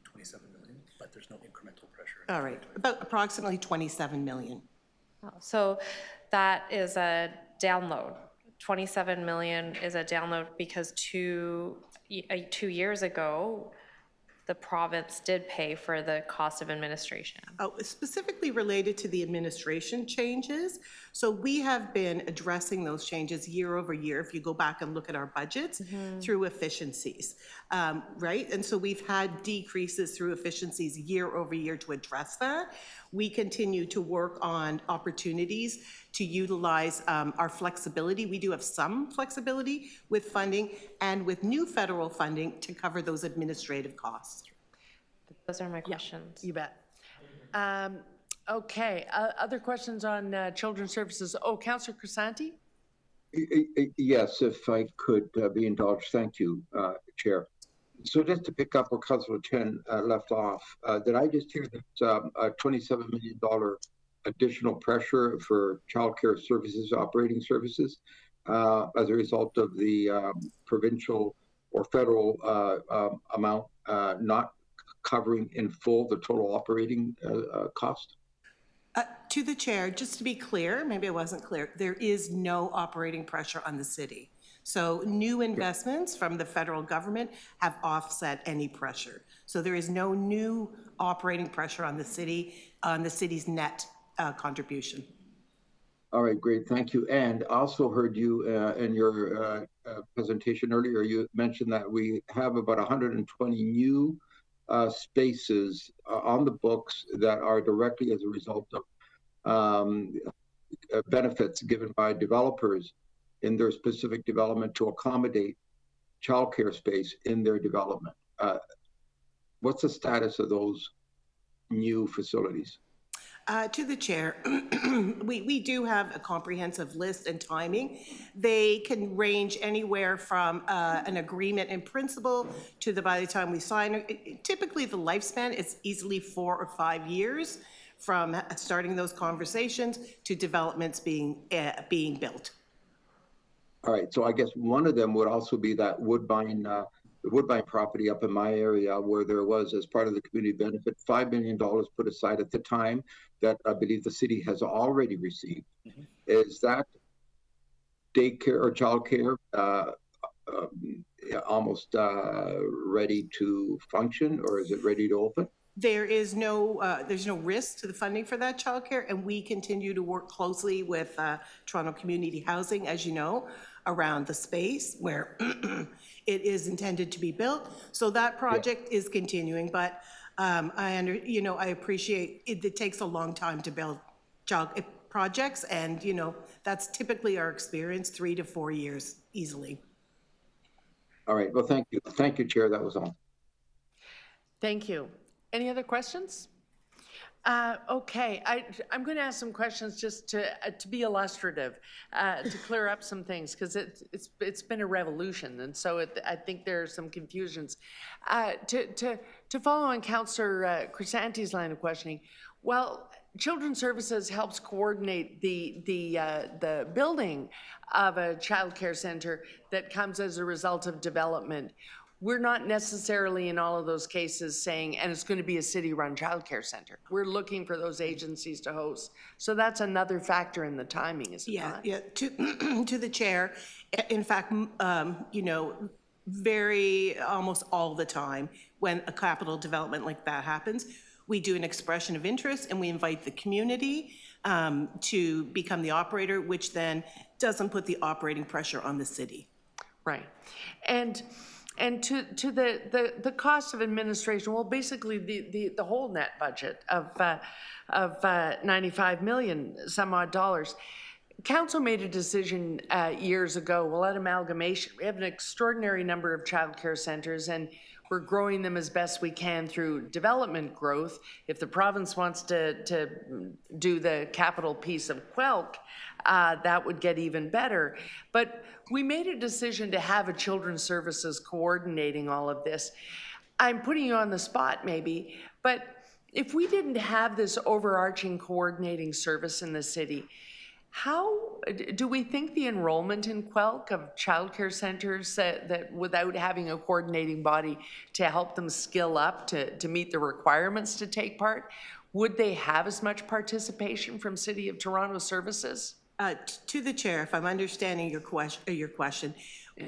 27 million, but there's no incremental pressure. All right, about approximately 27 million. So that is a download. 27 million is a download because two years ago, the province did pay for the cost of administration. Oh, specifically related to the administration changes. So we have been addressing those changes year over year, if you go back and look at our budgets, through efficiencies, right? And so we've had decreases through efficiencies year over year to address that. We continue to work on opportunities to utilize our flexibility. We do have some flexibility with funding and with new federal funding to cover those administrative costs. Those are my questions. You bet. Okay, other questions on children's services? Oh, Councillor Crisanti? Yes, if I could be indulged. Thank you, Chair. So just to pick up where Councillor Chen left off, did I just hear that a $27 million additional pressure for childcare services, operating services, as a result of the provincial or federal amount not covering in full the total operating cost? To the chair, just to be clear, maybe I wasn't clear, there is no operating pressure on the city. So new investments from the federal government have offset any pressure. So there is no new operating pressure on the city's net contribution. All right, great, thank you. And also heard you in your presentation earlier, you mentioned that we have about 120 new spaces on the books that are directly as a result of benefits given by developers in their specific development to accommodate childcare space in their development. What's the status of those new facilities? To the chair, we do have a comprehensive list and timing. They can range anywhere from an agreement in principle to by the time we sign. Typically, the lifespan is easily 4 or 5 years from starting those conversations to developments being built. All right, so I guess one of them would also be that Woodbine property up in my area where there was, as part of the community benefit, $5 million put aside at the time that I believe the city has already received. Is that daycare or childcare almost ready to function, or is it ready to open? There's no risk to the funding for that childcare, and we continue to work closely with Toronto Community Housing, as you know, around the space where it is intended to be built. So that project is continuing, but I appreciate it takes a long time to build child projects, and that's typically our experience, 3 to 4 years easily. All right, well, thank you, Chair, that was all. Thank you. Any other questions? Okay, I'm going to ask some questions just to be illustrative, to clear up some things, because it's been a revolution, and so I think there are some confusions. To follow on Councillor Crisanti's line of questioning, well, Children's Services helps coordinate the building of a child care center that comes as a result of development. We're not necessarily in all of those cases saying, and it's going to be a city-run childcare center. We're looking for those agencies to host. So that's another factor in the timing, is it not? Yeah. To the chair, in fact, almost all the time when a capital development like that happens, we do an expression of interest and we invite the community to become the operator, which then doesn't put the operating pressure on the city. Right. And to the cost of administration, well, basically the whole net budget of 95 million some odd dollars, Council made a decision years ago, well, at amalgamation, we have an extraordinary number of childcare centres and we're growing them as best we can through development growth. If the province wants to do the capital piece of Clerk, that would get even better. But we made a decision to have a children's services coordinating all of this. I'm putting you on the spot maybe, but if we didn't have this overarching coordinating service in the city, how do we think the enrollment in Clerk of childcare centres that without having a coordinating body to help them skill up to meet the requirements to take part, would they have as much participation from City of Toronto services? To the chair, if I'm understanding your question,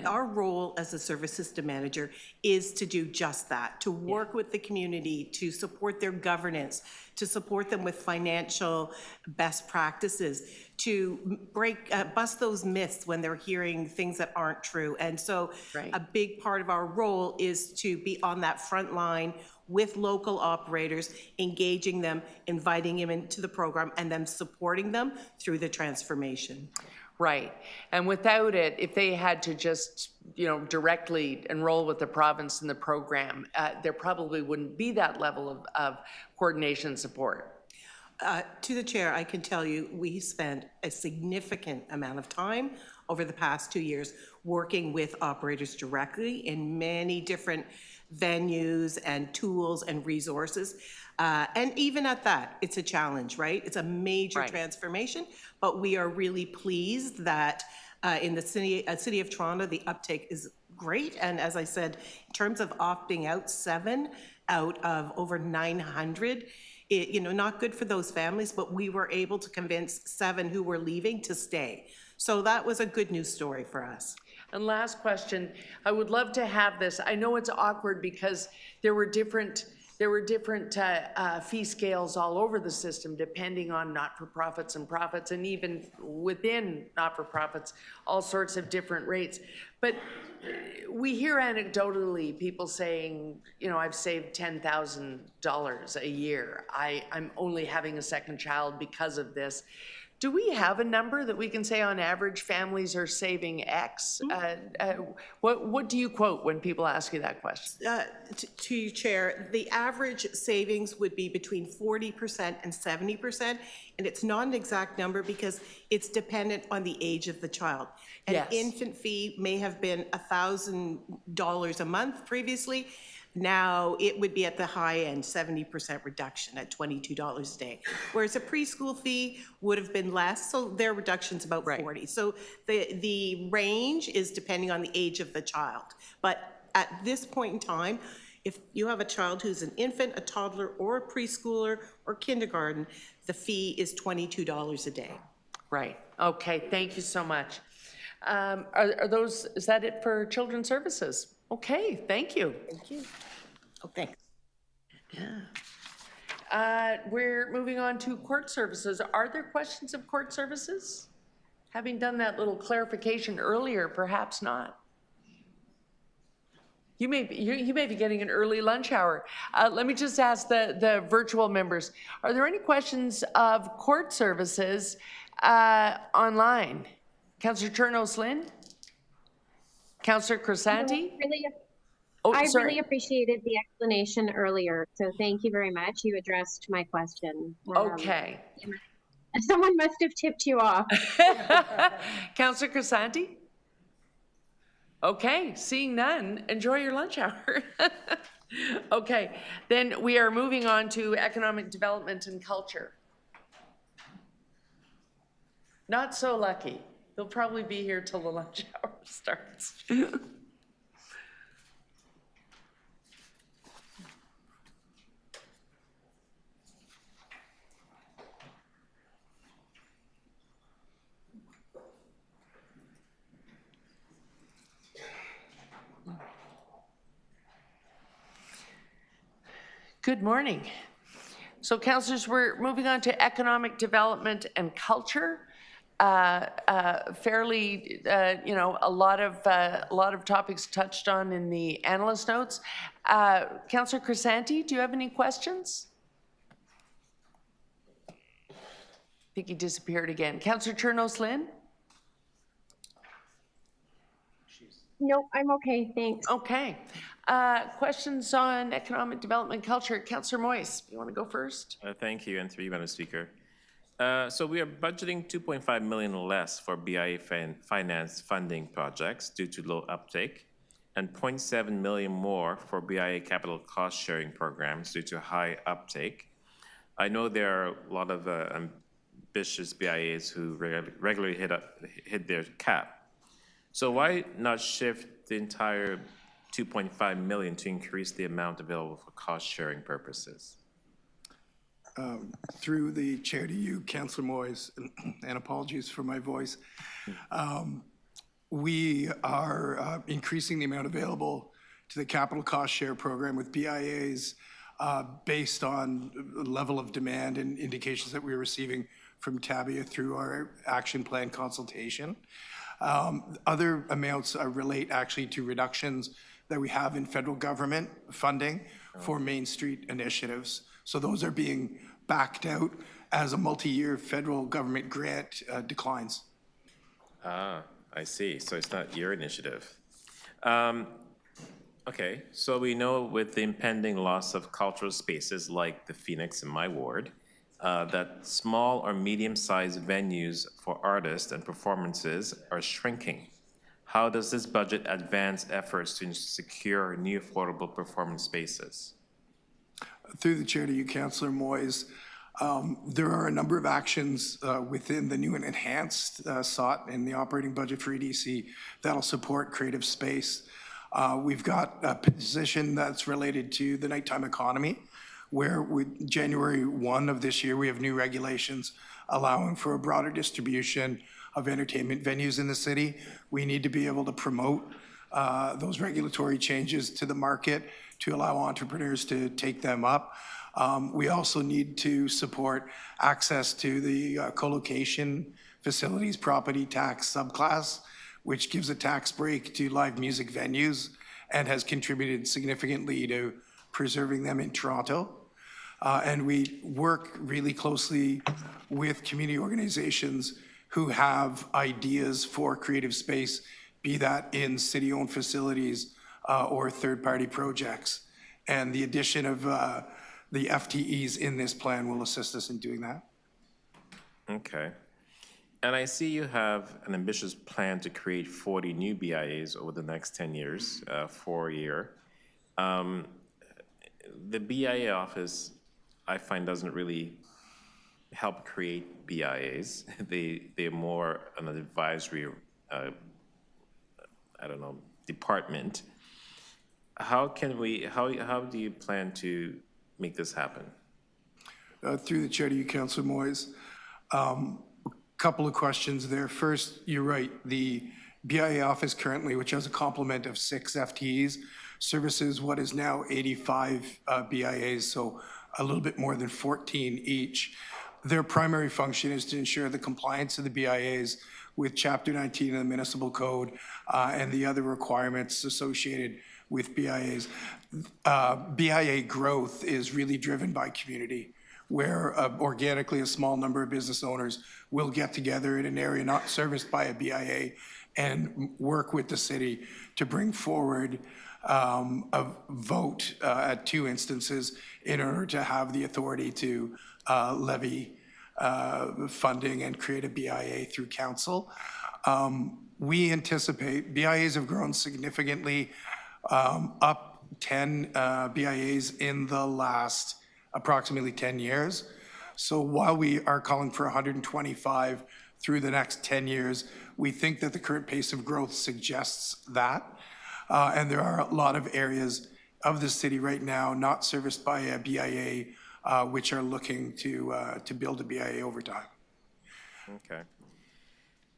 our role as a service system manager is to do just that, to work with the community, to support their governance, to support them with financial best practices, to bust those myths when they're hearing things that aren't true. And so a big part of our role is to be on that front line with local operators, engaging them, inviting them into the program, and then supporting them through the transformation. Right. And without it, if they had to just, directly enroll with the province in the program, there probably wouldn't be that level of coordination support. To the chair, I can tell you we spent a significant amount of time over the past 2 years working with operators directly in many different venues and tools and resources. And even at that, it's a challenge, right? It's a major transformation, but we are really pleased that in the city of Toronto, the uptake is great. And as I said, in terms of opting out, 7 out of over 900, not good for those families, but we were able to convince 7 who were leaving to stay. So that was a good news story for us. And last question, I would love to have this. I know it's awkward because there were different fee scales all over the system depending on not-for-profits and profits, and even within not-for-profits, all sorts of different rates. But we hear anecdotally people saying, I've saved $10,000 a year. I'm only having a second child because of this. Do we have a number that we can say on average families are saving X? What do you quote when people ask you that question? To you, Chair, the average savings would be between 40% and 70%, and it's not an exact number because it's dependent on the age of the child. An infant fee may have been $1,000 a month previously. Now it would be at the high end, 70% reduction at $22 a day. Whereas a preschool fee would have been less, so their reduction's about 40. So the range is depending on the age of the child. But at this point in time, if you have a child who's an infant, a toddler, or a preschooler, or kindergarten, the fee is $22 a day. Right. Okay. Thank you so much. Is that it for children's services? Okay, thank you. Thank you. Oh, thanks. Yeah. We're moving on to court services. Are there questions of court services? Having done that little clarification earlier, perhaps not. You may be getting an early lunch hour. Let me just ask the virtual members, are there any questions of court services online? Councillor Chernos-Lynn? Councillor Crisanti? I really appreciated the explanation earlier, so thank you very much. You addressed my question. Okay. Someone must have tipped you off. Councillor Crisanti? Okay, seeing none, enjoy your lunch hour. Okay, then we are moving on to economic development and culture. Not so lucky. They'll probably be here till the lunch hour starts. Good morning. So, councillors, we're moving on to economic development and culture. Fairly, a lot of topics touched on in the analyst notes. Councillor Crisanti, do you have any questions? think he disappeared again. Councillor Chernos Lynn? No, I'm okay, thanks. Okay. Questions on economic development culture? Councillor Moyes, you want to go first? Thank you, and through you, Madam Speaker. So we are budgeting 2.5 million less for BIA finance funding projects due to low uptake, and 0.7 million more for BIA capital cost sharing programs due to high uptake. I know there are a lot of ambitious BIAs who regularly hit their cap. So why not shift the entire 2.5 million to increase the amount available for cost sharing purposes? Through the chair to you, Councillor Moyes, and apologies for my voice. We are increasing the amount available to the capital cost share program with BIAs based on level of demand and indications that we're receiving from Tabia through our action plan consultation. Other amounts relate actually to reductions that we have in federal government funding for Main Street initiatives. So those are being backed out as a multi-year federal government grant declines. Ah, I see. So it's not your initiative. Okay, so we know with the impending loss of cultural spaces like the Phoenix in my ward, that small or medium-sized venues for artists and performances are shrinking. How does this budget advance efforts to secure new affordable performance spaces? Through the chair to you, Councillor Moyes, there are a number of actions within the new and enhanced sought in the operating budget for EDC that'll support creative space. We've got a position that's related to the nighttime economy, where with January 1 of this year, we have new regulations allowing for a broader distribution of entertainment venues in the city. We need to be able to promote those regulatory changes to the market to allow entrepreneurs to take them up. We also need to support access to the co-location facilities property tax subclass, which gives a tax break to live music venues and has contributed significantly to preserving them in Toronto. And we work really closely with community organizations who have ideas for creative space, be that in city-owned facilities or third-party projects. And the addition of the FTEs in this plan will assist us in doing that. Okay. And I see you have an ambitious plan to create 40 new BIAs over the next 10 years, 4 a year. The BIA office, I find, doesn't really help create BIAs. They're more an advisory, department. How do you plan to make this happen? Through the chair to you, Councillor Moyes. Couple of questions there. First, you're right. The BIA office currently, which has a complement of 6 FTEs, services what is now 85 BIAs, so a little bit more than 14 each. Their primary function is to ensure the compliance of the BIAs with Chapter 19 of the Municipal Code and the other requirements associated with BIAs. BIA growth is really driven by community, where organically a small number of business owners will get together in an area not serviced by a BIA and work with the city to bring forward a vote at 2 instances in order to have the authority to levy funding and create a BIA through council. We anticipate BIAs have grown significantly, up 10 BIAs in the last approximately 10 years. So while we are calling for 125 through the next 10 years, we think that the current pace of growth suggests that. And there are a lot of areas of the city right now not serviced by a BIA, which are looking to build a BIA over time. Okay.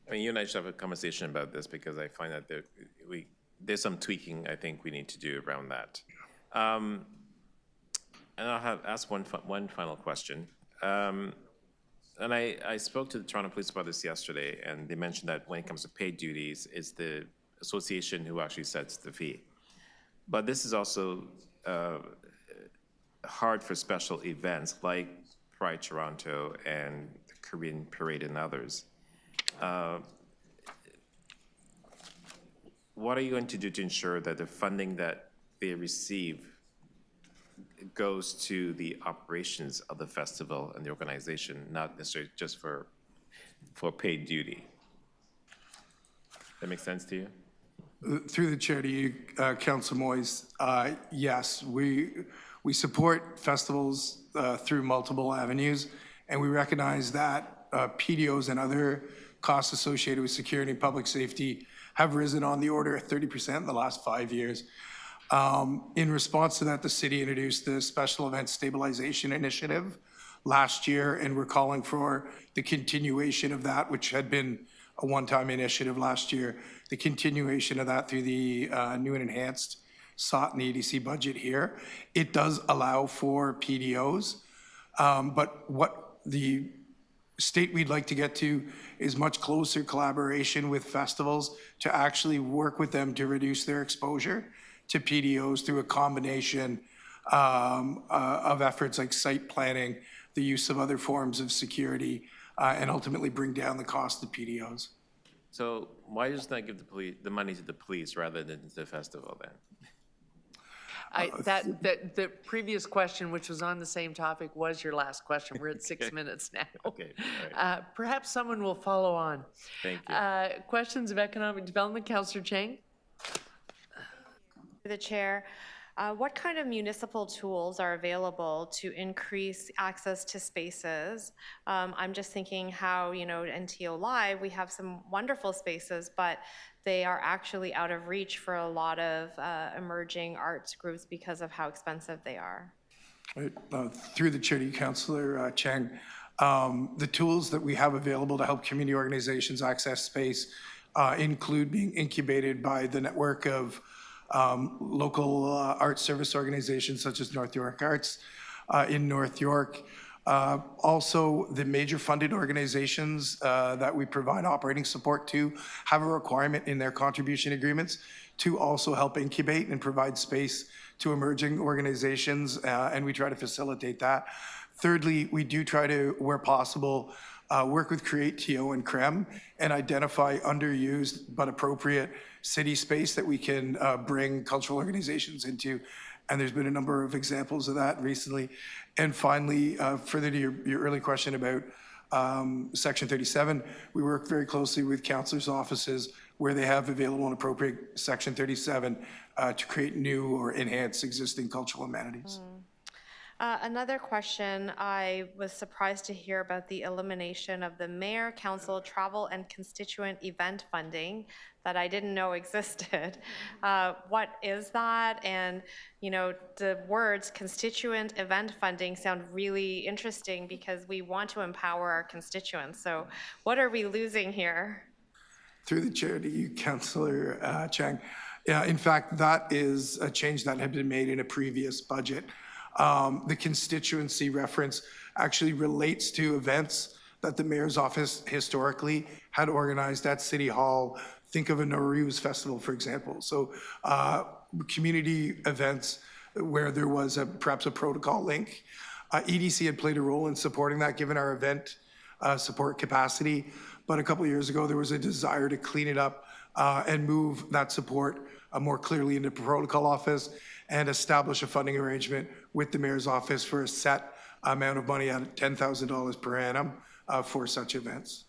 I mean, you and I should have a conversation about this because I find that there's some tweaking I think we need to do around that. And I'll ask one final question. And I spoke to the Toronto Police about this yesterday, and they mentioned that when it comes to paid duties, it's the association who actually sets the fee. But this is also hard for special events like Pride Toronto and Caribbean Parade and others. What are you going to do to ensure that the funding that they receive goes to the operations of the festival and the organization, not necessarily just for paid duty? That makes sense to you? Through the chair to you, Councillor Moyes, yes, we support festivals through multiple avenues, and we recognize that PDOs and other costs associated with security and public safety have risen on the order of 30% in the last 5 years. In response to that, the city introduced the Special Event Stabilization Initiative last year, and we're calling for the continuation of that, which had been a one-time initiative last year, the continuation of that through the new and enhanced SOT and the EDC budget here. It does allow for PDOs, but what the state we'd like to get to is much closer collaboration with festivals to actually work with them to reduce their exposure to PDOs through a combination of efforts like site planning, the use of other forms of security, and ultimately bring down the cost of PDOs. So why does not give the money to the police rather than to the festival then? The previous question, which was on the same topic, was your last question. We're at 6 minutes now. Okay, all right. Perhaps someone will follow on. Thank you. Questions of economic development, Councillor Chang? To the chair, what kind of municipal tools are available to increase access to spaces? I'm just thinking how, NTO Live, we have some wonderful spaces, but they are actually out of reach for a lot of emerging arts groups because of how expensive they are. Through the chair to you, Councillor Chang, the tools that we have available to help community organizations access space include being incubated by the network of local art service organizations such as North York Arts in North York. Also, the major funded organizations that we provide operating support to have a requirement in their contribution agreements to also help incubate and provide space to emerging organizations, and we try to facilitate that. Thirdly, we do try to, where possible, work with Create TO and CREM and identify underused but appropriate city space that we can bring cultural organizations into. And there's been a number of examples of that recently. And finally, further to your early question about Section 37, we work very closely with councillors' offices where they have available and appropriate Section 37 to create new or enhance existing cultural amenities. Another question, I was surprised to hear about the elimination of the mayor, council, travel, and constituent event funding that I didn't know existed. What is that? And, the words constituent event funding sound really interesting because we want to empower our constituents. So what are we losing here? Through the chair to you, Councillor Chang. Yeah, in fact, that is a change that had been made in a previous budget. The constituency reference actually relates to events that the mayor's office historically had organized at City Hall. Think of a Nowruz festival, for example. So community events where there was perhaps a protocol link. EDC had played a role in supporting that given our event support capacity. But a couple of years ago, there was a desire to clean it up and move that support more clearly into protocol office and establish a funding arrangement with the mayor's office for a set amount of money at $10,000 per annum for such events.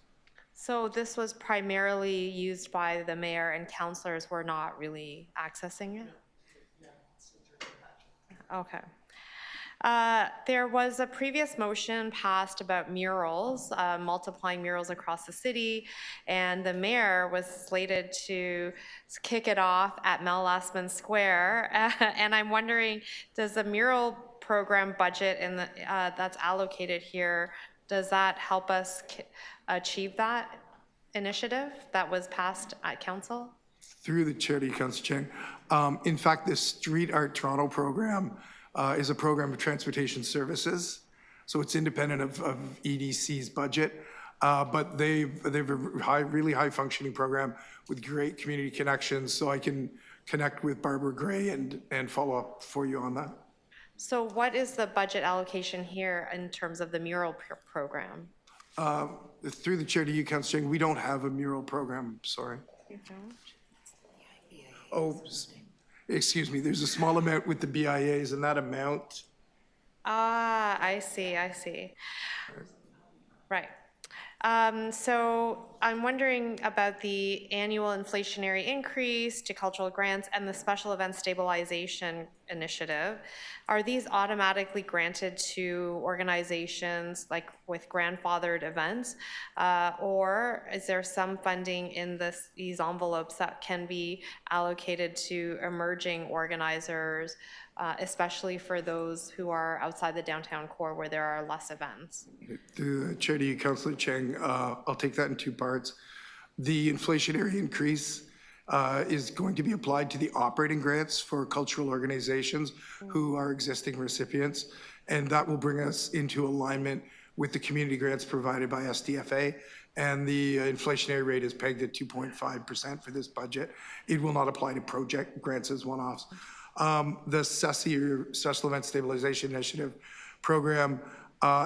So this was primarily used by the mayor and councillors were not really accessing it? Okay. There was a previous motion passed about murals, multiplying murals across the city, and the mayor was slated to kick it off at Mel Lastman Square. And I'm wondering, does the mural program budget that's allocated here, does that help us achieve that initiative that was passed at council? Through the chair to you, Councillor Chang. In fact, the Street Art Toronto program is a program of transportation services. So it's independent of EDC's budget, but they have a really high functioning program with great community connections. So I can connect with Barbara Gray and follow up for you on that. So what is the budget allocation here in terms of the mural program? Through the chair to you, Councillor Chang, we don't have a mural program, sorry. Oh, excuse me, there's a small amount with the BIAs, and that amount, Ah, I see. Right. So I'm wondering about the annual inflationary increase to cultural grants and the special event stabilization initiative. Are these automatically granted to organizations like with grandfathered events? Or is there some funding in these envelopes that can be allocated to emerging organizers, especially for those who are outside the downtown core where there are less events? through the chair to you, Councillor Chang, I'll take that in two parts. The inflationary increase is going to be applied to the operating grants for cultural organizations who are existing recipients, and that will bring us into alignment with the community grants provided by SDFA, and the inflationary rate is pegged at 2.5% for this budget. It will not apply to project grants as one-offs. The SESI, or Special Event Stabilization Initiative program,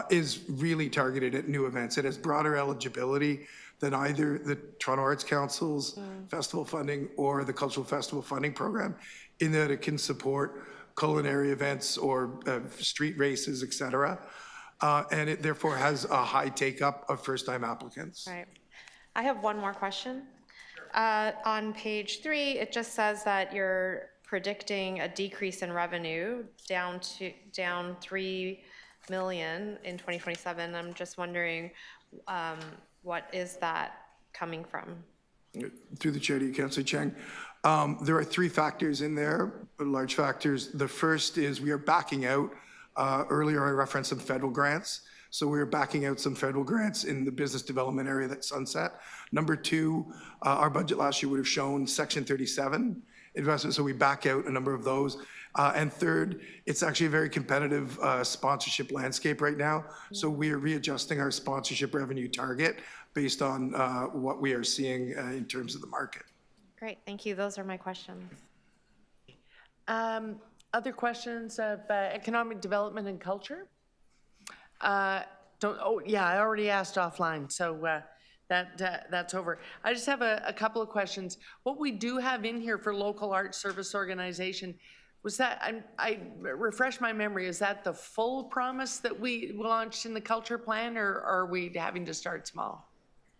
is really targeted at new events. It has broader eligibility than either the Toronto Arts Council's festival funding or the Cultural Festival Funding Program, in that it can support culinary events or street races, et cetera. And it therefore has a high take-up of first-time applicants. Right. I have one more question. On page 3, it just says that you're predicting a decrease in revenue down 3 million in 2027. I'm just wondering, what is that coming from? Through the chair to you, Councillor Chang. There are 3 factors in there, large factors. The first is we are backing out, earlier I referenced some federal grants. So we're backing out some federal grants in the business development area that sunset. Number 2, our budget last year would have shown Section 37 investments, so we back out a number of those. And third, it's actually a very competitive sponsorship landscape right now. So we are readjusting our sponsorship revenue target based on what we are seeing in terms of the market. Great, thank you. Those are my questions. Other questions of economic development and culture? I already asked offline, so that's over. I just have a couple of questions. What we do have in here for local arts service organization, was that, I refresh my memory, is that the full promise that we launched in the culture plan, or are we having to start small?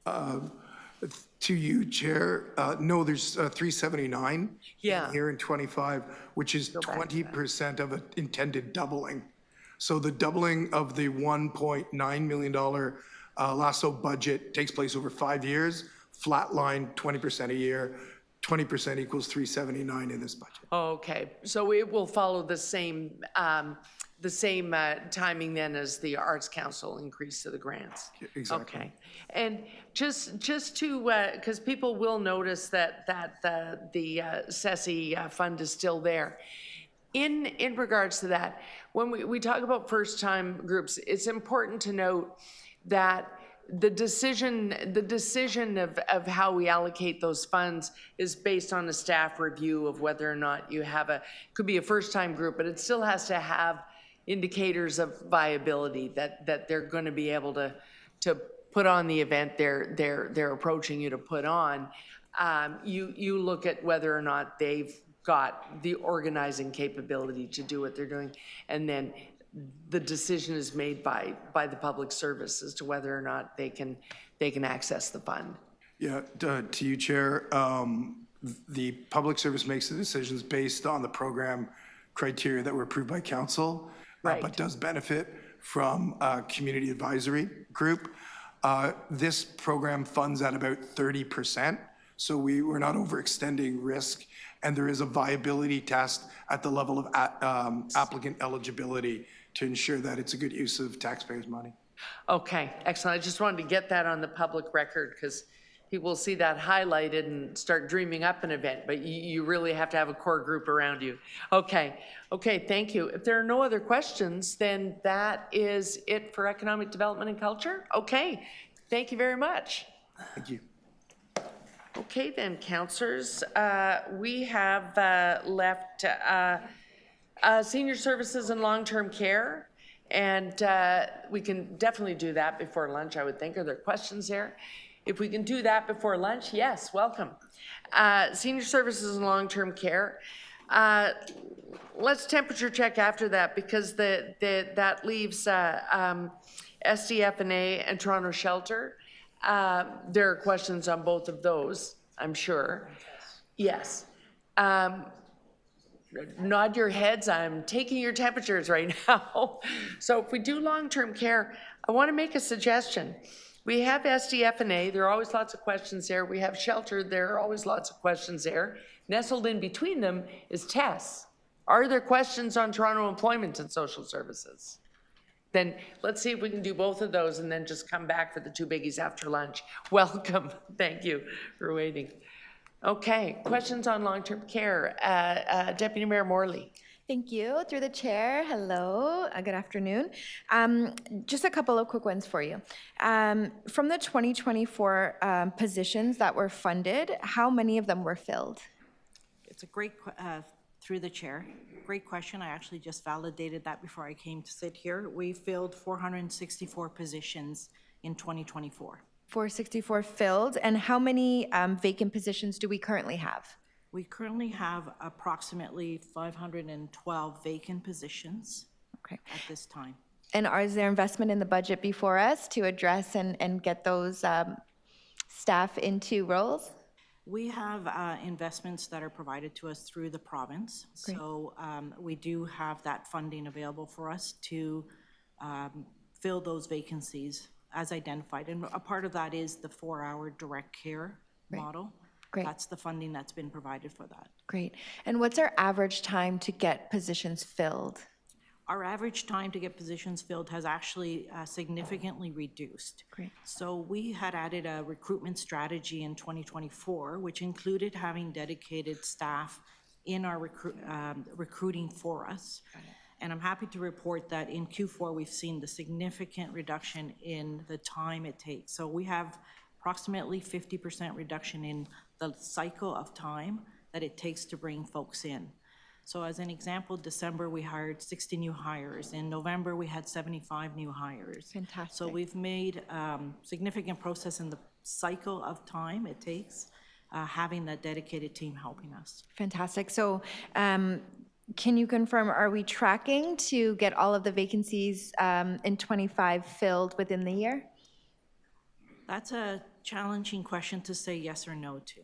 To you, Chair, no, there's 379 here in 25, which is 20% of an intended doubling. So the doubling of the $1.9 million LASSO budget takes place over 5 years, flatline 20% a year, 20% equals 379 in this budget. Okay, so it will follow the same timing then as the Arts Council increase to the grants? Exactly. Okay, and just to, because people will notice that the SESI fund is still there. In regards to that, when we talk about first-time groups, it's important to note that the decision of how we allocate those funds is based on a staff review of whether or not you have could be a first-time group, but it still has to have indicators of viability that they're going to be able to put on the event they're approaching you to put on. You look at whether or not they've got the organizing capability to do what they're doing, and then the decision is made by the public service as to whether or not they can access the fund. Yeah, to you, Chair. The public service makes the decisions based on the program criteria that were approved by council, but does benefit from a community advisory group. This program funds at about 30%, so we're not overextending risk, and there is a viability test at the level of applicant eligibility to ensure that it's a good use of taxpayers' money. Okay, excellent. I just wanted to get that on the public record because people will see that highlighted and start dreaming up an event, but you really have to have a core group around you. Okay, thank you. If there are no other questions, then that is it for economic development and culture. Okay, thank you very much. Thank you. Okay then, councillors, we have left senior services and long-term care, And we can definitely do that before lunch, I would think. Are there questions there? If we can do that before lunch, yes, welcome. Senior services and long-term care. Let's temperature check after that, because that leaves SDF&A and Toronto Shelter. There are questions on both of those, I'm sure. Yes. Nod your heads, I'm taking your temperatures right now. So if we do long-term care, I want to make a suggestion. We have SDF&A, there are always lots of questions there. We have shelter, there are always lots of questions there. Nestled in between them is TESS. Are there questions on Toronto Employment and Social Services? Then let's see if we can do both of those and then just come back for the two biggies after lunch. Welcome, thank you for waiting. Okay, questions on long-term care. Deputy Mayor Morley. Thank you. Through the chair, hello, good afternoon. Just a couple of quick ones for you. From the 2024 positions that were funded, how many of them were filled? It's a great, through the chair, great question. I actually just validated that before I came to sit here. We filled 464 positions in 2024. 464 filled, and how many vacant positions do we currently have? We currently have approximately 512 vacant positions at this time. And is there investment in the budget before us to address and get those staff into roles? We have investments that are provided to us through the province. Great. So we do have that funding available for us to fill those vacancies as identified. And a part of that is the 4-hour direct care model. Great. That's the funding that's been provided for that. Great. And what's our average time to get positions filled? Our average time to get positions filled has actually significantly reduced. Great. So we had added a recruitment strategy in 2024, which included having dedicated staff in our recruiting for us. And I'm happy to report that in Q4, we've seen the significant reduction in the time it takes. So we have approximately 50% reduction in the cycle of time that it takes to bring folks in. So as an example, December, we hired 60 new hires. In November, we had 75 new hires. Fantastic. So we've made significant process in the cycle of time it takes, having that dedicated team helping us. Fantastic. So can you confirm, are we tracking to get all of the vacancies in 25 filled within the year? That's a challenging question to say yes or no to.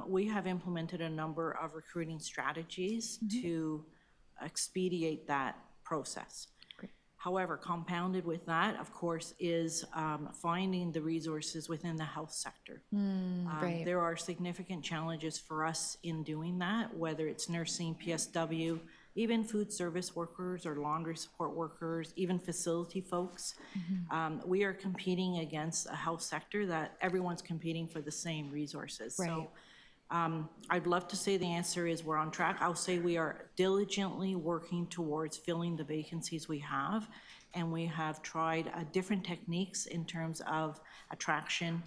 We have implemented a number of recruiting strategies to expedite that process. Great. However, compounded with that, of course, is finding the resources within the health sector. Right. There are significant challenges for us in doing that, whether it's nursing, PSW, even food service workers or laundry support workers, even facility folks. We are competing against a health sector that everyone's competing for the same resources. Right. So I'd love to say the answer is we're on track. I'll say we are diligently working towards filling the vacancies we have, and we have tried different techniques in terms of attraction,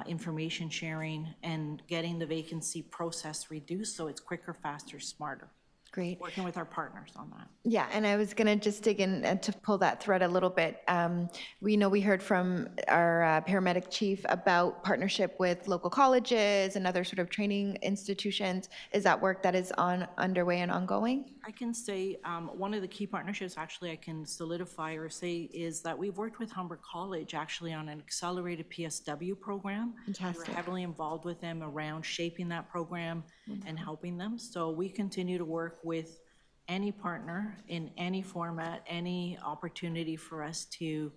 information sharing, and getting the vacancy process reduced so it's quicker, faster, smarter. Great. Working with our partners on that. Yeah, and I was going to just dig in to pull that thread a little bit. We know we heard from our paramedic chief about partnership with local colleges and other sort of training institutions. Is that work that is underway and ongoing? I can say one of the key partnerships actually I can solidify or say is that we've worked with Humber College actually on an accelerated PSW program. Fantastic. We're heavily involved with them around shaping that program and helping them. So we continue to work with any partner in any format, any opportunity for us to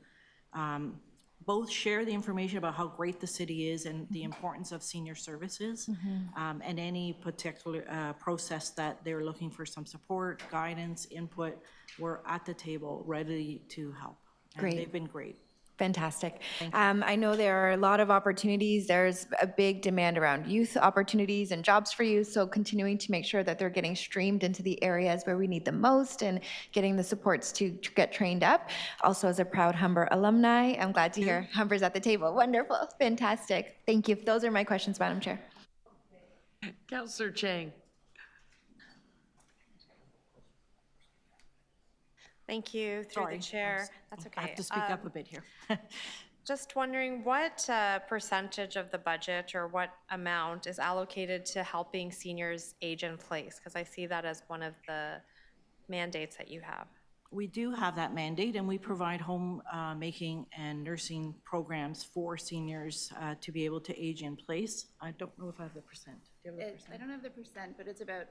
both share the information about how great the city is and the importance of senior services, and any particular process that they're looking for some support, guidance, input. We're at the table ready to help. And Great. they've been great. Fantastic. I know there are a lot of opportunities. There's a big demand around youth opportunities and jobs for youth, so continuing to make sure that they're getting streamed into the areas where we need them most and getting the supports to get trained up. Also, as a proud Humber alumni, I'm glad to hear Humber's at the table. Wonderful. Fantastic. Thank you. Those are my questions, Madam Chair. Councillor Chang. Thank you, through Sorry, the chair. That's okay. I have to speak up a bit here. Just wondering what percentage of the budget or what amount is allocated to helping seniors age in place? Because I see that as one of the mandates that you have. We do have that mandate, and we provide home making and nursing programs for seniors to be able to age in place. I don't know if I have the percent. Do you have the percent? I don't have the percent, but it's about,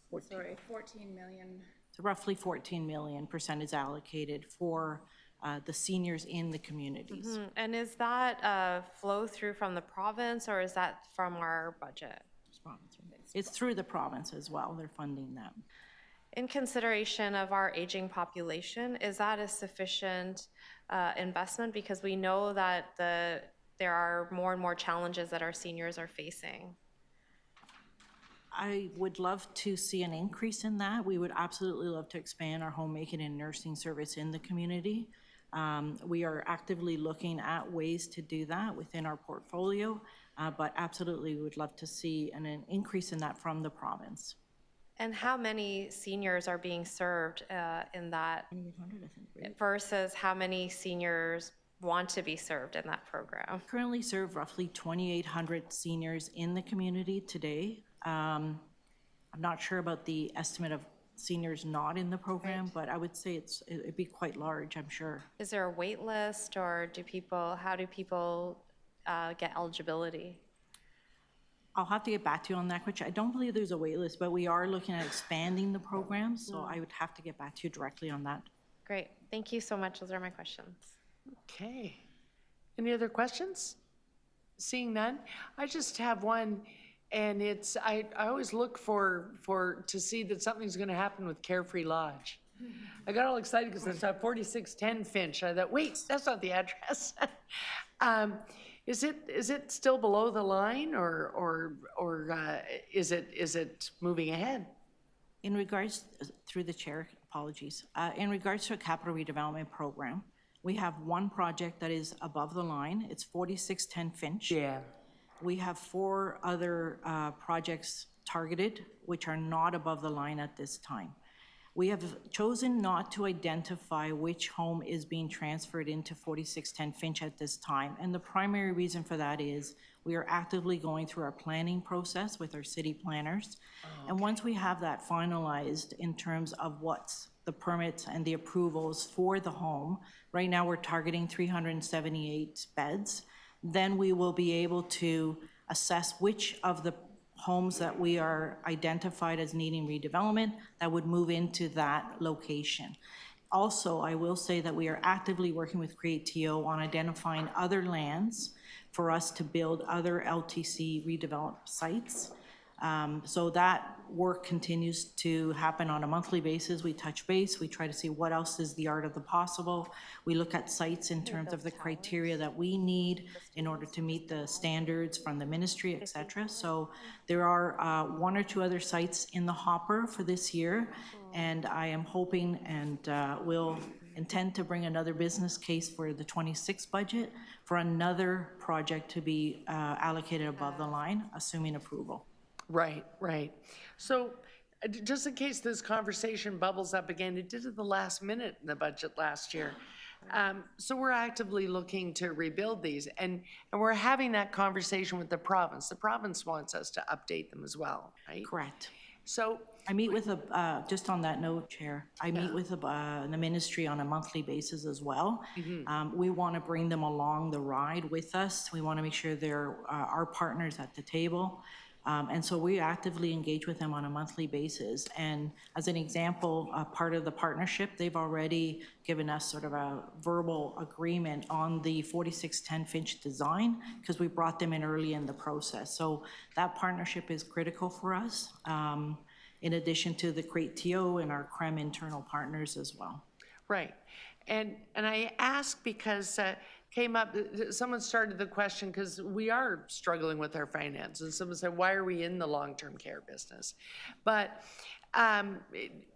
14 million. So roughly 14 million % is allocated for the seniors in the communities. And is that flow through from the province or is that from our budget? It's through the province as well. They're funding them. In consideration of our aging population, is that a sufficient investment? Because we know that there are more and more challenges that our seniors are facing. I would love to see an increase in that. We would absolutely love to expand our homemaking and nursing service in the community. We are actively looking at ways to do that within our portfolio, but absolutely we would love to see an increase in that from the province. And how many seniors are being served in that versus how many seniors want to be served in that program? Currently serve roughly 2,800 seniors in the community today. I'm not sure about the estimate of seniors not in the program, but I would say it'd be quite large, I'm sure. Is there a wait list or how do people get eligibility? I'll have to get back to you on that question. I don't believe there's a wait list, but we are looking at expanding the program, so I would have to get back to you directly on that. Great, thank you so much. Those are my questions. Okay. Any other questions? Seeing none, I just have one, and it's, I always look to see that something's gonna happen with Carefree Lodge. I got all excited because I saw 4610 Finch. I thought, wait, that's not the address. Is it still below the line or is it moving ahead? In regards, through the chair, apologies. In regards to a capital redevelopment program, we have one project that is above the line. It's 4610 Finch. Yeah. We have 4 other projects targeted, which are not above the line at this time. We have chosen not to identify which home is being transferred into 4610 Finch at this time. And the primary reason for that is we are actively going through our planning process with our city planners. And once we have that finalized in terms of what's the permits and the approvals for the home, right now we're targeting 378 beds, then we will be able to assess which of the homes that we are identified as needing redevelopment that would move into that location. Also, I will say that we are actively working with Create TO on identifying other lands for us to build other LTC redeveloped sites. So that work continues to happen on a monthly basis. We touch base, we try to see what else is the art of the possible. We look at sites in terms of the criteria that we need in order to meet the standards from the ministry, et cetera. So there are 1 or 2 other sites in the hopper for this year, and I am hoping and will intend to bring another business case for the 26 budget for another project to be allocated above the line, assuming approval. Right, right. So just in case this conversation bubbles up again, it did at the last minute in the budget last year. So we're actively looking to rebuild these, and we're having that conversation with the province. The province wants us to update them as well, right? Correct. So I meet with just on that note, Chair, I meet with the ministry on a monthly basis as well. We want to bring them along the ride with us. We want to make sure they're our partners at the table. And so we actively engage with them on a monthly basis. And as an example, part of the partnership, they've already given us sort of a verbal agreement on the 4610 Finch design because we brought them in early in the process. So that partnership is critical for us, in addition to the Create TO and our CREM internal partners as well. Right. And I ask because came up, someone started the question because we are struggling with our finances. Someone said, why are we in the long-term care business? But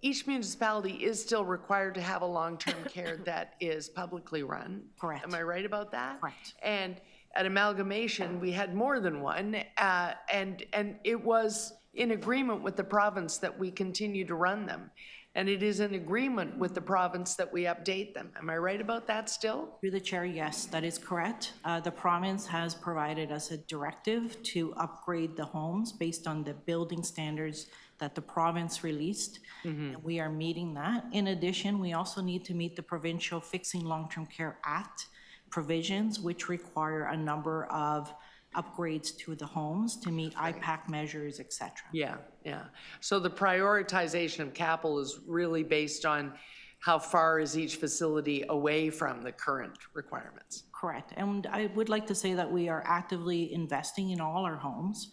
each municipality is still required to have a long-term care that is publicly run. Correct. Am I right about that? Correct. And at Amalgamation, we had more than one, and it was in agreement with the province that we continue to run them. And it is an agreement with the province that we update them. Am I right about that still? Through the chair, yes, that is correct. The province has provided us a directive to upgrade the homes based on the building standards that the province released, and we are meeting that. In addition, we also need to meet the Provincial Fixing Long-Term Care Act provisions, which require a number of upgrades to the homes to meet IPAC measures, et cetera. Yeah, yeah. So the prioritization of capital is really based on how far is each facility away from the current requirements? Correct. And I would like to say that we are actively investing in all our homes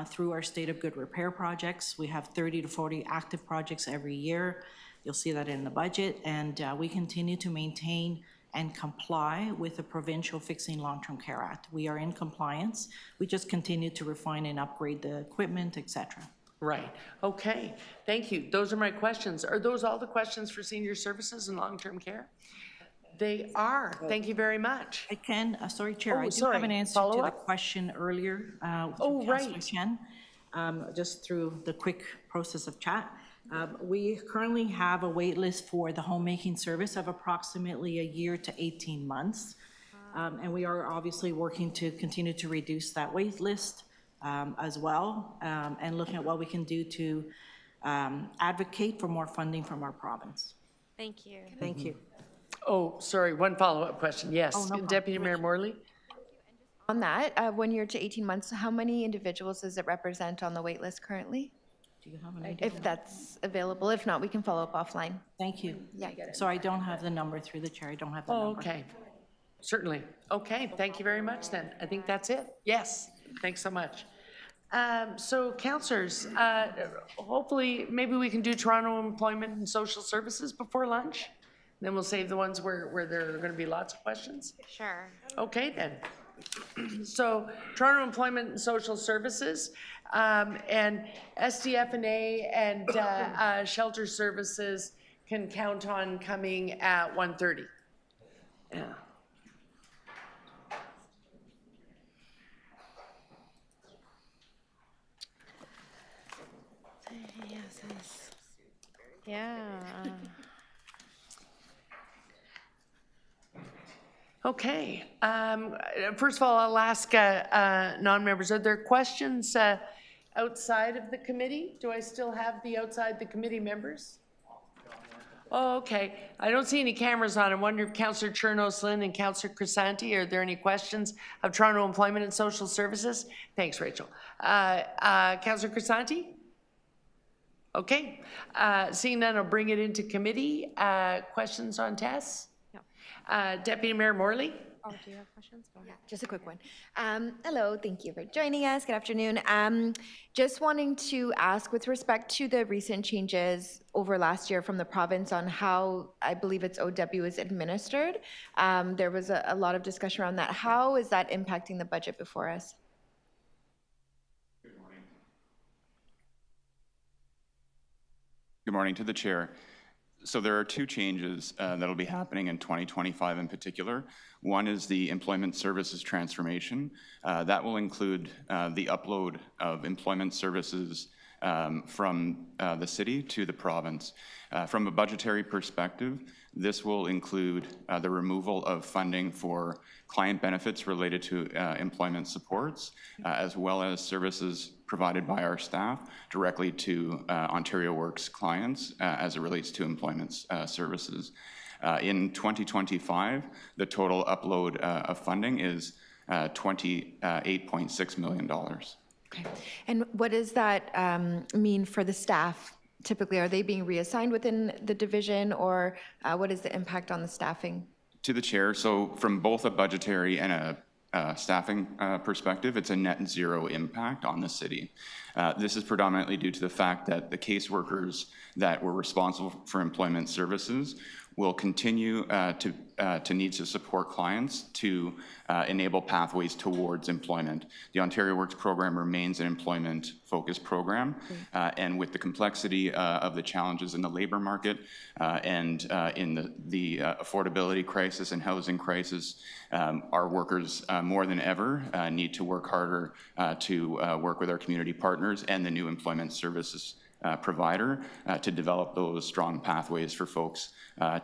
through our State of Good Repair projects. We have 30 to 40 active projects every year. You'll see that in the budget. And we continue to maintain and comply with the Provincial Fixing Long-Term Care Act. We are in compliance. We just continue to refine and upgrade the equipment, et cetera. Right. Okay. Thank you. Those are my questions. Are those all the questions for senior services and long-term care? They are. Thank you very much. I can, sorry, Chair, I do have an answer to the question earlier. Oh, right. Chen, just through the quick process of chat. We currently have a wait list for the homemaking service of approximately a year to 18 months. And we are obviously working to continue to reduce that wait list as well, and looking at what we can do to advocate for more funding from our province. Thank you. Thank you. Oh, sorry, one follow-up question. Yes, Oh, no problem. Deputy Mayor Morley? On that, 1 year to 18 months, how many individuals does it represent on the wait list currently? Do you have an idea? If that's available. If not, we can follow up offline. Thank you. Yeah. So I don't have the number through the chair. I don't have the Oh, number. okay. Certainly. Okay, thank you very much then. I think that's it. Yes, thanks so much. So councillors, hopefully, maybe we can do Toronto Employment and Social Services before lunch? Then we'll save the ones where there are going to be lots of questions? Sure. Okay, then. So Toronto Employment and Social Services and SDF&A and Shelter Services can count on coming at 1:30. Yeah. Yes. Yeah. Okay. First of all, I'll ask non-members, are there questions outside of the committee? Do I still have the outside the committee members? Oh, okay. I don't see any cameras on. I wonder if Councillor Chernos-Lynn and Councillor Crisanti, are there any questions of Toronto Employment and Social Services? Thanks, Rachel. Councillor Crisanti? Okay. Seeing none, I'll bring it into committee. Questions on Tess? Deputy Mayor Morley? Oh, do you have questions? Yeah, just a quick one. Hello, thank you for joining us. Good afternoon. Just wanting to ask with respect to the recent changes over last year from the province on how I believe it's OW is administered. There was a lot of discussion around that. How is that impacting the budget before us? Good morning to the chair. So there are two changes that'll be happening in 2025 in particular. One is the employment services transformation. That will include the upload of employment services from the city to the province. From a budgetary perspective, this will include the removal of funding for client benefits related to employment supports, as well as services provided by our staff directly to Ontario Works clients as it relates to employment services. In 2025, the total upload of funding is $28.6 million. Okay. And what does that mean for the staff? Typically, are they being reassigned within the division, or what is the impact on the staffing? To the chair, so from both a budgetary and a staffing perspective, it's a net zero impact on the city. This is predominantly due to the fact that the caseworkers that were responsible for employment services will continue to need to support clients to enable pathways towards employment. The Ontario Works program remains an employment-focused program, and with the complexity of the challenges in the labor market and in the affordability crisis and housing crisis, our workers more than ever need to work harder to work with our community partners and the new employment services provider to develop those strong pathways for folks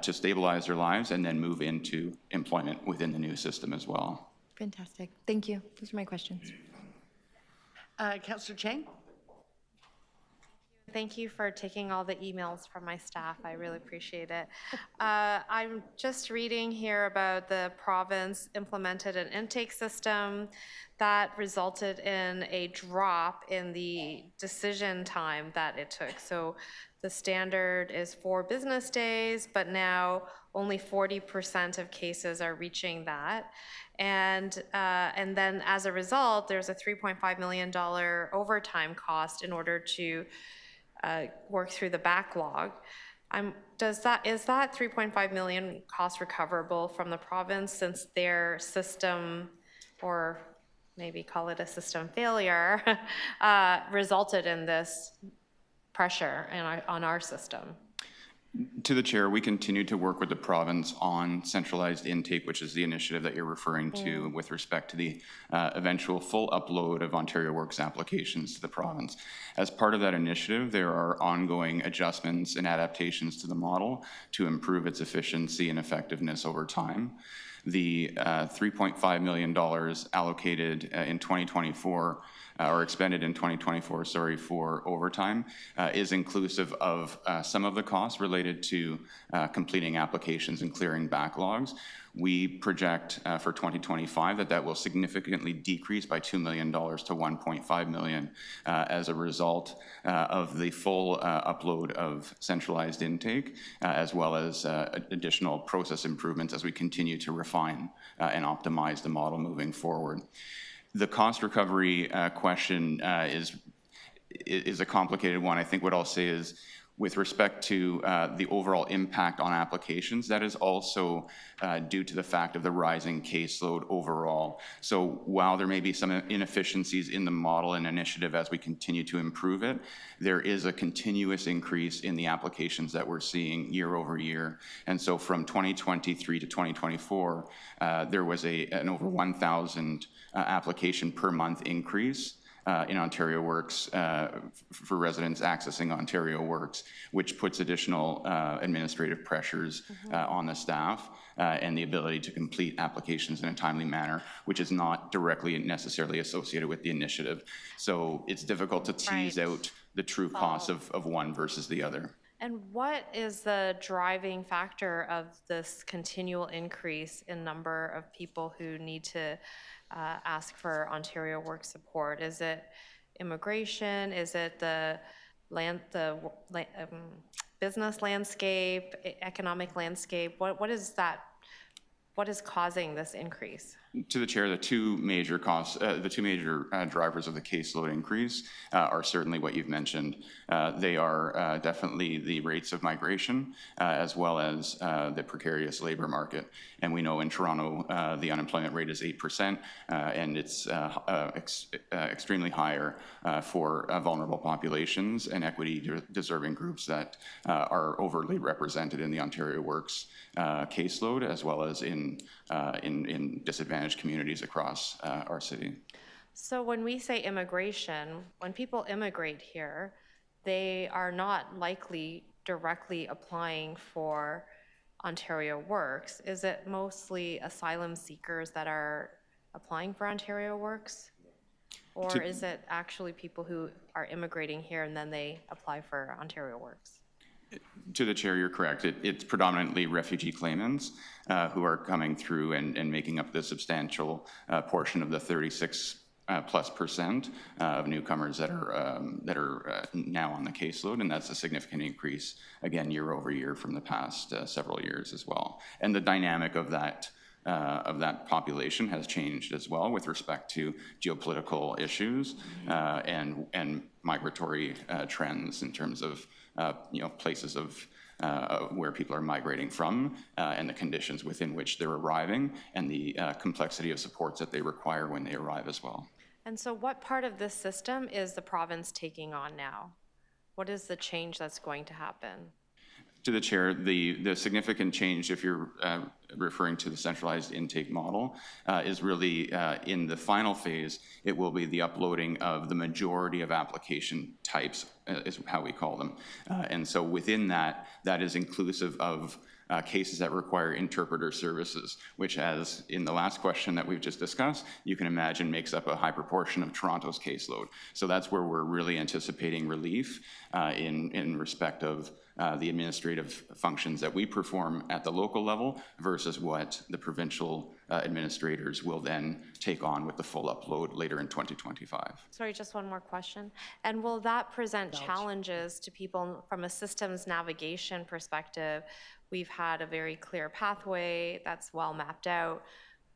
to stabilize their lives and then move into employment within the new system as well. Fantastic. Thank you. Those are my questions. Councillor Chang? Thank you for taking all the emails from my staff. I really appreciate it. I'm just reading here about the province implemented an intake system that resulted in a drop in the decision time that it took. So the standard is 4 business days, but now only 40% of cases are reaching that. And then as a result, there's a $3.5 million overtime cost in order to work through the backlog. Is that $3.5 million cost recoverable from the province, since their system, or maybe call it a system failure, resulted in this pressure on our system? To the chair, we continue to work with the province on centralized intake, which is the initiative that you're referring to with respect to the eventual full upload of Ontario Works applications to the province. As part of that initiative, there are ongoing adjustments and adaptations to the model to improve its efficiency and effectiveness over time. The $3.5 million allocated in 2024 or expended in 2024, sorry, for overtime is inclusive of some of the costs related to completing applications and clearing backlogs. We project for 2025 that will significantly decrease by $2 million to $1.5 million as a result of the full upload of centralized intake, as well as additional process improvements as we continue to refine and optimize the model moving forward. The cost recovery question is a complicated one. I think what I'll say is, with respect to the overall impact on applications, that is also due to the fact of the rising caseload overall. So while there may be some inefficiencies in the model and initiative as we continue to improve it, there is a continuous increase in the applications that we're seeing year over year. And so from 2023 to 2024, there was an over 1,000 application per month increase in Ontario Works for residents accessing Ontario Works, which puts additional administrative pressures on the staff and the ability to complete applications in a timely manner, which is not directly necessarily associated with the initiative. So it's difficult to tease out the true costs of one versus the other. And what is the driving factor of this continual increase in number of people who need to ask for Ontario Work support? Is it immigration? Is it the business landscape, economic landscape? What is that? What is causing this increase? To the chair, the two major drivers of the caseload increase are certainly what you've mentioned. They are definitely the rates of migration as well as the precarious labor market. And we know in Toronto, the unemployment rate is 8%, and it's extremely higher for vulnerable populations and equity-deserving groups that are overly represented in the Ontario Works caseload, as well as in disadvantaged communities across our city. So when we say immigration, when people immigrate here, they are not likely directly applying for Ontario Works. Is it mostly asylum seekers that are applying for Ontario Works? Or is it actually people who are immigrating here and then they apply for Ontario Works? To the chair, you're correct. It's predominantly refugee claimants who are coming through and making up the substantial portion of the 36% plus of newcomers that are now on the caseload, and that's a significant increase again year over year from the past several years as well. And the dynamic of that population has changed as well with respect to geopolitical issues and migratory trends in terms of places of where people are migrating from and the conditions within which they're arriving and the complexity of supports that they require when they arrive as well. And so what part of this system is the province taking on now? What is the change that's going to happen? To the chair, the significant change, if you're referring to the centralized intake model, is really in the final phase, it will be the uploading of the majority of application types, is how we call them. And so within that, that is inclusive of cases that require interpreter services, which, as in the last question that we've just discussed, you can imagine makes up a high proportion of Toronto's caseload. So that's where we're really anticipating relief in respect of the administrative functions that we perform at the local level versus what the provincial administrators will then take on with the full upload later in 2025. Sorry, just one more question. And will that present challenges to people from a systems navigation perspective? We've had a very clear pathway that's well mapped out.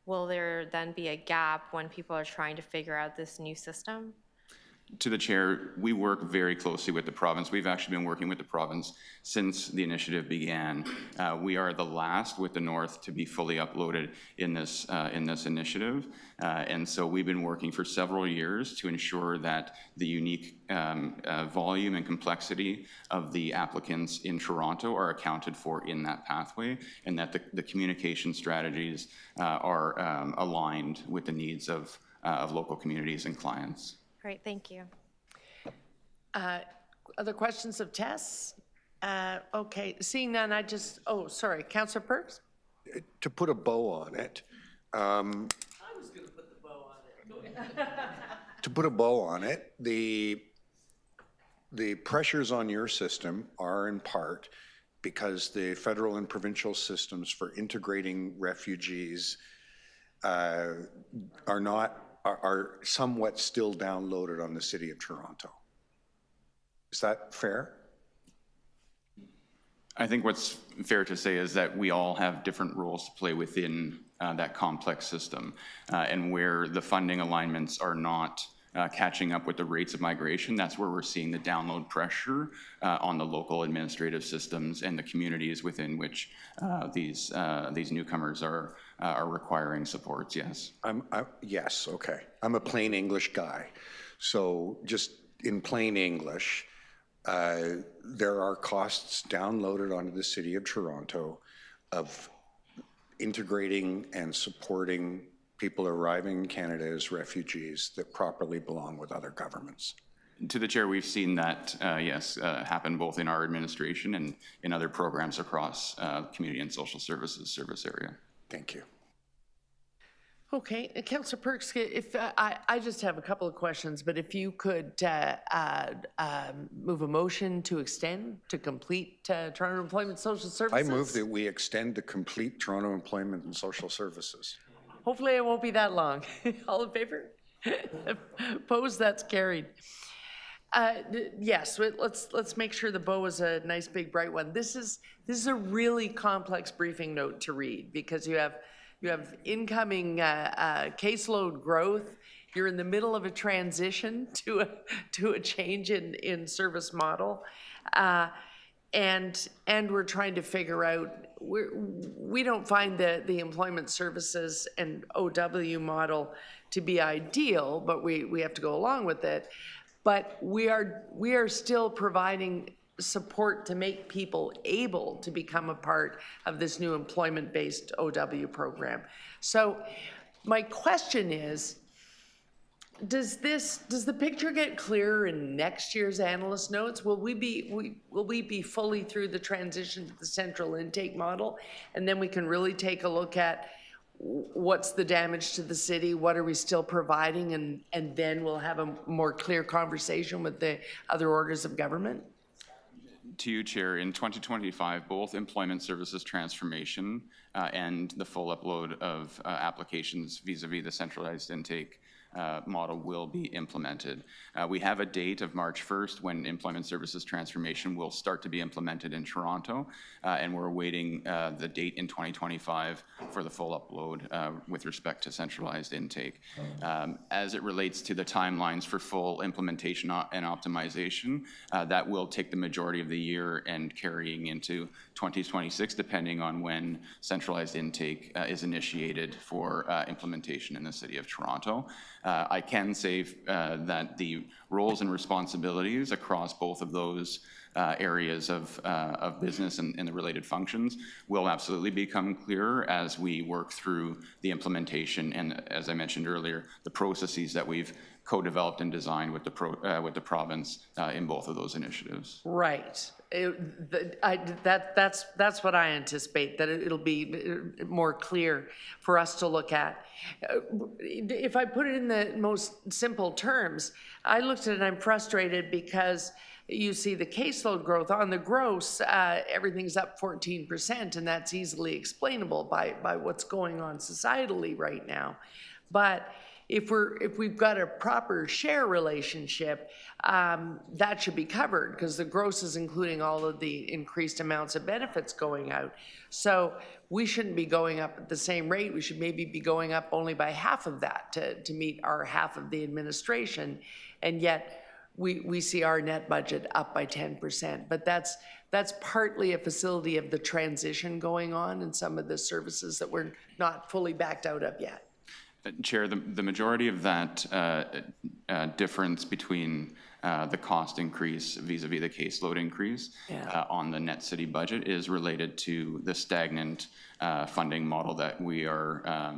Will there then be a gap when people are trying to figure out this new system? To the chair, we work very closely with the province. We've actually been working with the province since the initiative began. We are the last with the North to be fully uploaded in this initiative. And so we've been working for several years to ensure that the unique volume and complexity of the applicants in Toronto are accounted for in that pathway, and that the communication strategies are aligned with the needs of local communities and clients. Great, thank you. Other questions of Tess? Okay, seeing none, oh, sorry, Councillor Perks? To put a bow on it. I was going to put the bow on it. To put a bow on it, the pressures on your system are in part because the federal and provincial systems for integrating refugees are somewhat still downloaded on the City of Toronto. Is that fair? I think what's fair to say is that we all have different roles to play within that complex system, and where the funding alignments are not catching up with the rates of migration, that's where we're seeing the download pressure on the local administrative systems and the communities within which these newcomers are requiring supports, yes. Yes, okay. I'm a plain English guy. So just in plain English, there are costs downloaded onto the City of Toronto of integrating and supporting people arriving in Canada as refugees that properly belong with other governments. To the chair, we've seen that, yes, happen both in our administration and in other programs across community and social services service area. Thank you. Okay, Councillor Perks, if I just have a couple of questions, but if you could move a motion to extend to complete Toronto Employment Social Services. I move that we extend to complete Toronto Employment and Social Services. Hopefully it won't be that long. All in favor? Opposed? That's carried. Yes, let's make sure the bow is a nice big bright one. This is a really complex briefing note to read because you have incoming caseload growth. You're in the middle of a transition to a change in service model, and we're trying to figure out. We don't find the employment services and OW model to be ideal, but we have to go along with it. But we are still providing support to make people able to become a part of this new employment-based OW program. So my question is, does the picture get clearer in next year's analyst notes? Will we be fully through the transition to the central intake model, and then we can really take a look at what's the damage to the city, what are we still providing, and then we'll have a more clear conversation with the other orders of government? To you, Chair, in 2025, both employment services transformation and the full upload of applications vis-a-vis the centralized intake model will be implemented. We have a date of March 1st when employment services transformation will start to be implemented in Toronto, and we're awaiting the date in 2025 for the full upload with respect to centralized intake. As it relates to the timelines for full implementation and optimization, that will take the majority of the year and carrying into 2026, depending on when centralized intake is initiated for implementation in the City of Toronto. I can say that the roles and responsibilities across both of those areas of business and the related functions will absolutely become clearer as we work through the implementation and, as I mentioned earlier, the processes that we've co-developed and designed with the province in both of those initiatives. Right. That's what I anticipate, that it'll be more clear for us to look at. If I put it in the most simple terms, I looked at it and I'm frustrated because you see the caseload growth on the gross, everything's up 14%, and that's easily explainable by what's going on societally right now. But if we've got a proper share relationship, that should be covered because the gross is including all of the increased amounts of benefits going out. So we shouldn't be going up at the same rate. We should maybe be going up only by half of that to meet our half of the administration. And yet we see our net budget up by 10%. But that's partly a facility of the transition going on in some of the services that we're not fully backed out of yet. Chair, the majority of that difference between the cost increase vis-a-vis the caseload increase on the net city budget is related to the stagnant funding model that we are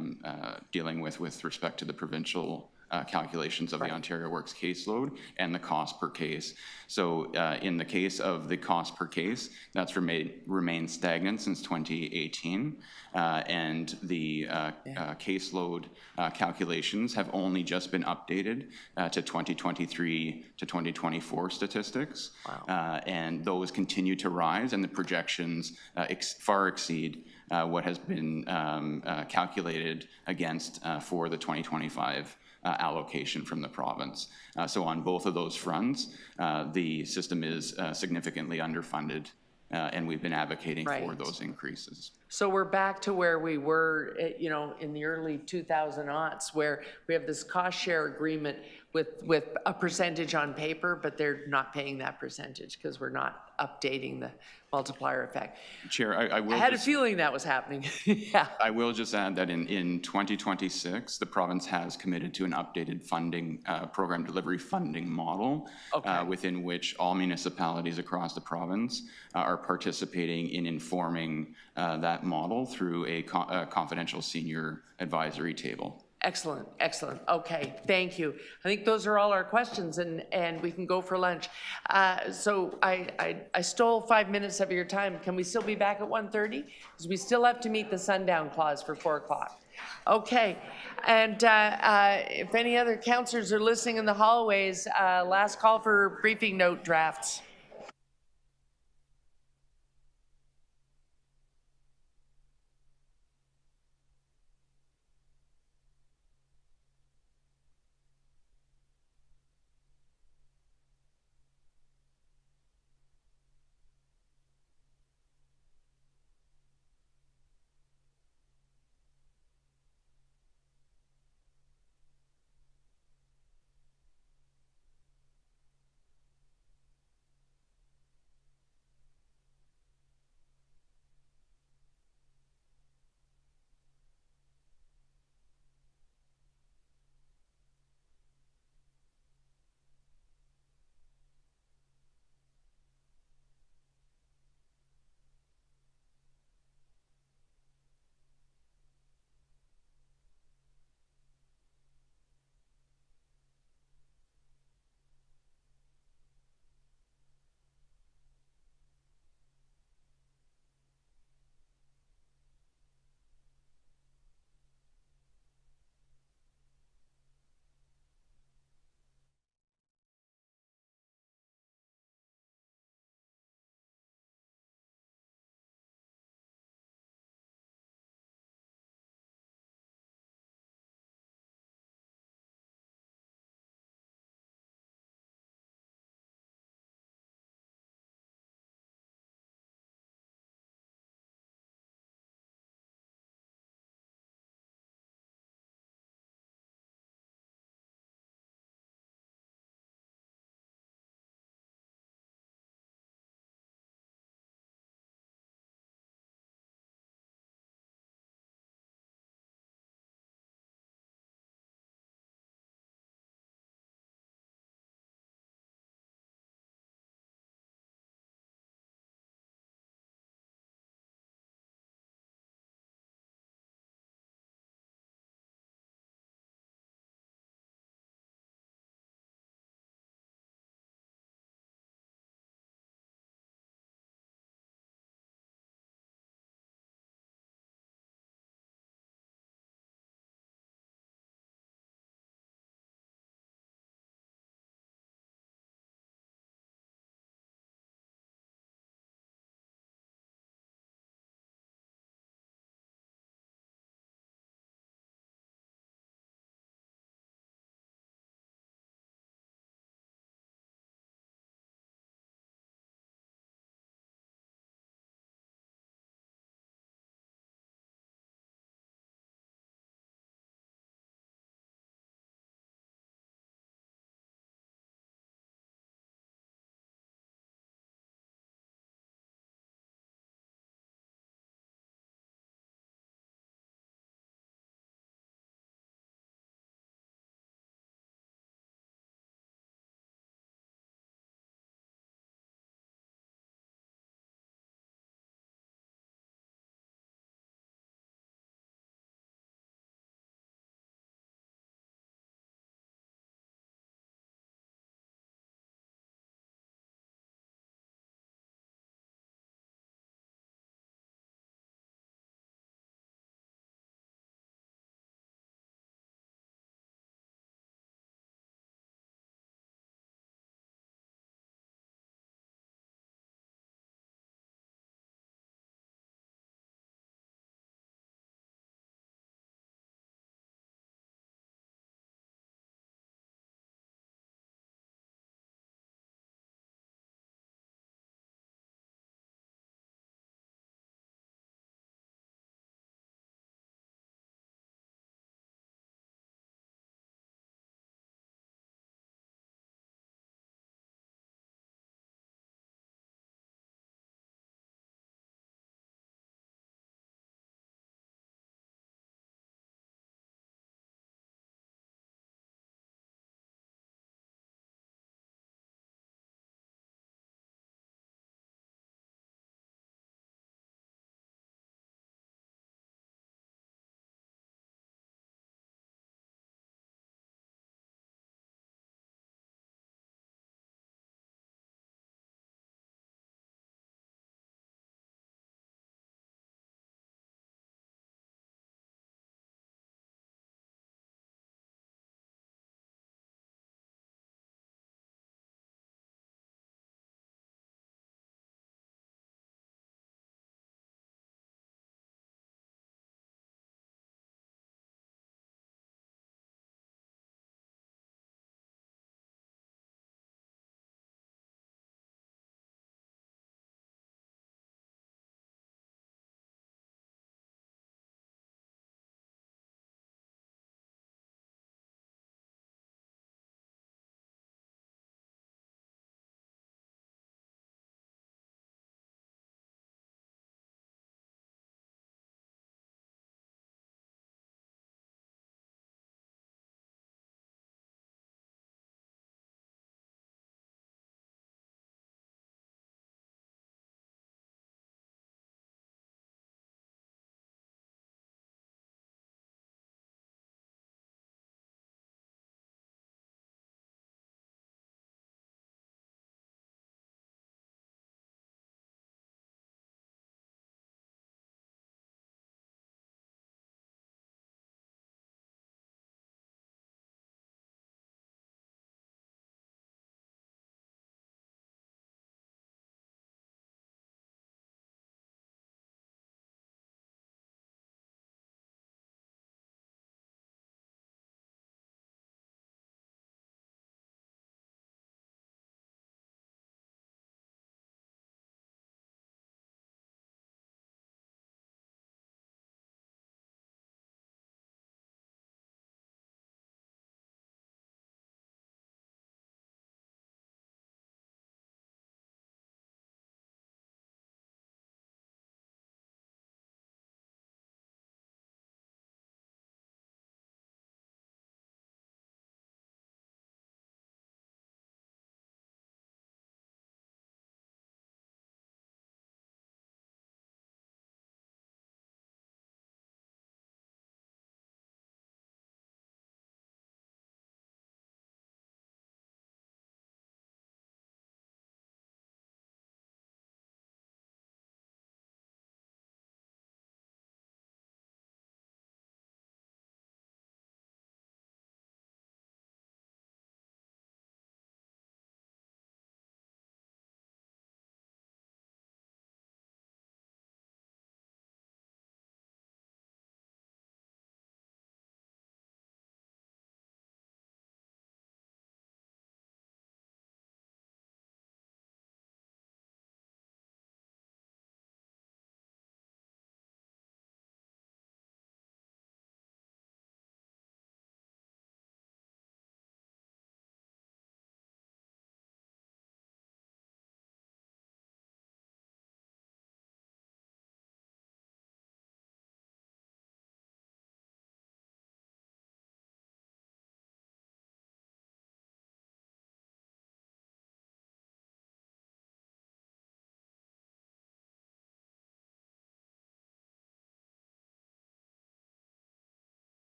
dealing with respect to the provincial calculations of the Ontario Works caseload and the cost per case. So in the case of the cost per case, that's remained stagnant since 2018, and the caseload calculations have only just been updated to 2023 to 2024 statistics. Wow. And those continue to rise, and the projections far exceed what has been calculated against for the 2025 allocation from the province. So on both of those fronts, the system is significantly underfunded, and we've been advocating for those increases. So we're back to where we were, in the early 2000s, where we have this cost share agreement with a percentage on paper, but they're not paying that percentage because we're not updating the multiplier effect. Chair, I had a feeling that was happening. Yeah. I will just add that in 2026, the province has committed to an updated funding, program delivery funding model, within which all municipalities across the province are participating in informing that model through a confidential senior advisory table. Excellent, excellent. Okay, thank you. I think those are all our questions, and we can go for lunch. So I stole 5 minutes of your time. Can we still be back at 1:30? Because we still have to meet the sundown clause for 4 o'clock. Okay, and if any other councillors are listening in the hallways, last call for briefing note drafts.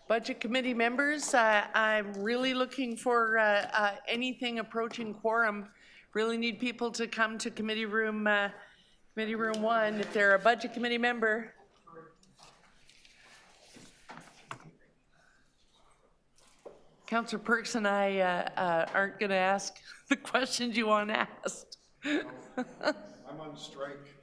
Budget Committee members, I'm really looking for anything approaching quorum. Really need people to come to Committee Room 1 if they're a Budget Committee member. Councillor Perks and I aren't going to ask the questions you want asked. I'm on strike.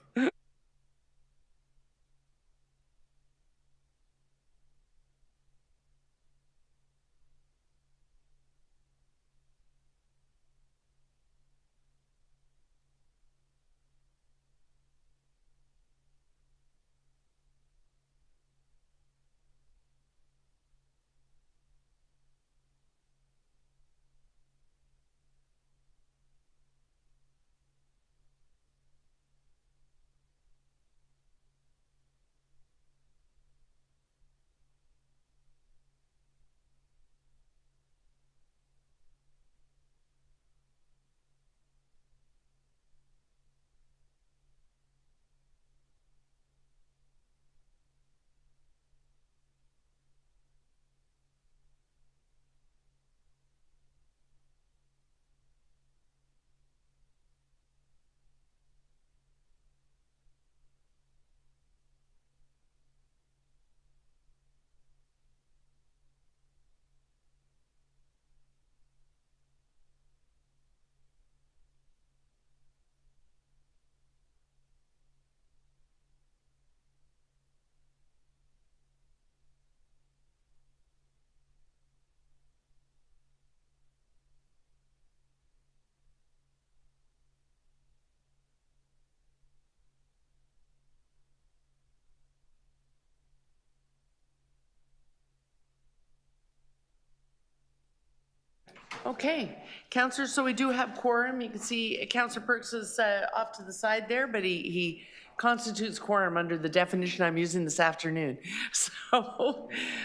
Okay, councillors, so we do have quorum. You can see Councillor Perks is off to the side there, but he constitutes quorum under the definition I'm using this afternoon.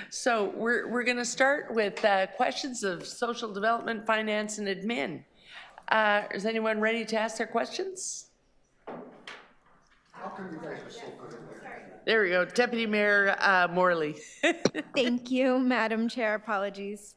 So we're going to start with questions of social development, finance, and admin. Is anyone ready to ask their questions? How come you guys are so good at that? There we go, Deputy Mayor Morley. Thank you, Madam Chair. Apologies.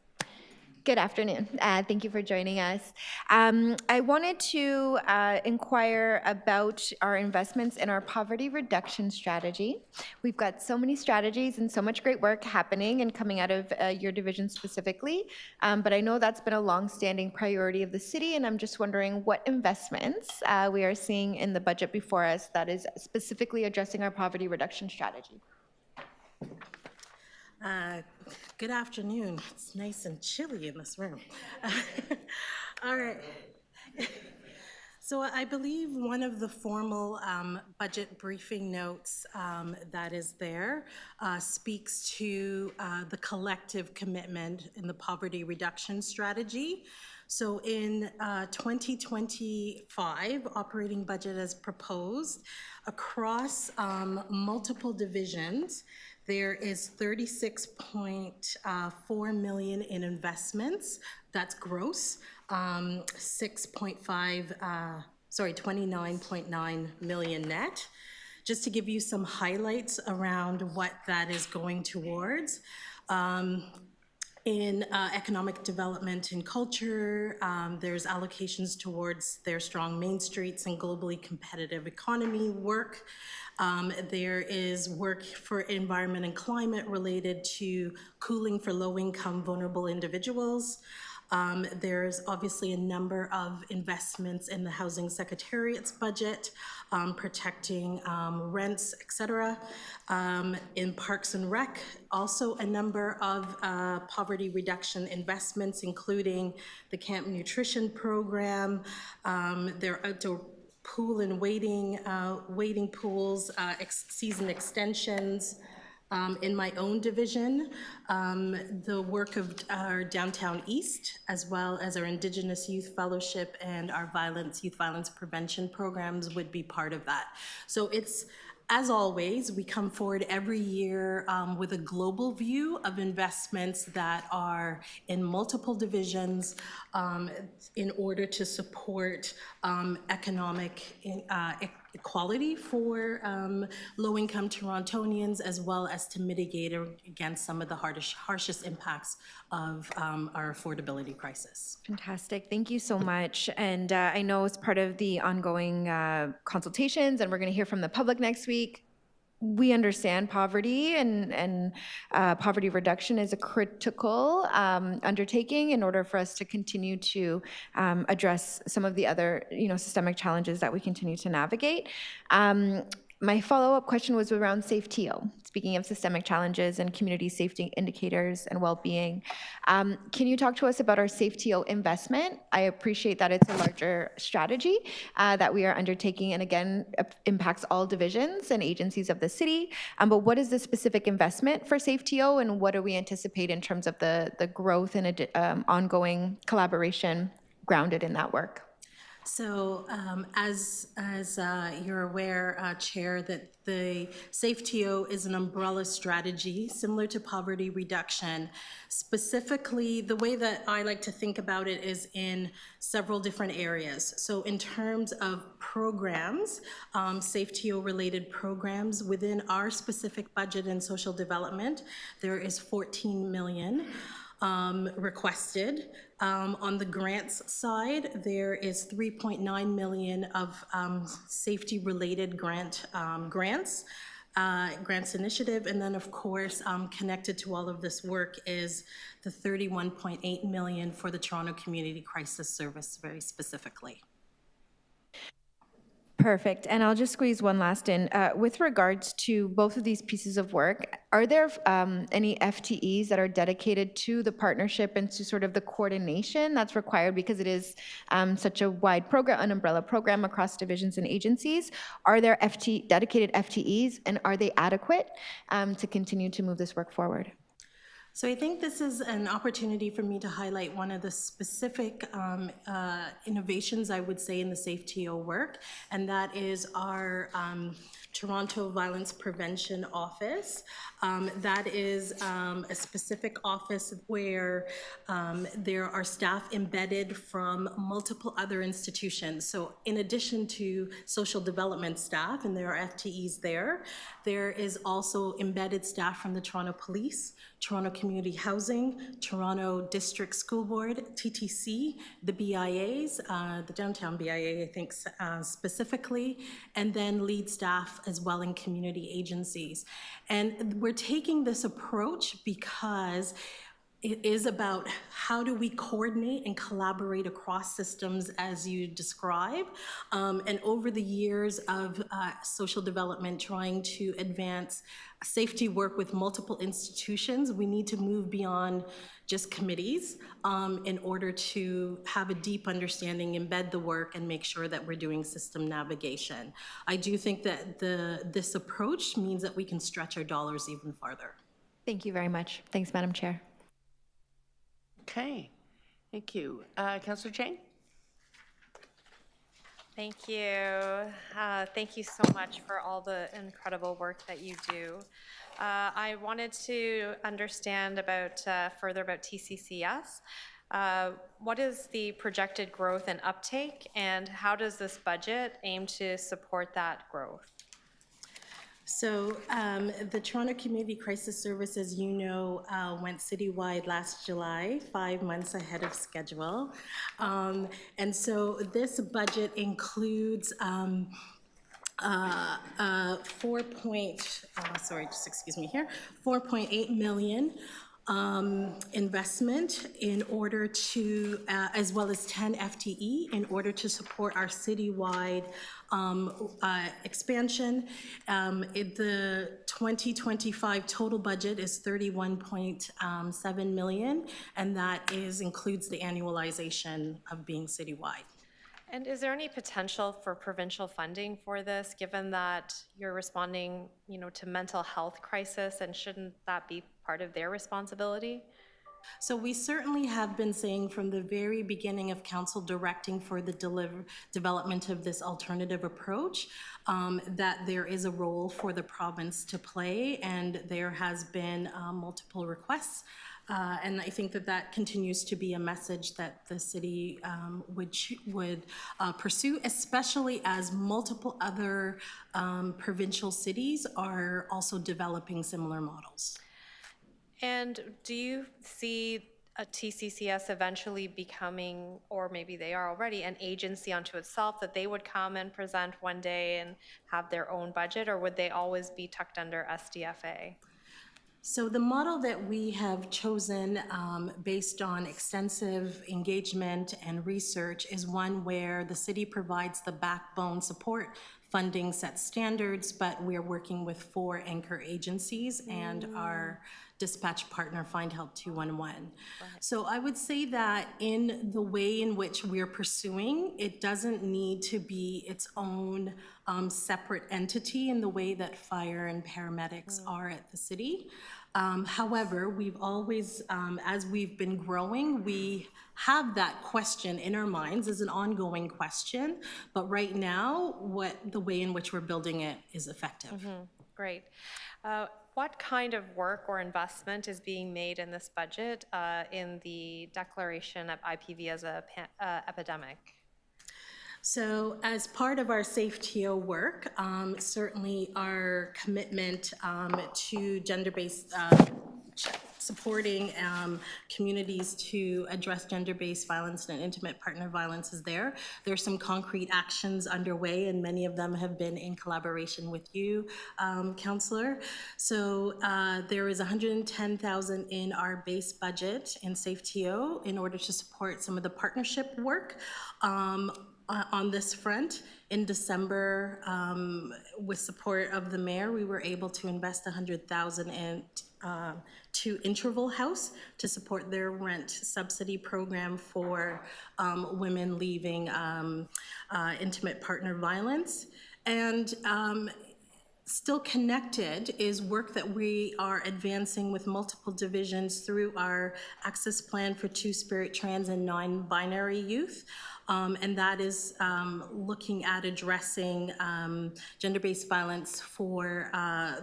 Good afternoon. Thank you for joining us. I wanted to inquire about our investments in our poverty reduction strategy. We've got so many strategies and so much great work happening and coming out of your division specifically, but I know that's been a long-standing priority of the city, and I'm just wondering what investments we are seeing in the budget before us that is specifically addressing our poverty reduction strategy. Good afternoon. It's nice and chilly in this room. All right. So I believe one of the formal budget briefing notes that is there speaks to the collective commitment in the poverty reduction strategy. So in 2025, operating budget as proposed across multiple divisions, there is 36.4 million in investments. That's gross. 29.9 million net. Just to give you some highlights around what that is going towards. In economic development and culture, there's allocations towards their strong main streets and globally competitive economy work. There is work for environment and climate related to cooling for low-income vulnerable individuals. There's obviously a number of investments in the Housing Secretariat's budget, protecting rents, etc. In Parks and Rec, also a number of poverty reduction investments, including the Camp Nutrition Program, their outdoor pool and wading pools, season extensions. In my own division, the work of our Downtown East, as well as our Indigenous Youth Fellowship and our youth violence prevention programs would be part of that. So it's, as always, we come forward every year with a global view of investments that are in multiple divisions in order to support economic equality for low-income Torontonians, as well as to mitigate against some of the harshest impacts of our affordability crisis. Fantastic. Thank you so much. And I know as part of the ongoing consultations, and we're going to hear from the public next week, we understand poverty and poverty reduction is a critical undertaking in order for us to continue to address some of the other, systemic challenges that we continue to navigate. My follow-up question was around SafeTO. Speaking of systemic challenges and community safety indicators and well-being, can you talk to us about our SafeTO investment? I appreciate that it's a larger strategy that we are undertaking, and again, impacts all divisions and agencies of the city. But what is the specific investment for SafeTO, and what do we anticipate in terms of the growth and ongoing collaboration grounded in that work? So as you're aware, Chair, that the SafeTO is an umbrella strategy similar to poverty reduction. Specifically, the way that I like to think about it is in several different areas. So in terms of programs, SafeTO-related programs within our specific budget and social development, there is 14 million. Requested. On the grants side, there is 3.9 million of safety-related grants initiative, and then of course, connected to all of this work is the 31.8 million for the Toronto Community Crisis Service, very specifically. Perfect. And I'll just squeeze one last in. With regards to both of these pieces of work, are there any FTEs that are dedicated to the partnership and to sort of the coordination that's required, because it is such a wide program, an umbrella program across divisions and agencies? Are there dedicated FTEs, and are they adequate to continue to move this work forward? So I think this is an opportunity for me to highlight one of the specific innovations, I would say, in the SafeTO work, and that is our Toronto Violence Prevention Office. That is a specific office where there are staff embedded from multiple other institutions. So in addition to social development staff, and there are FTEs there is also embedded staff from the Toronto Police, Toronto Community Housing, Toronto District School Board, TTC, the BIAs, the downtown BIA, I think specifically, and then lead staff as well in community agencies. And we're taking this approach because it is about how do we coordinate and collaborate across systems as you describe. And over the years of social development, trying to advance safety work with multiple institutions, we need to move beyond just committees in order to have a deep understanding, embed the work, and make sure that we're doing system navigation. I do think that this approach means that we can stretch our dollars even farther. Thank you very much. Thanks, Madam Chair. Okay, thank you. Councillor Chang? Thank you. Thank you so much for all the incredible work that you do. I wanted to understand further about TCCS. What is the projected growth and uptake, and how does this budget aim to support that growth? So the Toronto Community Crisis Service, as you know, went citywide last July, 5 months ahead of schedule. And so this budget includes $4.8 million investment in order to, as well as 10 FTE in order to support our citywide expansion. The 2025 total budget is $31.7 million, and that includes the annualization of being citywide. And is there any potential for provincial funding for this, given that you're responding, to mental health crisis, and shouldn't that be part of their responsibility? So we certainly have been saying from the very beginning of council directing for the development of this alternative approach that there is a role for the province to play, and there has been multiple requests And I think that that continues to be a message that the city would pursue, especially as multiple other provincial cities are also developing similar models. And do you see a TCCS eventually becoming, or maybe they are already, an agency unto itself, that they would come and present one day and have their own budget, or would they always be tucked under SDFA? So the model that we have chosen based on extensive engagement and research is one where the city provides the backbone support, funding sets standards, but we're working with 4 anchor agencies and our dispatch partner, Find Help 211. So I would say that in the way in which we're pursuing, it doesn't need to be its own separate entity in the way that fire and paramedics are at the city. However, we've always, as we've been growing, we have that question in our minds as an ongoing question, but right now, the way in which we're building it is effective. Great. What kind of work or investment is being made in this budget in the declaration of IPV as a epidemic? So as part of our SafeTO work, certainly our commitment to gender-based supporting communities to address gender-based violence and intimate partner violence is there. There's some concrete actions underway, and many of them have been in collaboration with you, Councillor. So there is $110,000 in our base budget in SafeTO in order to support some of the partnership work on this front. In December, with support of the mayor, we were able to invest $100,000 in to Interval House to support their rent subsidy program for women leaving intimate partner violence. And still connected is work that we are advancing with multiple divisions through our access plan for Two-Spirit, trans, and non-binary youth. And that is looking at addressing gender-based violence for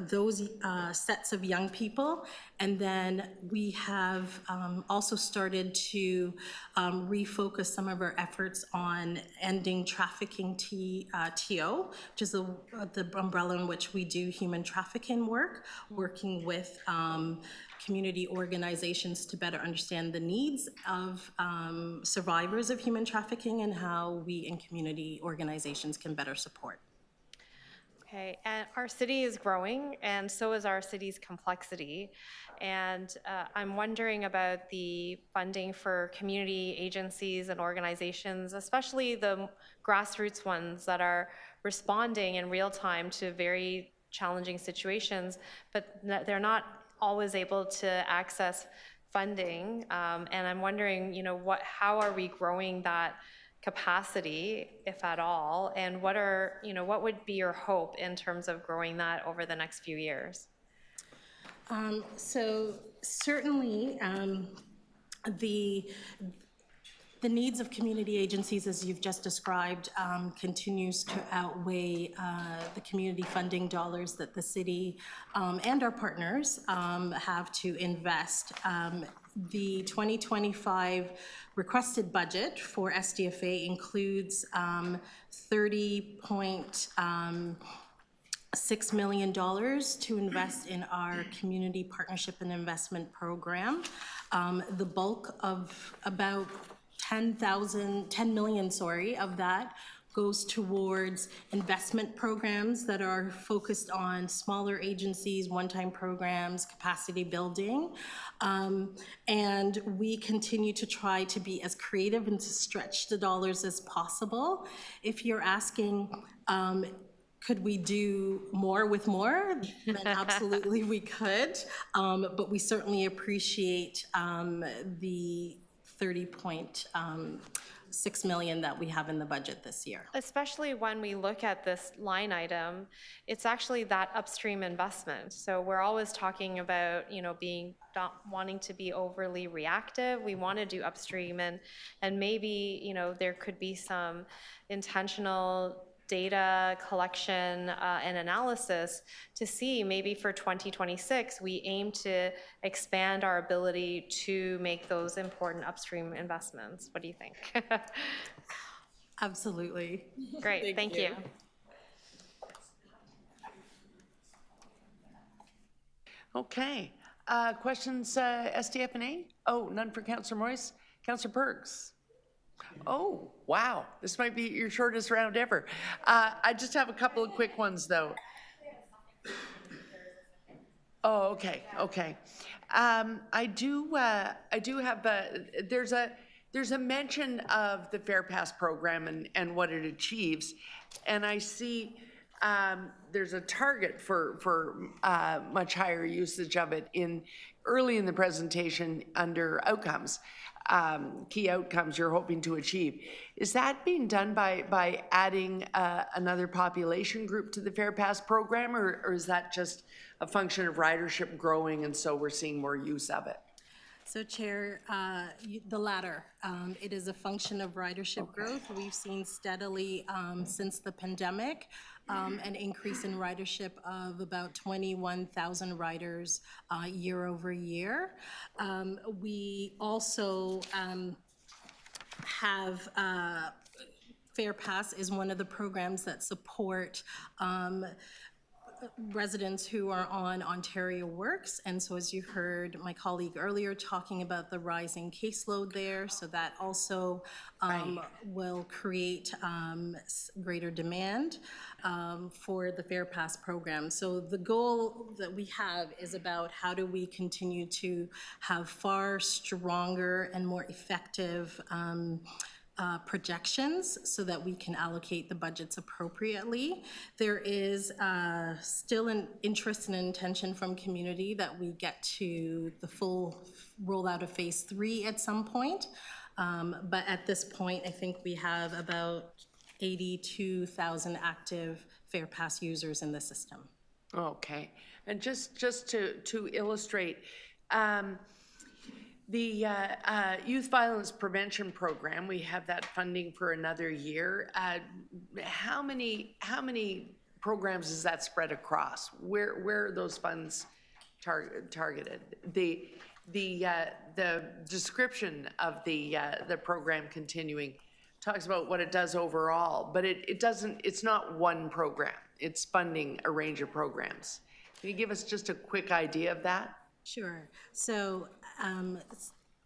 those sets of young people. And then we have also started to refocus some of our efforts on ending trafficking TO, which is the umbrella in which we do human trafficking work, working with community organizations to better understand the needs of survivors of human trafficking and how we in community organizations can better support. Okay, and our city is growing, and so is our city's complexity. And I'm wondering about the funding for community agencies and organizations, especially the grassroots ones that are responding in real time to very challenging situations, but they're not always able to access funding. And I'm wondering, how are we growing that capacity, if at all, and what would be your hope in terms of growing that over the next few years? So certainly the needs of community agencies, as you've just described, continues to outweigh the community funding dollars that the city and our partners have to invest. The 2025 requested budget for SDFA includes $30.6 million to invest in our community partnership and investment program. The bulk of about $10 million of that goes towards investment programs that are focused on smaller agencies, one-time programs, capacity building. And we continue to try to be as creative and to stretch the dollars as possible. If you're asking, could we do more with more? Then absolutely we could. But we certainly appreciate the $30.6 million that we have in the budget this year. Especially when we look at this line item, it's actually that upstream investment. So we're always talking about, not wanting to be overly reactive. We want to do upstream, and maybe, there could be some intentional data collection and analysis to see maybe for 2026, we aim to expand our ability to make those important upstream investments. What do you think? Absolutely. Great, thank you. Okay. Questions, SDF&A? Oh, none for Councillor Moyes. Councillor Perks. Oh, wow. This might be your shortest round ever. I just have a couple of quick ones, though. Oh, okay, okay. I do have, there's a mention of the Fair Pass program and what it achieves, and I see there's a target for much higher usage of it early in the presentation under outcomes, key outcomes you're hoping to achieve. Is that being done by adding another population group to the Fair Pass program, or is that just a function of ridership growing and so we're seeing more use of it? So Chair, the latter. It is a function of ridership growth. We've seen steadily since the pandemic an increase in ridership of about 21,000 riders year over year. We also have Fair Pass is one of the programs that support residents who are on Ontario Works. And so as you heard my colleague earlier talking about the rising caseload there, so that also will create greater demand for the Fair Pass program. So the goal that we have is about how do we continue to have far stronger and more effective projections so that we can allocate the budgets appropriately. There is still an interest and intention from community that we get to the full rollout of phase 3 at some point. But at this point, I think we have about 82,000 active Fair Pass users in the system. Okay, and just to illustrate, the Youth Violence Prevention Program, we have that funding for another year. How many programs is that spread across? Where are those funds targeted? The description of the program continuing talks about what it does overall, but it's not one program. It's funding a range of programs. Can you give us just a quick idea of that? Sure. So,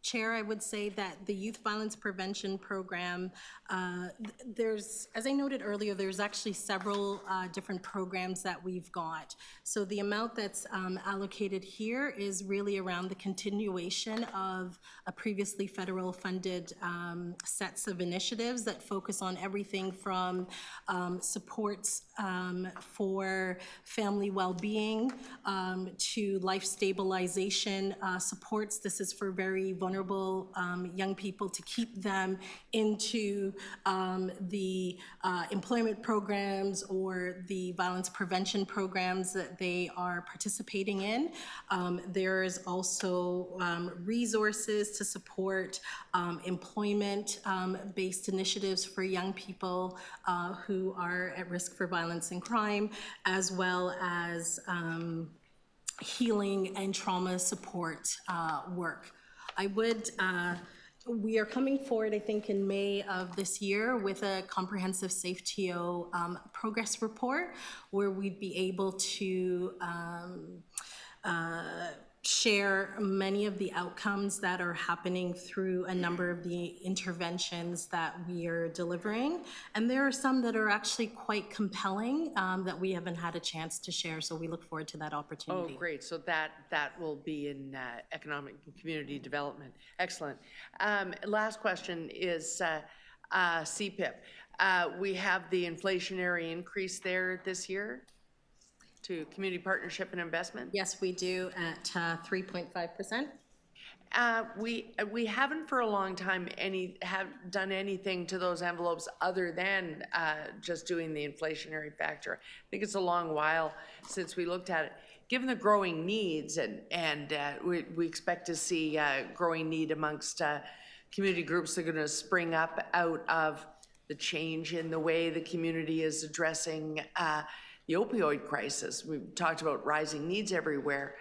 Chair, I would say that the Youth Violence Prevention Program, there's, as I noted earlier, there's actually several different programs that we've got. So the amount that's allocated here is really around the continuation of a previously federal funded sets of initiatives that focus on everything from supports for family well-being to life stabilization supports. This is for very vulnerable young people to keep them into the employment programs or the violence prevention programs that they are participating in. There is also resources to support employment-based initiatives for young people who are at risk for violence and crime, as well as healing and trauma support work. We are coming forward, I think, in May of this year with a comprehensive SAFE-TO progress report where we'd be able to share many of the outcomes that are happening through a number of the interventions that we are delivering. And there are some that are actually quite compelling that we haven't had a chance to share, so we look forward to that opportunity. Oh, great. So that will be in economic and community development. Excellent. Last question is CPIP. We have the inflationary increase there this year to community partnership and investment? Yes, we do at 3.5%. We haven't for a long time done anything to those envelopes other than just doing the inflationary factor. I think it's a long while since we looked at it. Given the growing needs, and we expect to see growing need amongst community groups that are going to spring up out of the change in the way the community is addressing the opioid crisis. We've talked about rising needs everywhere.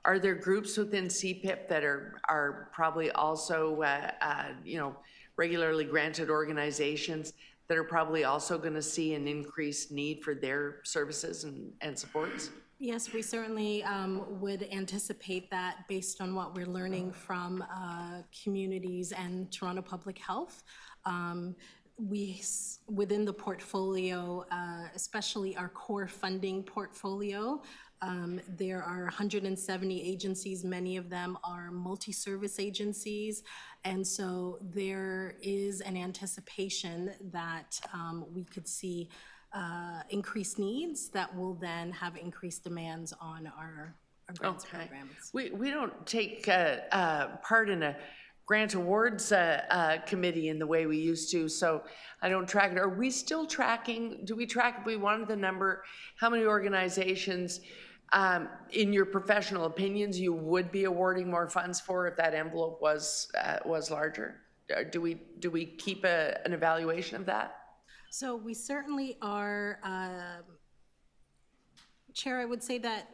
Are there groups within CPIP that are probably also, you know, regularly granted organizations that are probably also going to see an increased need for their services and supports? Yes, we certainly would anticipate that based on what we're learning from communities and Toronto Public Health. Within the portfolio, especially our core funding portfolio, there are 170 agencies. Many of them are multi-service agencies. And so there is an anticipation that we could see increased needs that will then have increased demands on our grants programs. We don't take part in a grant awards committee in the way we used to, so I don't track it. Are we still tracking, do we track, if we wanted the number, how many organizations, in your professional opinions, you would be awarding more funds for if that envelope was larger? Do we keep an evaluation of that? So we certainly are, Chair, I would say that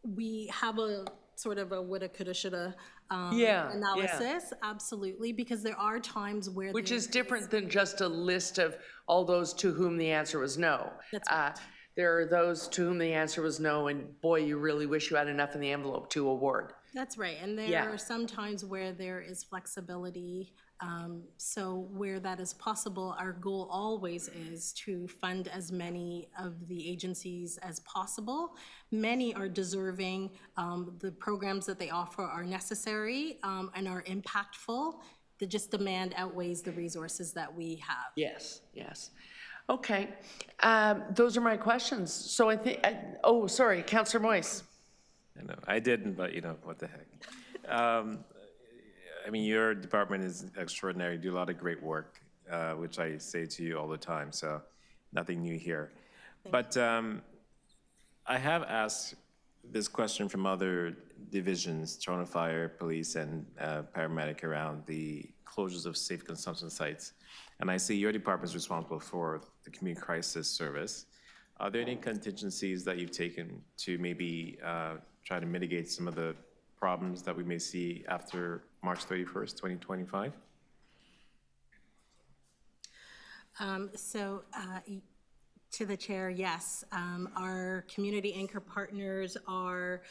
we have a sort of a woulda, coulda, shoulda analysis, absolutely, because there are times where— Which is different than just a list of all those to whom the answer was no. That's right. There are those to whom the answer was no, and boy, you really wish you had enough in the envelope to award. That's right, and there are some times where there is flexibility. So where that is possible, our goal always is to fund as many of the agencies as possible. Many are deserving. The programs that they offer are necessary and are impactful. The just demand outweighs the resources that we have. Yes, yes. Okay, those are my questions. So I think, oh, sorry, Councillor Moyes. I know, I didn't, but you know, what the heck. I mean, your department is extraordinary. You do a lot of great work, which I say to you all the time, so nothing new here. But I have asked this question from other divisions, Toronto Fire, Police, and Paramedic, around the closures of safe consumption sites. And I see your department is responsible for the Community Crisis Service. Are there any contingencies that you've taken to maybe try to mitigate some of the problems that we may see after March 31st, 2025? To the chair, yes. Our community anchor partners are,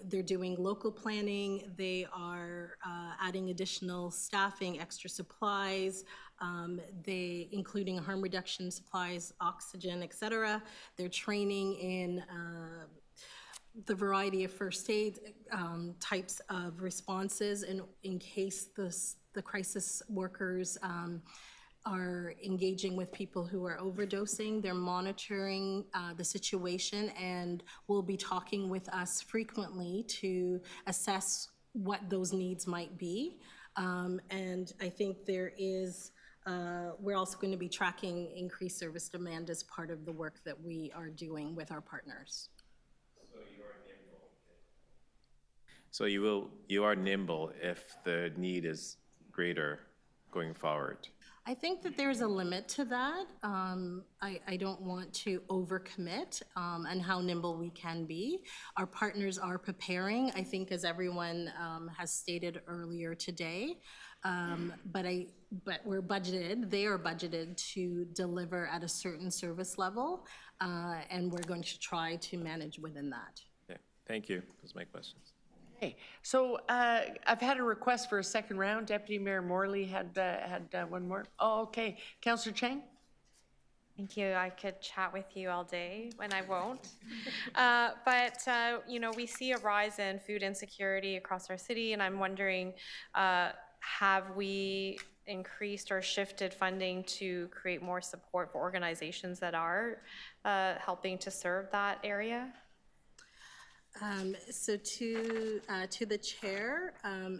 they're doing local planning. They are adding additional staffing, extra supplies, including harm reduction supplies, oxygen, et cetera. They're training in the variety of first aid types of responses in case the crisis workers are engaging with people who are overdosing. They're monitoring the situation and will be talking with us frequently to assess what those needs might be. And I think there is, we're also going to be tracking increased service demand as part of the work that we are doing with our partners. So you are nimble if the need is greater going forward. I think that there's a limit to that. I don't want to overcommit on how nimble we can be. Our partners are preparing, I think, as everyone has stated earlier today. But we're budgeted, they are budgeted to deliver at a certain service level, and we're going to try to manage within that. Okay, thank you. Those are my questions. Okay, so I've had a request for a second round. Deputy Mayor Morley had one more. Oh, okay. Councillor Chang? Thank you. I could chat with you all day, and I won't. But you know, we see a rise in food insecurity across our city, and I'm wondering, have we increased or shifted funding to create more support for organizations that are helping to serve that area? So to the chair,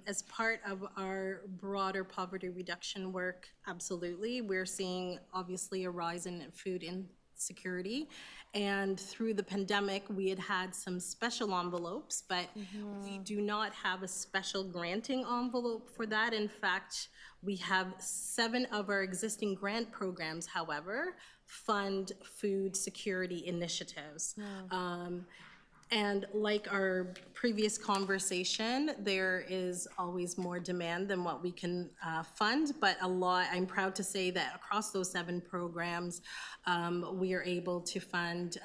as part of our broader poverty reduction work, absolutely, we're seeing obviously a rise in food insecurity. And through the pandemic, we had some special envelopes, but we do not have a special granting envelope for that. In fact, We have 7 of our existing grant programs, however, fund food security initiatives. And like our previous conversation, there is always more demand than what we can fund, but I'm proud to say that across those 7 programs, we are able to fund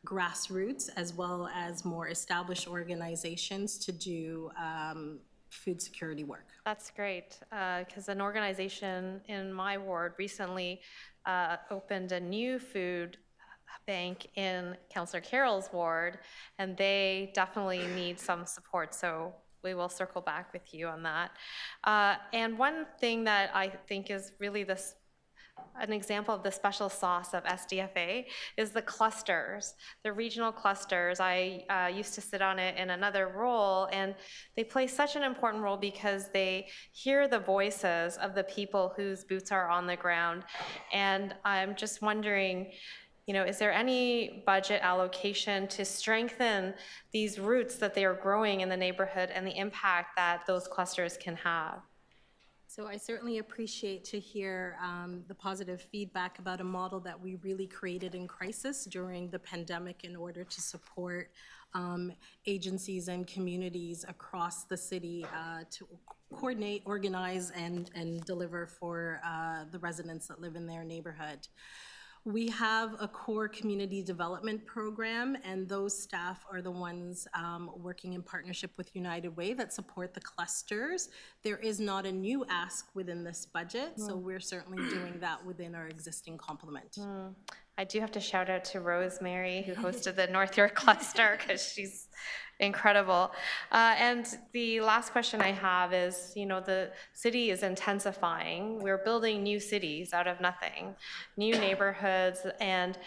grassroots as well as more established organizations to do food security work. That's great, because an organization in my ward recently opened a new food bank in Councillor Carroll's ward, and they definitely need some support, so we will circle back with you on that. And one thing that I think is really an example of the special sauce of SDFA is the clusters, the regional clusters. I used to sit on it in another role, and they play such an important role because they hear the voices of the people whose boots are on the ground. And I'm just wondering, is there any budget allocation to strengthen these roots that they are growing in the neighborhood and the impact that those clusters can have? So I certainly appreciate to hear the positive feedback about a model that we really created in crisis during the pandemic in order to support agencies and communities across the city to coordinate, organize, and deliver for the residents that live in their neighborhood. We have a core community development program, and those staff are the ones working in partnership with United Way that support the clusters. There is not a new ask within this budget, so we're certainly doing that within our existing complement. I do have to shout out to Rosemary, who hosted the North York cluster, because she's incredible. And the last question I have is, the city is intensifying. We're building new cities out of nothing, new neighborhoods, and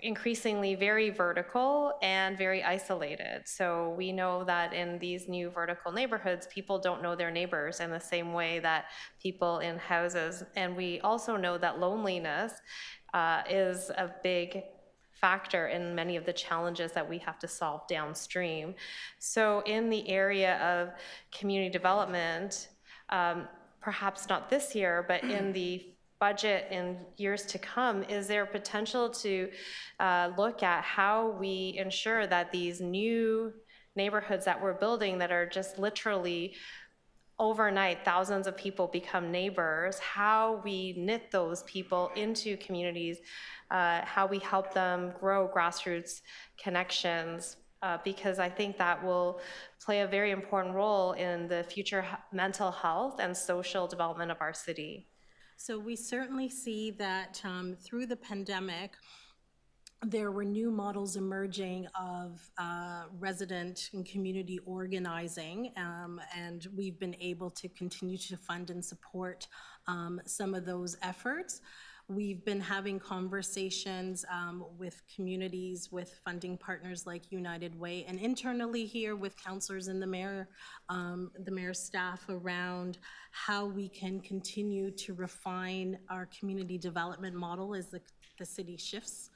increasingly very vertical and very isolated. So we know that in these new vertical neighborhoods, people don't know their neighbors in the same way that people in houses. And we also know that loneliness is a big factor in many of the challenges that we have to solve downstream. So in the area of community development, perhaps not this year, but in the budget in years to come, is there potential to look at how we ensure that these new neighborhoods that we're building that are just literally overnight, thousands of people become neighbors, how we knit those people into communities, how we help them grow grassroots connections, because I think that will play a very important role in the future mental health and social development of our city. So we certainly see that through the pandemic, there were new models emerging of resident and community organizing, and we've been able to continue to fund and support some of those efforts. We've been having conversations with communities, with funding partners like United Way, and internally here with councillors and the mayor's staff around how we can continue to refine our community development model as the city shifts.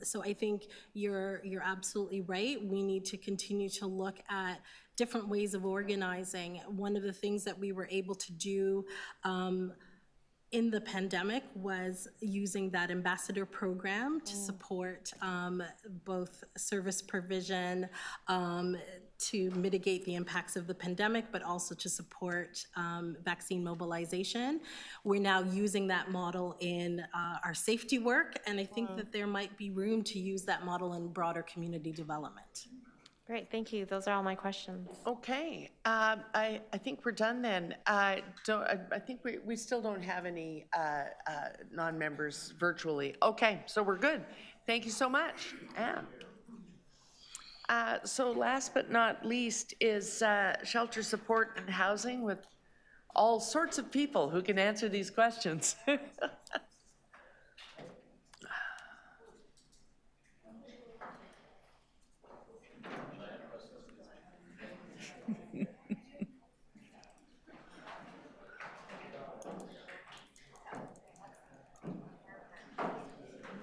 So I think you're absolutely right. We need to continue to look at different ways of organizing. One of the things that we were able to do in the pandemic was using that ambassador program to support both service provision to mitigate the impacts of the pandemic, but also to support vaccine mobilization. We're now using that model in our safety work, and I think that there might be room to use that model in broader community development. Great, thank you. Those are all my questions. Okay, I think we're done then. I think we still don't have any non-members virtually. Okay, so we're good. Thank you so much. Yeah. So last but not least is shelter support and housing with all sorts of people who can answer these questions.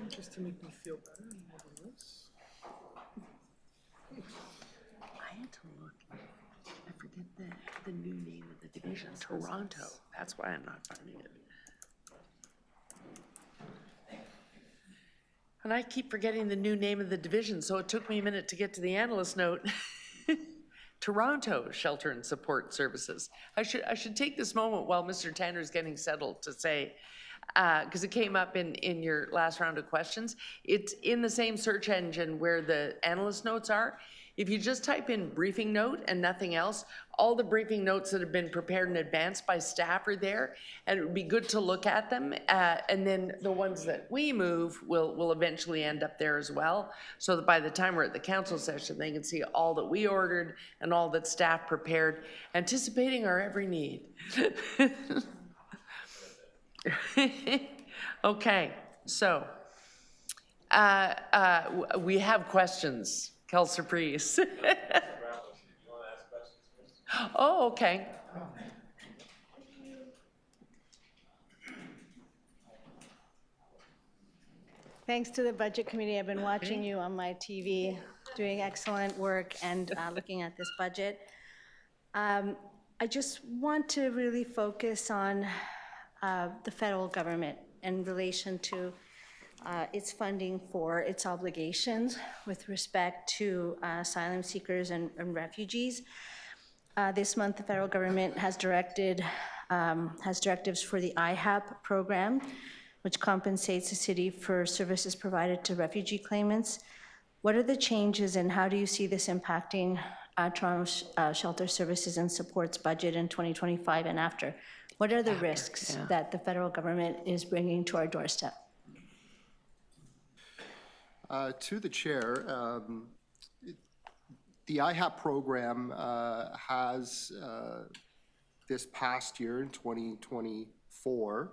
Just to make me feel better, more than this. I had to look. I forget. at the new name of the division, Toronto. That's why I'm not finding it. And I keep forgetting the new name of the division, so it took me a minute to get to the analyst note. Toronto Shelter and Support Services. I should take this moment while Mr. Tanner is getting settled to say, because it came up in your last round of questions, it's in the same search engine where the analyst notes are. If you just type in briefing note and nothing else, all the briefing notes that have been prepared in advance by staff are there, and it would be good to look at them. And then the ones that we move will eventually end up there as well, so that by the time we're at the council session, they can see all that we ordered and all that staff prepared, anticipating our every need. Okay, so we have questions. Councillor Priest. Oh, okay. Thanks to the Budget Committee. I've been watching you on my TV, doing excellent work and looking at this budget. I just want to really focus on the federal government in relation to its funding for its obligations with respect to asylum seekers and refugees. This month, the federal government has directives for the IHAP program, which compensates the city for services provided to refugee claimants. What are the changes and how do you see this impacting Toronto Shelter Services and Supports budget in 2025 and after? What are the risks that the federal government is bringing to our doorstep? To the chair, the IHAP program has this past year in 2024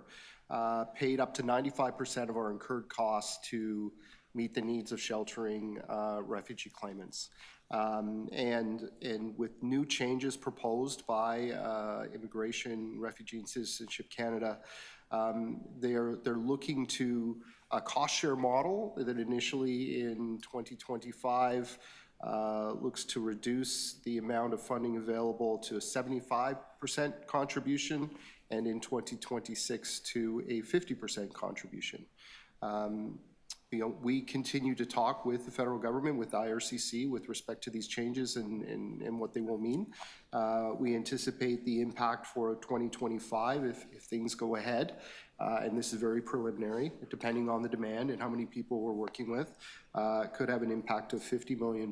paid up to 95% of our incurred costs to meet the needs of sheltering refugee claimants. And with new changes proposed by Immigration, Refugee and Citizenship Canada, they're looking to a cost share model that initially in 2025 looks to reduce the amount of funding available to a 75% contribution, and in 2026 to a 50% contribution. We continue to talk with the federal government, with IRCC, with respect to these changes and what they will mean. We anticipate the impact for 2025 if things go ahead. And this is very preliminary, depending on the demand and how many people we're working with, could have an impact of $50 million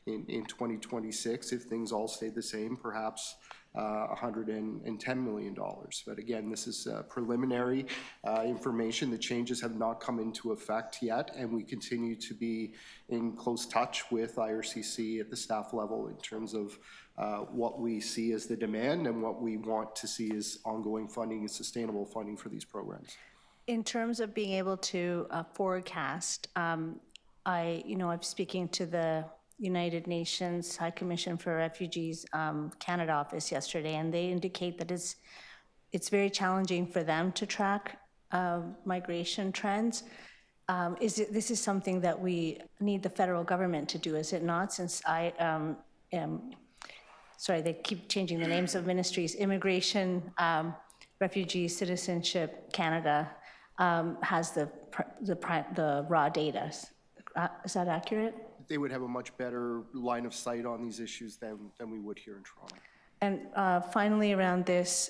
in 2026 if things all stay the same, perhaps $110 million. But again, this is preliminary information. The changes have not come into effect yet, and we continue to be in close touch with IRCC at the staff level in terms of what we see as the demand and what we want to see as ongoing funding and sustainable funding for these programs. In terms of being able to forecast, I'm speaking to the United Nations High Commission for Refugees Canada office yesterday, and they indicate that it's very challenging for them to track migration trends. This is something that we need the federal government to do, is it not? Since I am, sorry, they keep changing the names of ministries. Immigration, Refugee, Citizenship Canada has the raw data. Is that accurate? They would have a much better line of sight on these issues than we would here in Toronto. And finally, around this,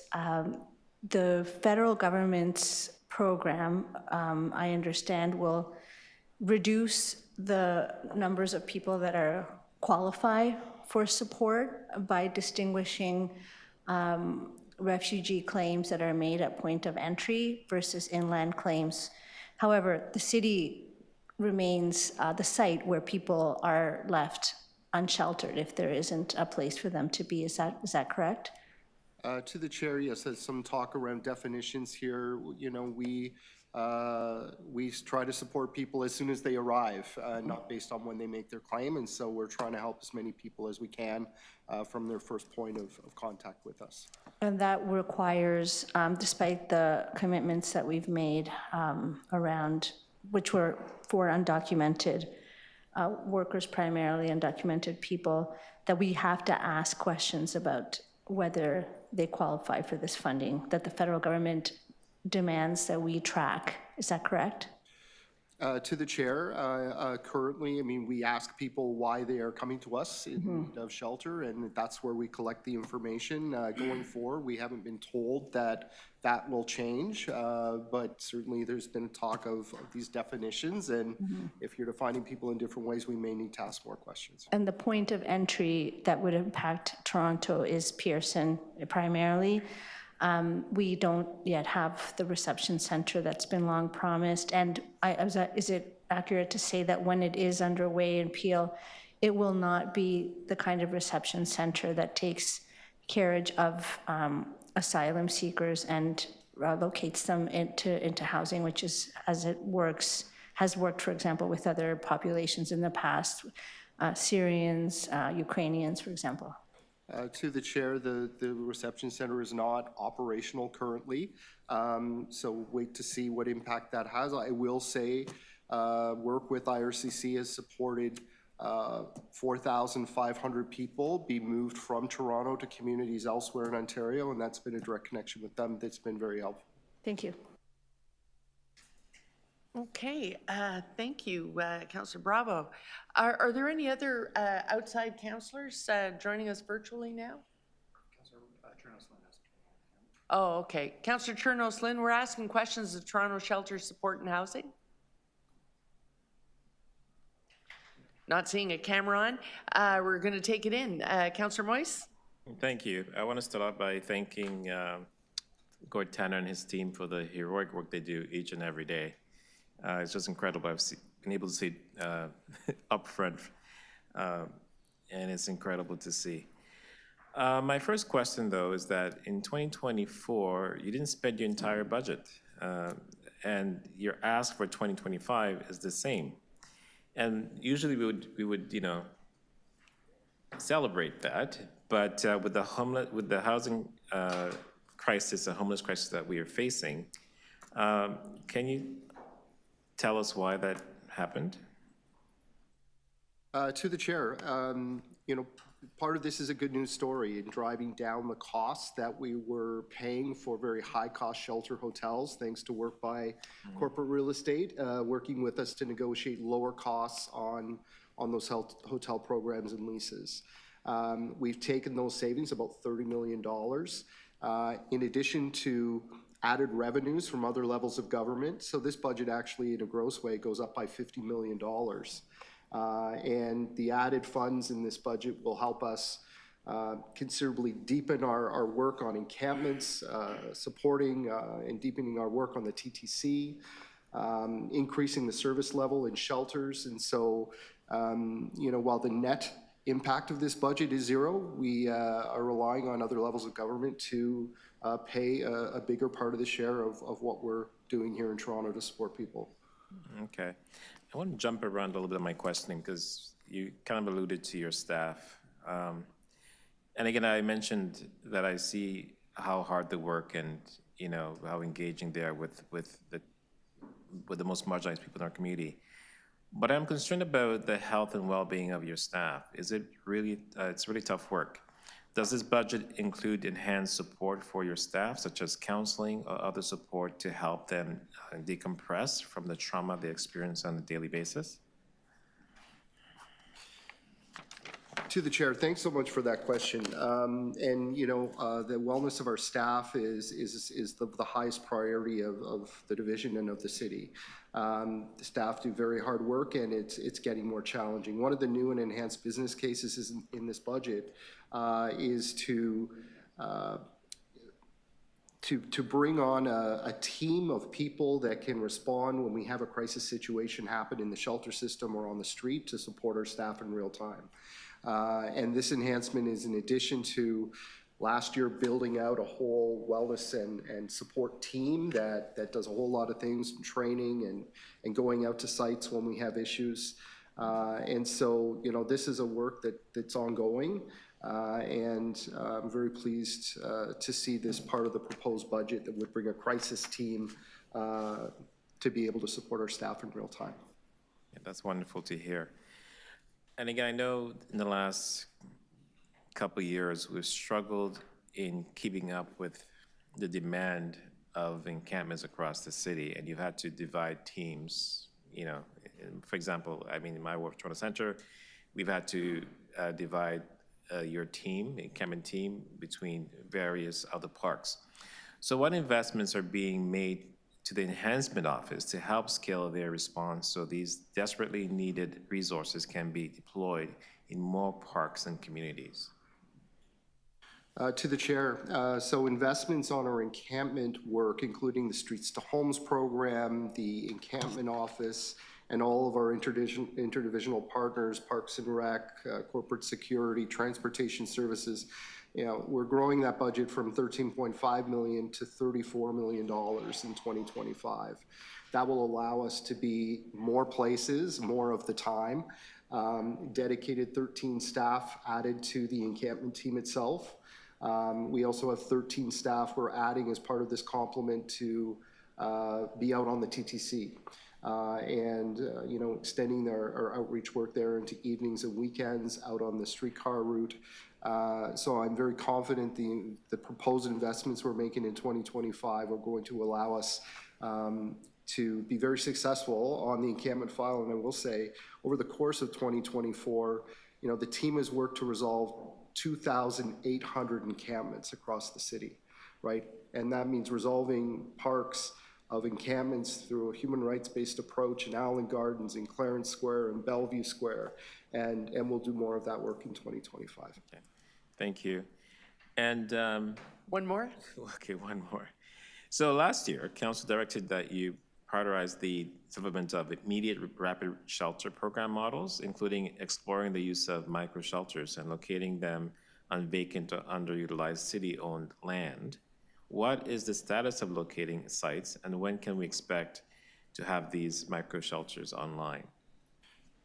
the federal government's program, I understand, will reduce the numbers of people that qualify for support by distinguishing refugee claims that are made at point of entry versus inland claims. However, the city remains the site where people are left unsheltered if there isn't a place for them to be. Is that correct? To the chair, yes, there's some talk around definitions here. We try to support people as soon as they arrive, not based on when they make their claim, and so we're trying to help as many people as we can from their first point of contact with us. And that requires, despite the commitments that we've made around, which were for undocumented workers primarily, undocumented people, that we have to ask questions about whether they qualify for this funding, that the federal government demands that we track. Is that correct? To the chair, currently, I mean, we ask people why they are coming to us in need of shelter, and that's where we collect the information. Going forward, we haven't been told that that will change, but certainly there's been talk of these definitions, and if you're defining people in different ways, we may need to ask more questions. And the point of entry that would impact Toronto is Pearson primarily. We don't yet have the reception center that's been long promised. And is it accurate to say that when it is underway in Peel, it will not be the kind of reception center that takes carriage of asylum seekers and locates them into housing, which is, as it works, has worked, for example, with other populations in the past, Syrians, Ukrainians, for example? To the chair, the reception center is not operational currently, so wait to see what impact that has. I will say work with IRCC has supported 4,500 people be moved from Toronto to communities elsewhere in Ontario, and that's been a direct connection with them that's been very helpful. Thank you. Okay, thank you, Councillor Bravo. Are there any other outside councillors joining us virtually now? Oh, okay. Councillor Chernos-Lynn, we're asking questions of Toronto Shelter Support and Housing. Not seeing a camera on. We're going to take it in. Councillor Moyse? Thank you. I want to start off by thanking Gord Tanner and his team for the heroic work they do each and every day. It's just incredible. I've been able to see up front, and it's incredible to see. My first question, though, is that in 2024, you didn't spend your entire budget, and your ask for 2025 is the same. And usually we would celebrate that, but with the housing crisis, the homeless crisis that we are facing, can you tell us why that happened? To the chair, part of this is a good news story in driving down the costs that we were paying for very high-cost shelter hotels, thanks to work by corporate real estate, working with us to negotiate lower costs on those hotel programs and leases. We've taken those savings, about $30 million, in addition to added revenues from other levels of government. So this budget actually, in a gross way, goes up by $50 million. And the added funds in this budget will help us considerably deepen our work on encampments, supporting and deepening our work on the TTC, increasing the service level in shelters. And so, while the net impact of this budget is zero, we are relying on other levels of government to pay a bigger part of the share of what we're doing here in Toronto to support people. Okay. I want to jump around a little bit of my questioning because you kind of alluded to your staff. And again, I mentioned that I see how hard they work and, how engaging they are with the most marginalized people in our community. But I'm concerned about the health and well-being of your staff. Is it really, it's really tough work. Does this budget include enhanced support for your staff, such as counseling or other support to help them decompress from the trauma they experience on a daily basis? To the chair, thanks so much for that question. The wellness of our staff is the highest priority of the division and of the city. The staff do very hard work, and it's getting more challenging. One of the new and enhanced business cases in this budget is to bring on a team of people that can respond when we have a crisis situation happen in the shelter system or on the street to support our staff in real time. And this enhancement is in addition to last year building out a whole wellness and support team that does a whole lot of things, training and going out to sites when we have issues. And so, this is a work that's ongoing. And I'm very pleased to see this part of the proposed budget that would bring a crisis team to be able to support our staff in real time. Yeah, that's wonderful to hear. And again, I know in the last couple of years, we've struggled in keeping up with the demand of encampments across the city, and you've had to divide teams, you know. For example, I mean, in my work, Toronto Centre, we've had to divide your team, encampment team, between various other parks. So what investments are being made to the enhancement office to help scale their response so these desperately needed resources can be deployed in more parks and communities? To the chair, so investments on our encampment work, including the Streets to Homes program, the encampment office, and all of our interdivisional partners, Parks and Rec, corporate security, transportation services, you know, we're growing that budget from $13.5 million to $34 million in 2025. That will allow us to be more places, more of the time. Dedicated 13 staff added to the encampment team itself. We also have 13 staff we're adding as part of this complement to be out on the TTC. You know, extending our outreach work there into evenings and weekends out on the streetcar route. So I'm very confident the proposed investments we're making in 2025 are going to allow us to be very successful on the encampment file. And I will say, over the course of 2024, you know, the team has worked to resolve 2,800 encampments across the city, right? And that means resolving parks of encampments through a human rights-based approach in Allen Gardens, in Clarence Square, and Bellevue Square, and we'll do more of that work in 2025. Okay. Thank you. And one more? Okay, one more. So last year, Council directed that you prioritize the development of immediate rapid shelter program models, including exploring the use of micro shelters and locating them on vacant or underutilized city-owned land. What is the status of locating sites, and when can we expect to have these micro shelters online?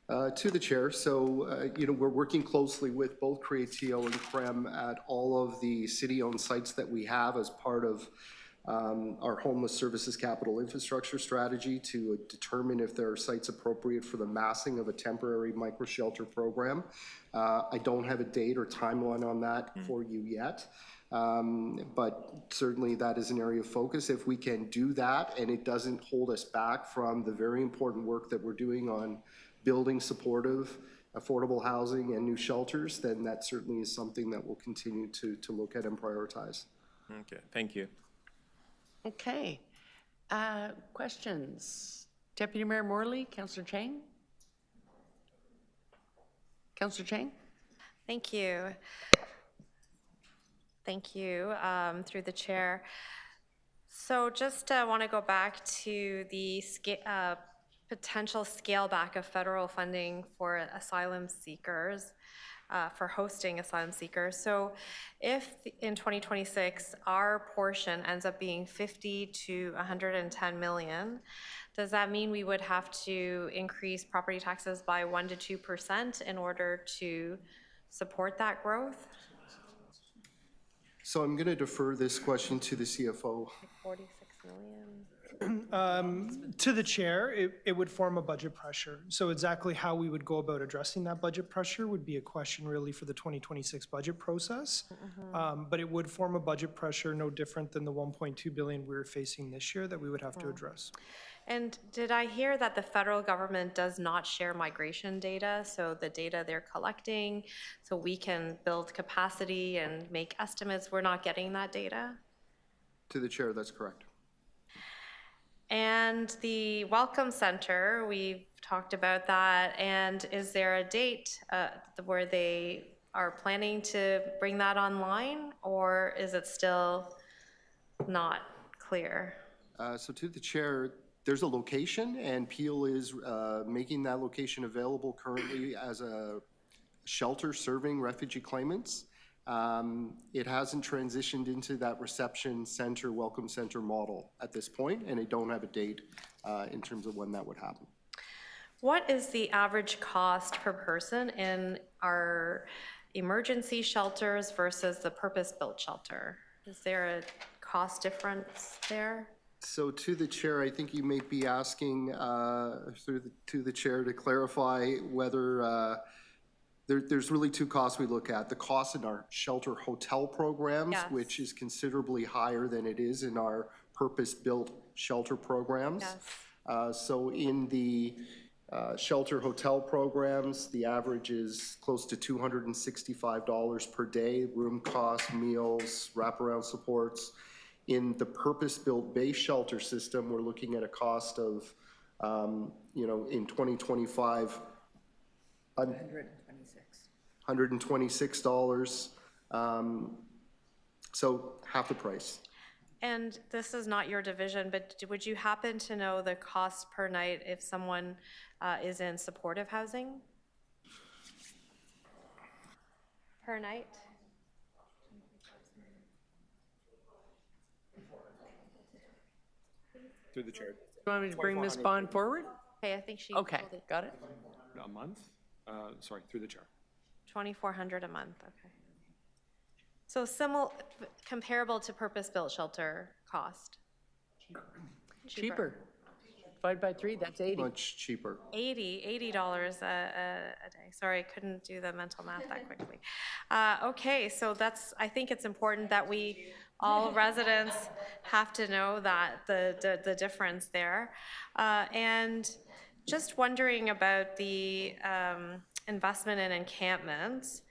To the chair, so you know, we're working closely with both Creatio and CREM at all of the city-owned sites that we have as part of our homeless services capital infrastructure strategy to determine if there are sites appropriate for the massing of a temporary micro shelter program. I don't have a date or timeline on that for you yet. But certainly that is an area of focus. If we can do that and it doesn't hold us back from the very important work that we're doing on building supportive, affordable housing and new shelters, then that certainly is something that we'll continue to look at and prioritize. Okay, thank you. Okay. Questions? Deputy Mayor Morley, Councillor Chang? Councillor Chang? Thank you. Thank you, through the chair. So just want to go back to the potential scale back of federal funding for asylum seekers, for hosting asylum seekers. So if in 2026 our portion ends up being 50 to 110 million, does that mean we would have to increase property taxes by 1 to 2% in order to support that growth? So I'm going to defer this question to the CFO. 46 million. To the chair, it would form a budget pressure. So exactly how we would go about addressing that budget pressure would be a question really for the 2026 budget process. But it would form a budget pressure no different than the 1.2 billion we're facing this year that we would have to address. And did I hear that the federal government does not share migration data, so the data they're collecting, so we can build capacity and make estimates, we're not getting that data? To the chair, that's correct. And the Welcome Center, we've talked about that, and is there a date where they are planning to bring that online, or is it still not clear? So to the chair, there's a location, and Peel is making that location available currently as a shelter serving refugee claimants. It hasn't transitioned into that reception center, welcome center model at this point, and I don't have a date in terms of when that would happen. What is the average cost per person in our emergency shelters versus the purpose-built shelter? Is there a cost difference there? So to the chair, I think you may be asking to the chair to clarify whether There's really two costs we look at. The cost in our shelter hotel programs, Yes. which is considerably higher than it is in our purpose-built shelter programs. So in the shelter hotel programs, the average is close to $265 per day, room costs, meals, wraparound supports. In the purpose-built base shelter system, we're looking at a cost of, in 2025, $126. So half the price. And this is not your division, but would you happen to know the cost per night if someone is in supportive housing? Per night? Through the chair. You want me to bring Ms. Bond forward? Okay, I think she. Okay, told it. got it. A month? Sorry, through the chair. 2,400 a month, okay. So comparable to purpose-built shelter cost? Cheaper. Divide by 3, that's 80. Much cheaper. $80 a day. Sorry, I couldn't do the mental math that quickly. Okay, so I think it's important that all residents have to know that the difference there. And just wondering about the investment in encampments.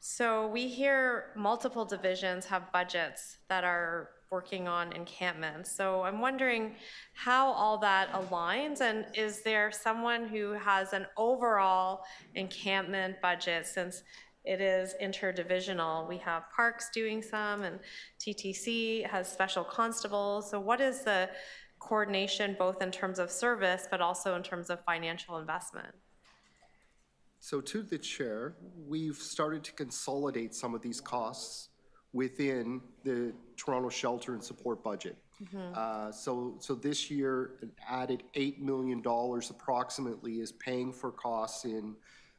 So we hear multiple divisions have budgets that are working on encampments. So I'm wondering how all that aligns, and is there someone who has an overall encampment budget, since it is interdivisional? We have parks doing some, and TTC has special constables. So what is the coordination, both in terms of service, but also in terms of financial investment? So to the chair, we've started to consolidate some of these costs within the Toronto Shelter and Support budget. So this year, an added $8 million approximately is paying for costs in,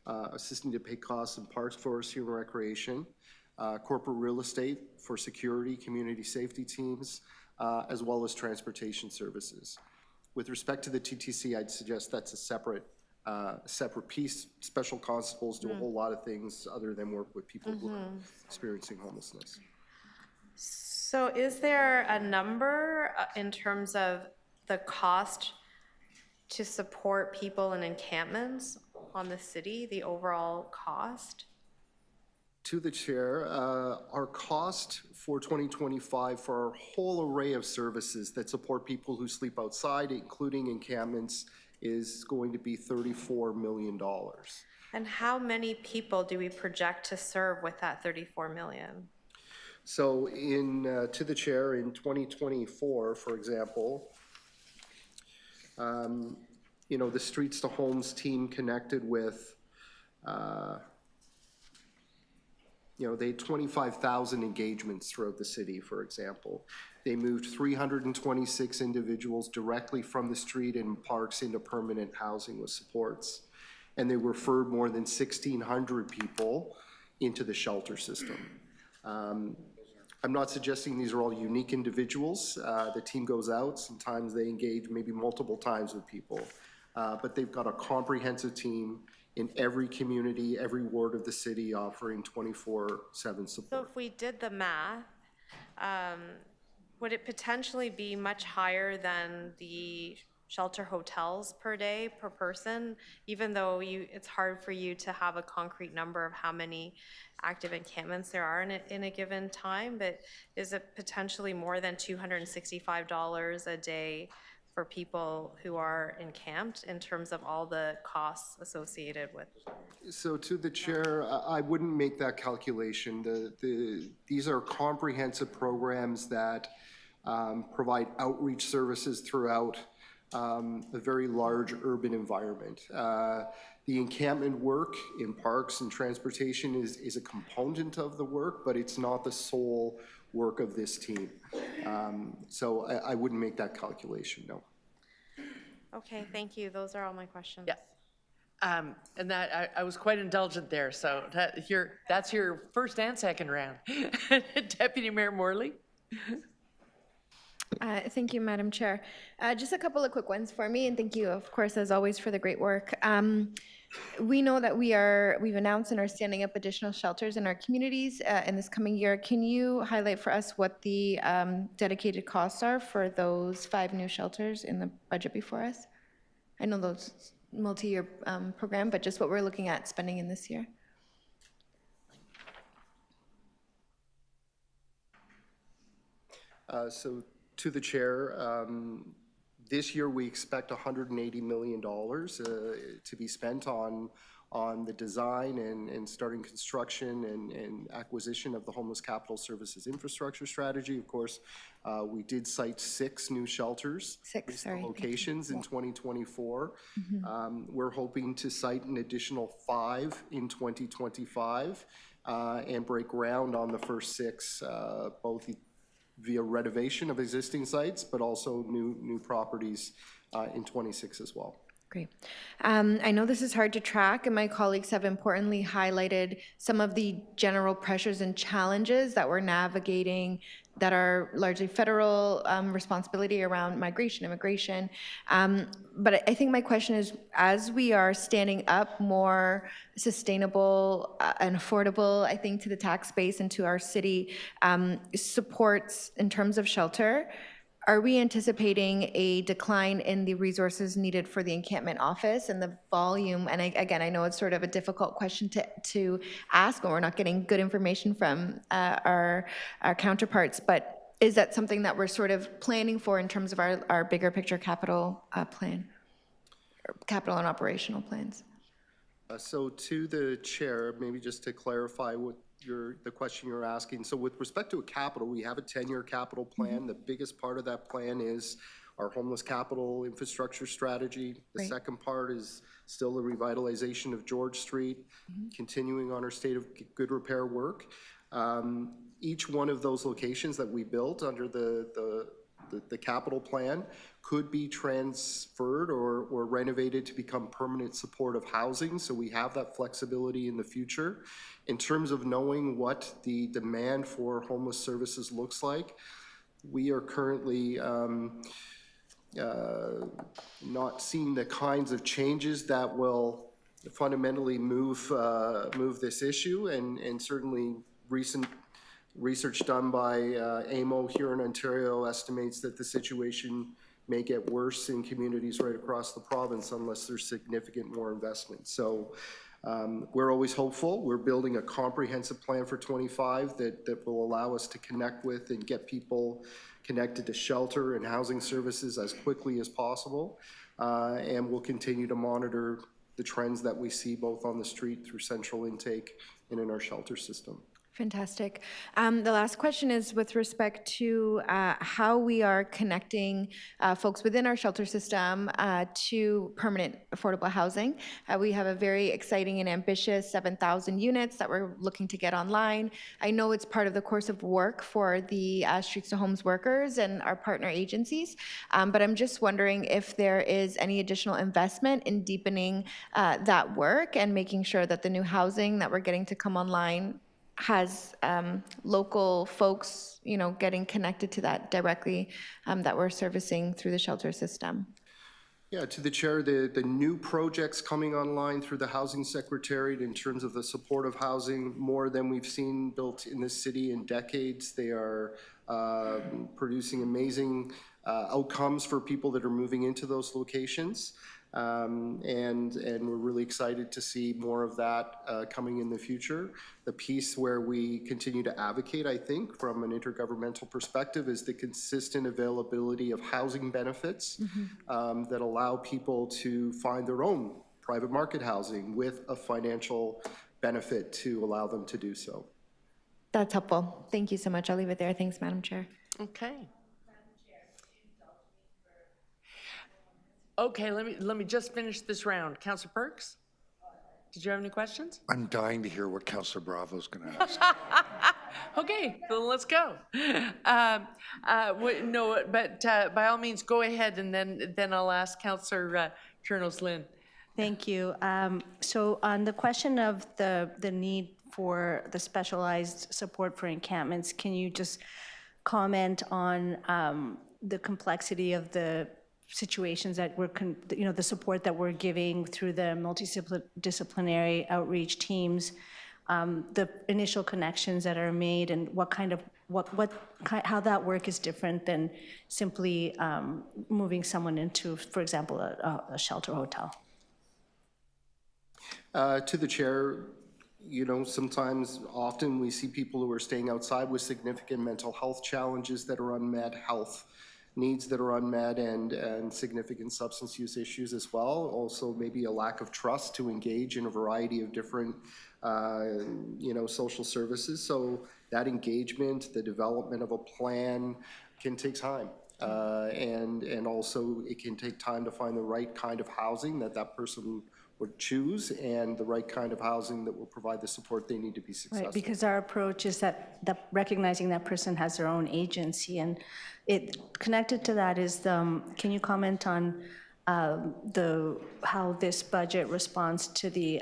assisting to pay costs in parks, forestry, and recreation, corporate real estate for security, community safety teams, as well as transportation services. With respect to the TTC, I'd suggest that's a separate piece. Special constables do a whole lot of things other than work with people who are experiencing homelessness. So is there a number in terms of the cost to support people in encampments on the city, the overall cost? To the chair, our cost for 2025 for our whole array of services that support people who sleep outside, including encampments, is going to be $34 million. And how many people do we project to serve with that 34 million? So to the chair, in 2024, for example, the Streets to Homes team connected with, they had 25,000 engagements throughout the city, for example. They moved 326 individuals directly from the street and parks into permanent housing with supports. And they referred more than 1,600 people into the shelter system. I'm not suggesting these are all unique individuals. The team goes out. Sometimes they engage maybe multiple times with people. But they've got a comprehensive team in every community, every ward of the city, offering 24/7 support. So if we did the math, would it potentially be much higher than the shelter hotels per day, per person, even though it's hard for you to have a concrete number of how many active encampments there are in a given time? But is it potentially more than $265 a day for people who are encamped in terms of all the costs associated with? So to the chair, I wouldn't make that calculation. These are comprehensive programs that provide outreach services throughout a very large urban environment. The encampment work in parks and transportation is a component of the work, but it's not the sole work of this team. So I wouldn't make that calculation, no. Okay, thank you. Those are all my questions. Yeah. And that I was quite indulgent there. So that's your first and second round. Deputy Mayor Morley. Thank you, Madam Chair. Just a couple of quick ones for me, and thank you, of course, as always, for the great work. We know that we've announced and are standing up additional shelters in our communities in this coming year. Can you highlight for us what the dedicated costs are for those 5 new shelters in the budget before us? I know those multi-year program, but just what we're looking at spending in this year. So to the chair, this year we expect $180 million to be spent on the design and starting construction and acquisition of the Homeless Capital Services Infrastructure Strategy. Of course, we did cite 6 new shelters, locations in 2024. We're hoping to cite an additional 5 in 2025 and break ground on the first 6, both via renovation of existing sites, but also new properties in 26 as well. Great. I know this is hard to track, and my colleagues have importantly highlighted some of the general pressures and challenges that we're navigating that are largely federal responsibility around migration, immigration. But I think my question is, as we are standing up more sustainable and affordable, I think, to the tax base and to our city supports in terms of shelter, are we anticipating a decline in the resources needed for the encampment office and the volume? And again, I know it's sort of a difficult question to ask when we're not getting good information from our counterparts, but is that something that we're sort of planning for in terms of our bigger picture capital plan, capital and operational plans? So to the chair, maybe just to clarify what the question you're asking. So with respect to a capital, we have a 10-year capital plan. The biggest part of that plan is our homeless capital infrastructure strategy. The second part is still the revitalization of George Street, continuing on our state of good repair work. Each one of those locations that we built under the capital plan could be transferred or renovated to become permanent supportive housing. So we have that flexibility in the future. In terms of knowing what the demand for homeless services looks like, we are currently not seeing the kinds of changes that will fundamentally move this issue, and certainly recent research done by AMO here in Ontario estimates that the situation may get worse in communities right across the province unless there's significant more investment. So we're always hopeful. We're building a comprehensive plan for 25 that will allow us to connect with and get people connected to shelter and housing services as quickly as possible. And we'll continue to monitor the trends that we see both on the street through central intake and in our shelter system. Fantastic. The last question is with respect to how we are connecting folks within our shelter system to permanent affordable housing. We have a very exciting and ambitious 7,000 units that we're looking to get online. I know it's part of the course of work for the Streets to Homes workers and our partner agencies, but I'm just wondering if there is any additional investment in deepening that work and making sure that the new housing that we're getting to come online has local folks, getting connected to that directly that we're servicing through the shelter system. Yeah, to the chair, the new projects coming online through the Housing Secretariat in terms of the supportive housing, more than we've seen built in this city in decades. They are producing amazing outcomes for people that are moving into those locations. And we're really excited to see more of that coming in the future. The piece where we continue to advocate, I think, from an intergovernmental perspective is the consistent availability of housing benefits that allow people to find their own private market housing with a financial benefit to allow them to do so. That's helpful. Thank you so much. I'll leave it there. Thanks, Madam Chair. Okay. Okay, let me just finish this round. Councillor Perks, did you have any questions? I'm dying to hear what Councillor Bravo's going to ask. Okay, then let's go. No, but by all means, go ahead, and then I'll ask Councillor Chernos-Lynn. Thank you. So on the question of the need for the specialized support for encampments, can you just comment on the complexity of the situations that the support that we're giving through the multidisciplinary outreach teams, the initial connections that are made, and how that work is different than simply moving someone into, for example, a shelter hotel. To the chair, often we see people who are staying outside with significant mental health challenges that are unmet, health needs that are unmet, and significant substance use issues as well. Also, maybe a lack of trust to engage in a variety of different, social services. So that engagement, the development of a plan can take time. And also it can take time to find the right kind of housing that person would choose, and the right kind of housing that will provide the support they need to be successful. Right, because our approach is that recognizing that person has their own agency, and connected to that is can you comment on how this budget responds to the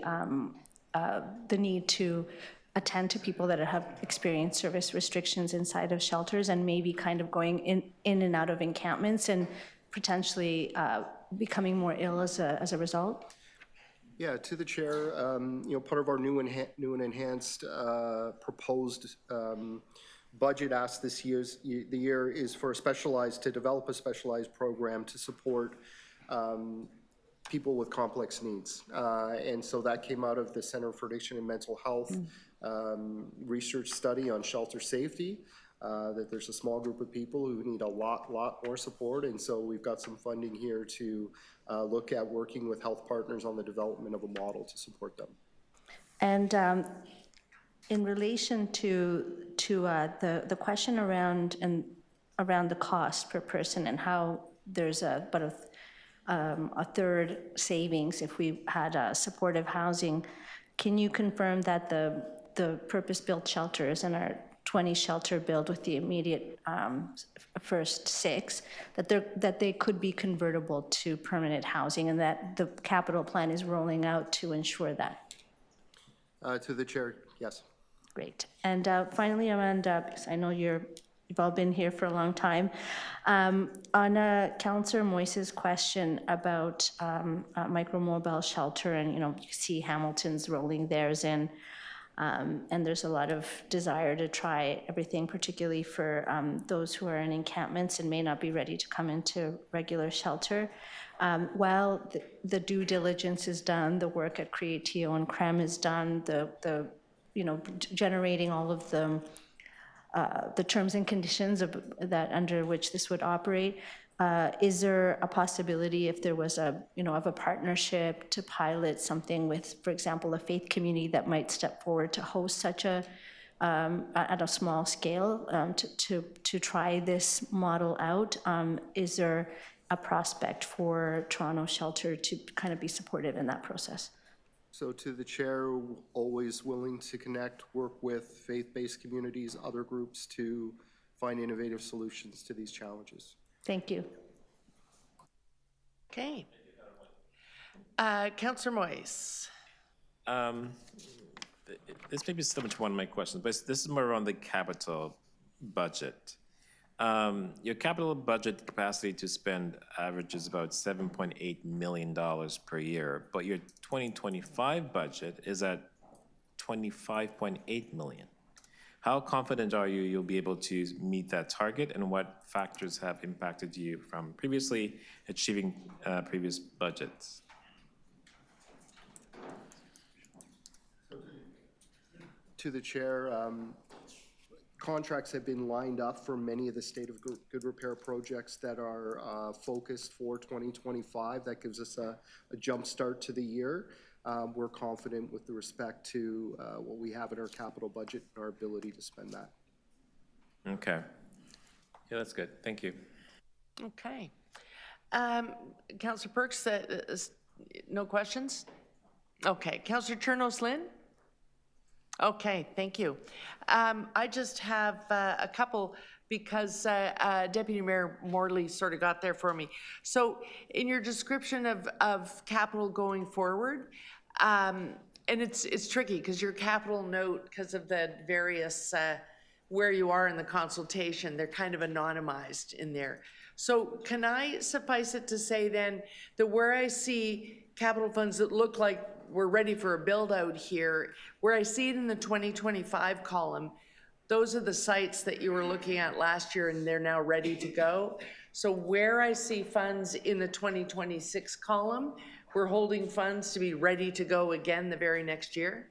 need to attend to people that have experienced service restrictions inside of shelters, and maybe kind of going in and out of encampments and potentially becoming more ill as a result? Yeah, to the chair, part of our new and enhanced proposed budget ask the year is for to develop a specialized program to support people with complex needs. And so that came out of the Center for Addiction and Mental Health research study on shelter safety, that there's a small group of people who need a lot more support. And so we've got some funding here to look at working with health partners on the development of a model to support them. And in relation to the question around the cost per person, and how there's about a third savings if we had supportive housing, can you confirm that the purpose-built shelters and our 20 shelter build with the immediate first 6, that they could be convertible to permanent housing, and that the capital plan is rolling out to ensure that? To the chair, yes. Great. And finally, Amanda, because I know you've all been here for a long time, on Councillor Moise's question about micromobile shelter, and you see Hamilton's rolling theirs in. And there's a lot of desire to try everything, particularly for those who are in encampments and may not be ready to come into regular shelter. While the due diligence is done, the work at Creatio and CREM is done, the generating all of the terms and conditions that under which this would operate. Is there a possibility, if there was of a partnership, to pilot something with, for example, a faith community that might step forward to host such at a small scale, to try this model out? Is there a prospect for Toronto Shelter to kind of be supportive in that process? So to the chair, always willing to connect, work with faith-based communities, other groups to find innovative solutions to these challenges. Thank you. Okay. Councillor Moise. This may be similar to one of my questions, but this is more around the capital budget. Your capital budget capacity to spend averages about $7.8 million per year, but your 2025 budget is at $25.8 million. How confident are you you'll be able to meet that target, and what factors have impacted you from previously achieving previous budgets? To the chair, contracts have been lined up for many of the State of Good Repair projects that are focused for 2025. That gives us a jump start to the year. We're confident with respect to what we have in our capital budget and our ability to spend that. Okay. Yeah, that's good. Thank you. Okay. Councillor Perks, no questions? Okay. Councillor Chernos-Lynn? Okay, thank you. I just have a couple, because Deputy Mayor Morley sort of got there for me. So in your description of capital going forward, and it's tricky because your capital note, because of the various where you are in the consultation. They're kind of anonymized in there. So can I suffice it to say then that where I see capital funds that look like we're ready for a build out here, where I see it in the 2025 column, those are the sites that you were looking at last year and they're now ready to go. So where I see funds in the 2026 column, we're holding funds to be ready to go again the very next year?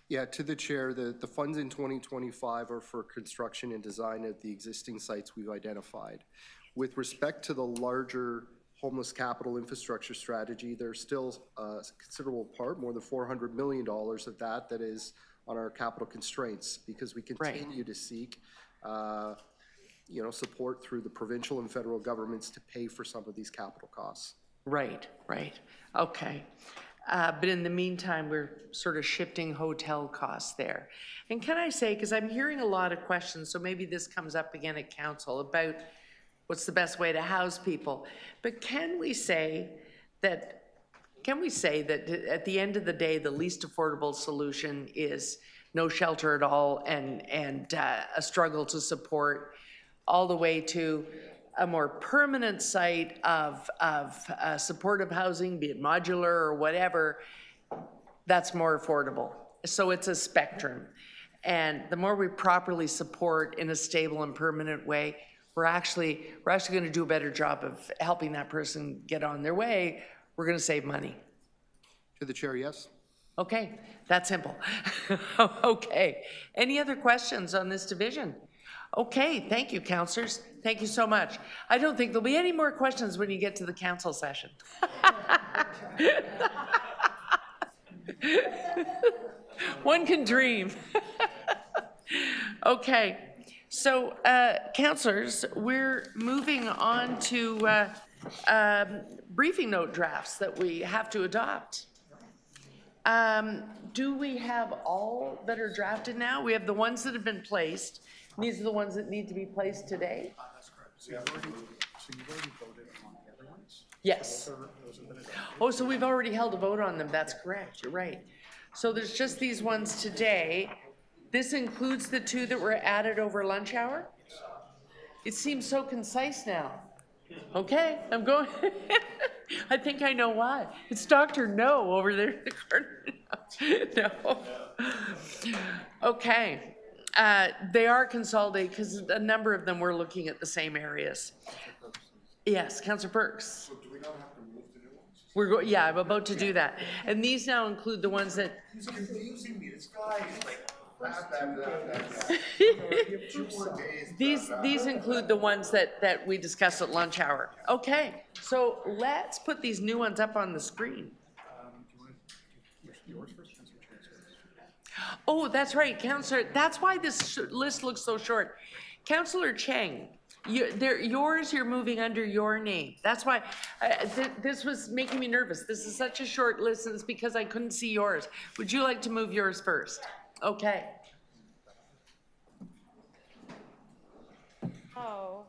Yeah, to the chair, the funds in 2025 are for construction and design of the existing sites we've identified. With respect to the larger homeless capital infrastructure strategy, there's still a considerable part, more than $400 million of that is on our capital constraints, because we continue to seek support through the provincial and federal governments to pay for some of these capital costs. Right. Okay. But in the meantime, we're sort of shifting hotel costs there. And can I say, because I'm hearing a lot of questions, so maybe this comes up again at council about what's the best way to house people. But can we say that at the end of the day, the least affordable solution is no shelter at all and a struggle to support all the way to a more permanent site of supportive housing, be it modular or whatever, that's more affordable. So it's a spectrum. And the more we properly support in a stable and permanent way, we're actually going to do a better job of helping that person get on their way. We're going to save money. To the chair, yes. Okay, that's simple. Okay, any other questions on this division? Okay, thank you, councillors. Thank you so much. I don't think there'll be any more questions when you get to the council session. One can dream. Okay, so councillors, we're moving on to briefing note drafts that we have to adopt. Do we have all that are drafted now? We have the ones that have been placed. These are the ones that need to be placed today? That's correct. So you've already voted on the other ones? Yes. Oh, so we've already held a vote on them. That's correct. You're right. So there's just these ones today. This includes the two that were added over lunch hour? It seems so concise now. Okay, I'm going. I think I know why. It's Dr. No over there in the corner. No. Okay. They are consolidated because a number of them were looking at the same areas. Yes, Councillor Perks. So do we not have to move the new ones? Yeah, I'm about to do that. And these now include the ones that. He's confusing me. This guy is like. These include the ones that we discussed at lunch hour. Okay, so let's put these new ones up on the screen. Oh, that's right, Councillor. That's why this list looks so short. Councillor Cheng, yours you're moving under your name. That's why this was making me nervous. This is such a short list, and it's because I couldn't see yours. Would you like to move yours first? Okay. Oh.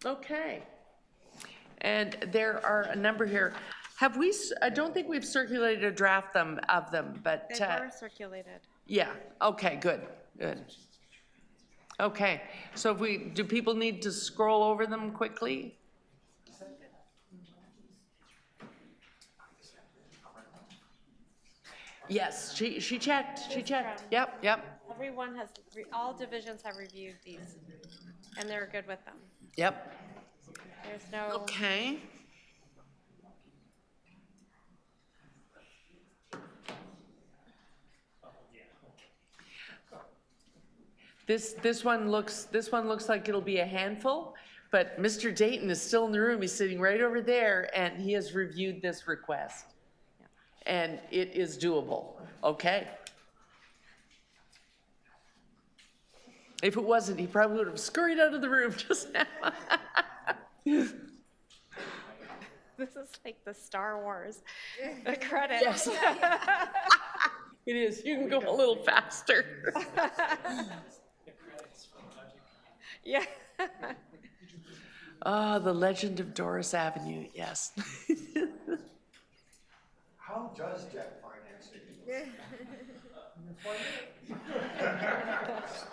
Okay. And there are a number here. Have we, I don't think we've circulated a draft of them, but. They were circulated. Yeah, okay, good. Okay, so do people need to scroll over them quickly? Yes, she checked, Yep. Everyone has, all divisions have reviewed these, and they're good with them. Yep. There's no. Okay. This one looks like it'll be a handful, but Mr. Dayton is still in the room. He's sitting right over there, and he has reviewed this request. And it is doable, okay? If it wasn't, he probably would have scurried out of the room just now. This is like the Star Wars, the credits. Yes. It is. You can go a little faster. Yeah. Ah, the legend of Doris Avenue, yes. How does debt financing?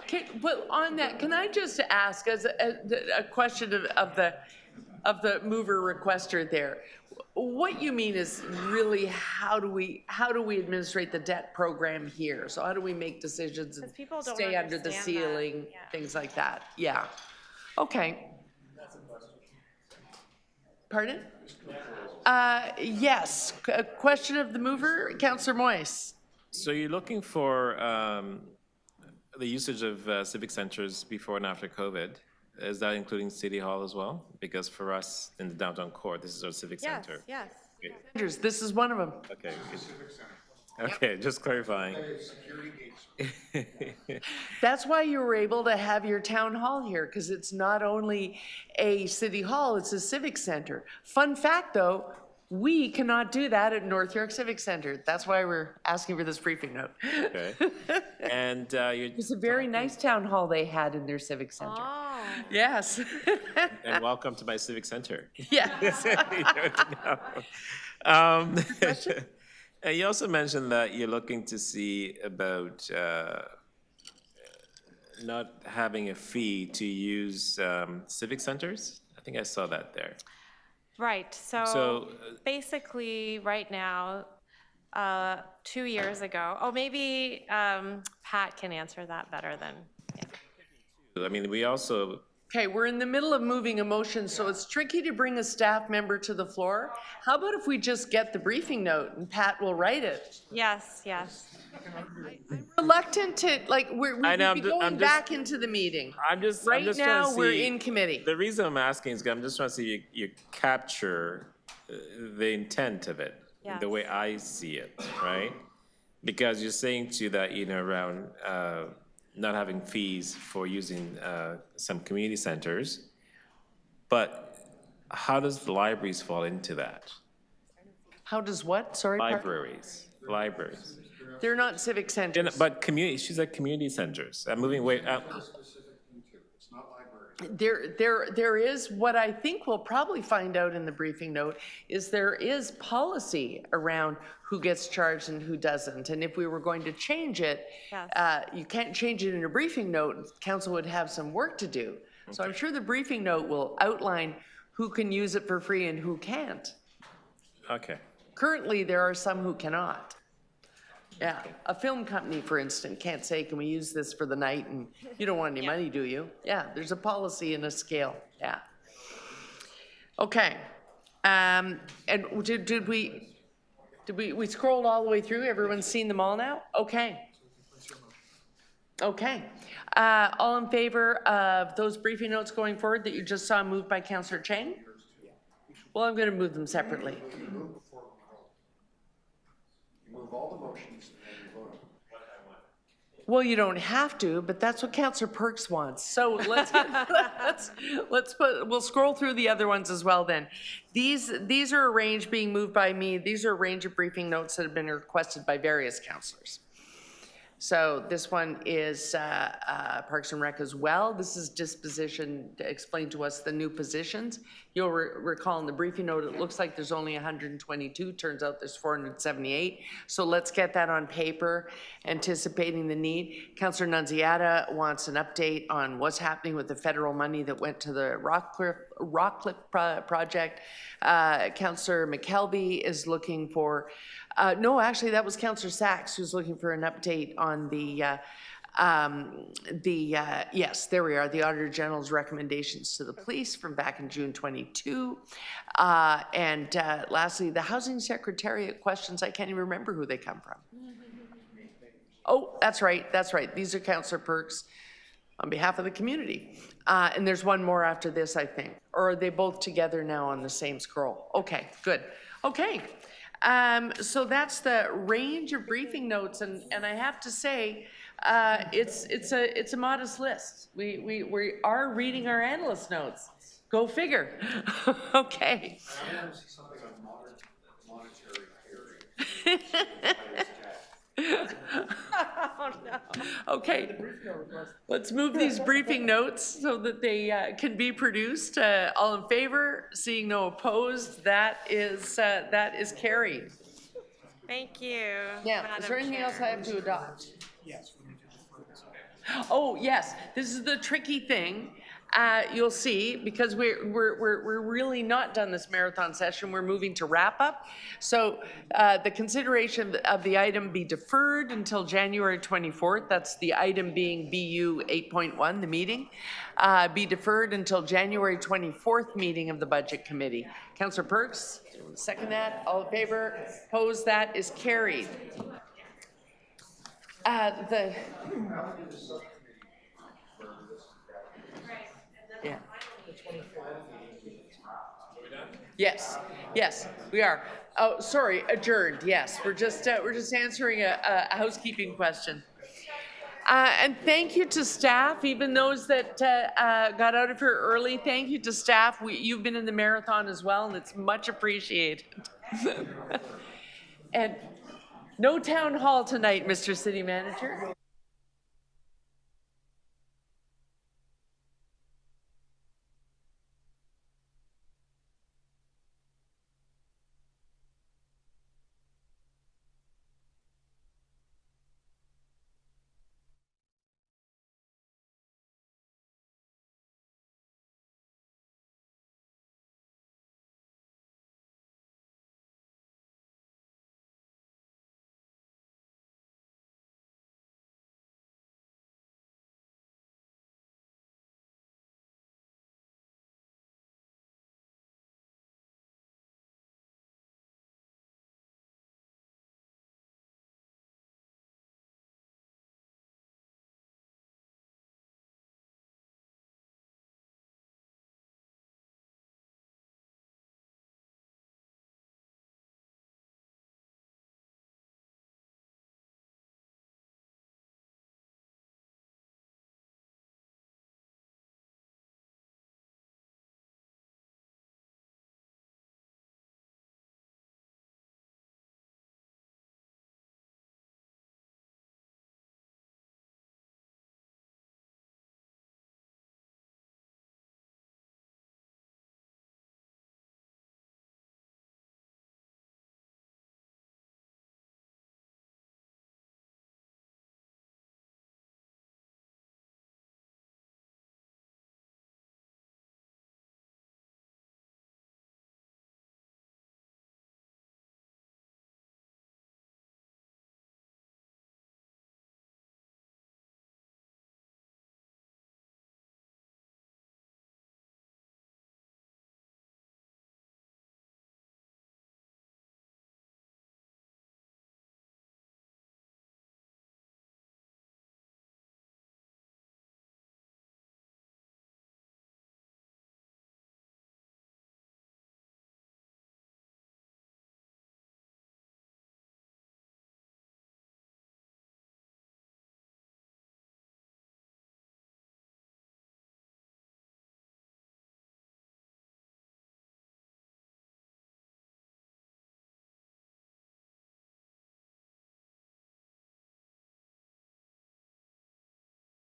Okay, well, on that, can I just ask, as a question of the mover requester there, what you mean is really how do we administrate the debt program here? So how do we make decisions and people don't stay under the understand that. ceiling, things like that? Yeah. Okay. Pardon? Yes. A question of the mover, Councillor Moyes. So you're looking for the usage of civic centers before and after COVID. Is that including City Hall as well? Because for us in the downtown core, this is our civic center. Yes. This is one of them. Okay. Okay, just clarifying. That's why you were able to have your town hall here, because it's not only a city hall, it's a civic center. Fun fact, though, we cannot do that at North York Civic Center. That's why we're asking for this briefing note. Okay. And It's a very nice town hall they had in their civic center. Oh. Yes. and welcome to my civic center. Yes. And you also mentioned that you're looking to see about not having a fee to use civic centers. I think I saw that there. Right, so basically, right now, 2 years ago, maybe Pat can answer that better than, I mean, we also... Okay, we're in the middle of moving a motion, so it's tricky to bring a staff member to the floor. How about if we just get the briefing note and Pat will write it? Yes. I'm reluctant to, like, we'll be going back into the meeting. Right now, we're in committee. The reason I'm asking is because I'm just trying to see if you capture the intent of it, the way I see it, right? Because you're saying to that, around not having fees for using some community centers, but how does the libraries fall into that? How does what? Sorry, Libraries. They're not civic centers. But she said community centers. I'm moving away. There is, what I think we'll probably find out in the briefing note is there is policy around who gets charged and who doesn't. And if we were going to change it, you can't change it in a briefing note. Council would have some work to do. Okay. So I'm sure the briefing note will outline who can use it for free and who can't. Okay. Currently, there are some who cannot. Yeah, a film company, for instance, can't say, can we use this for the night? And you don't want any money, do you? Yeah, there's a policy and a scale, yeah. Okay, and did we scrolled all the way through? Everyone's seen them all now? Okay. Okay, all in favor of those briefing notes going forward that you just saw moved by Councillor Chang? Well, I'm gonna move them separately. Move all the motions and then vote. Well, you don't have to, but that's what Councillor Perks wants. So we'll scroll through the other ones as well then. These are arranged, being moved by me. These are a range of briefing notes that have been requested by various councillors. So this one is Parks and Rec as well. This is disposition to explain to us the new positions. You'll recall in the briefing note, it looks like there's only 122. Turns out there's 478. So let's get that on paper, anticipating the need. Councillor Nunziata wants an update on what's happening with the federal money that went to the Rockcliffe project. Councillor McKelvey is looking for no, actually, that was Councillor Sachs who's looking for an update on yes, there we are, the Auditor General's recommendations to the police from back in June 22. And lastly, the Housing Secretariat questions, I can't even remember who they come from. Oh, that's right. These are Councillor Perks on behalf of the community. And there's one more after this, I think. Or are they both together now on the same scroll? Okay, good. Okay. So that's the range of briefing notes, and I have to say, it's a modest list. We are reading our analyst notes. Go figure. Okay. I want to see something on monetary theory. Oh, no. Okay, let's move these briefing notes so that they can be produced. All in favor? Seeing no opposed, that is carried. Thank you. Now, is there anything else I have to adopt? Oh, yes, this is the tricky thing. You'll see, because we're really not done this marathon session, we're moving to wrap up. So the consideration of the item be deferred until January 24th. That's the item being BU 8.1, the meeting. Be deferred until January 24th meeting of the Budget Committee. Councillor Perks, second that. All in favor? Opposed? That is carried. Yeah. Yes, yes, we are. Oh, sorry, adjourned, yes. We're just answering a housekeeping question. And thank you to staff, even those that got out of here early. Thank you to staff. You've been in the marathon as well, and it's much appreciated. And no town hall tonight, Mr. City Manager.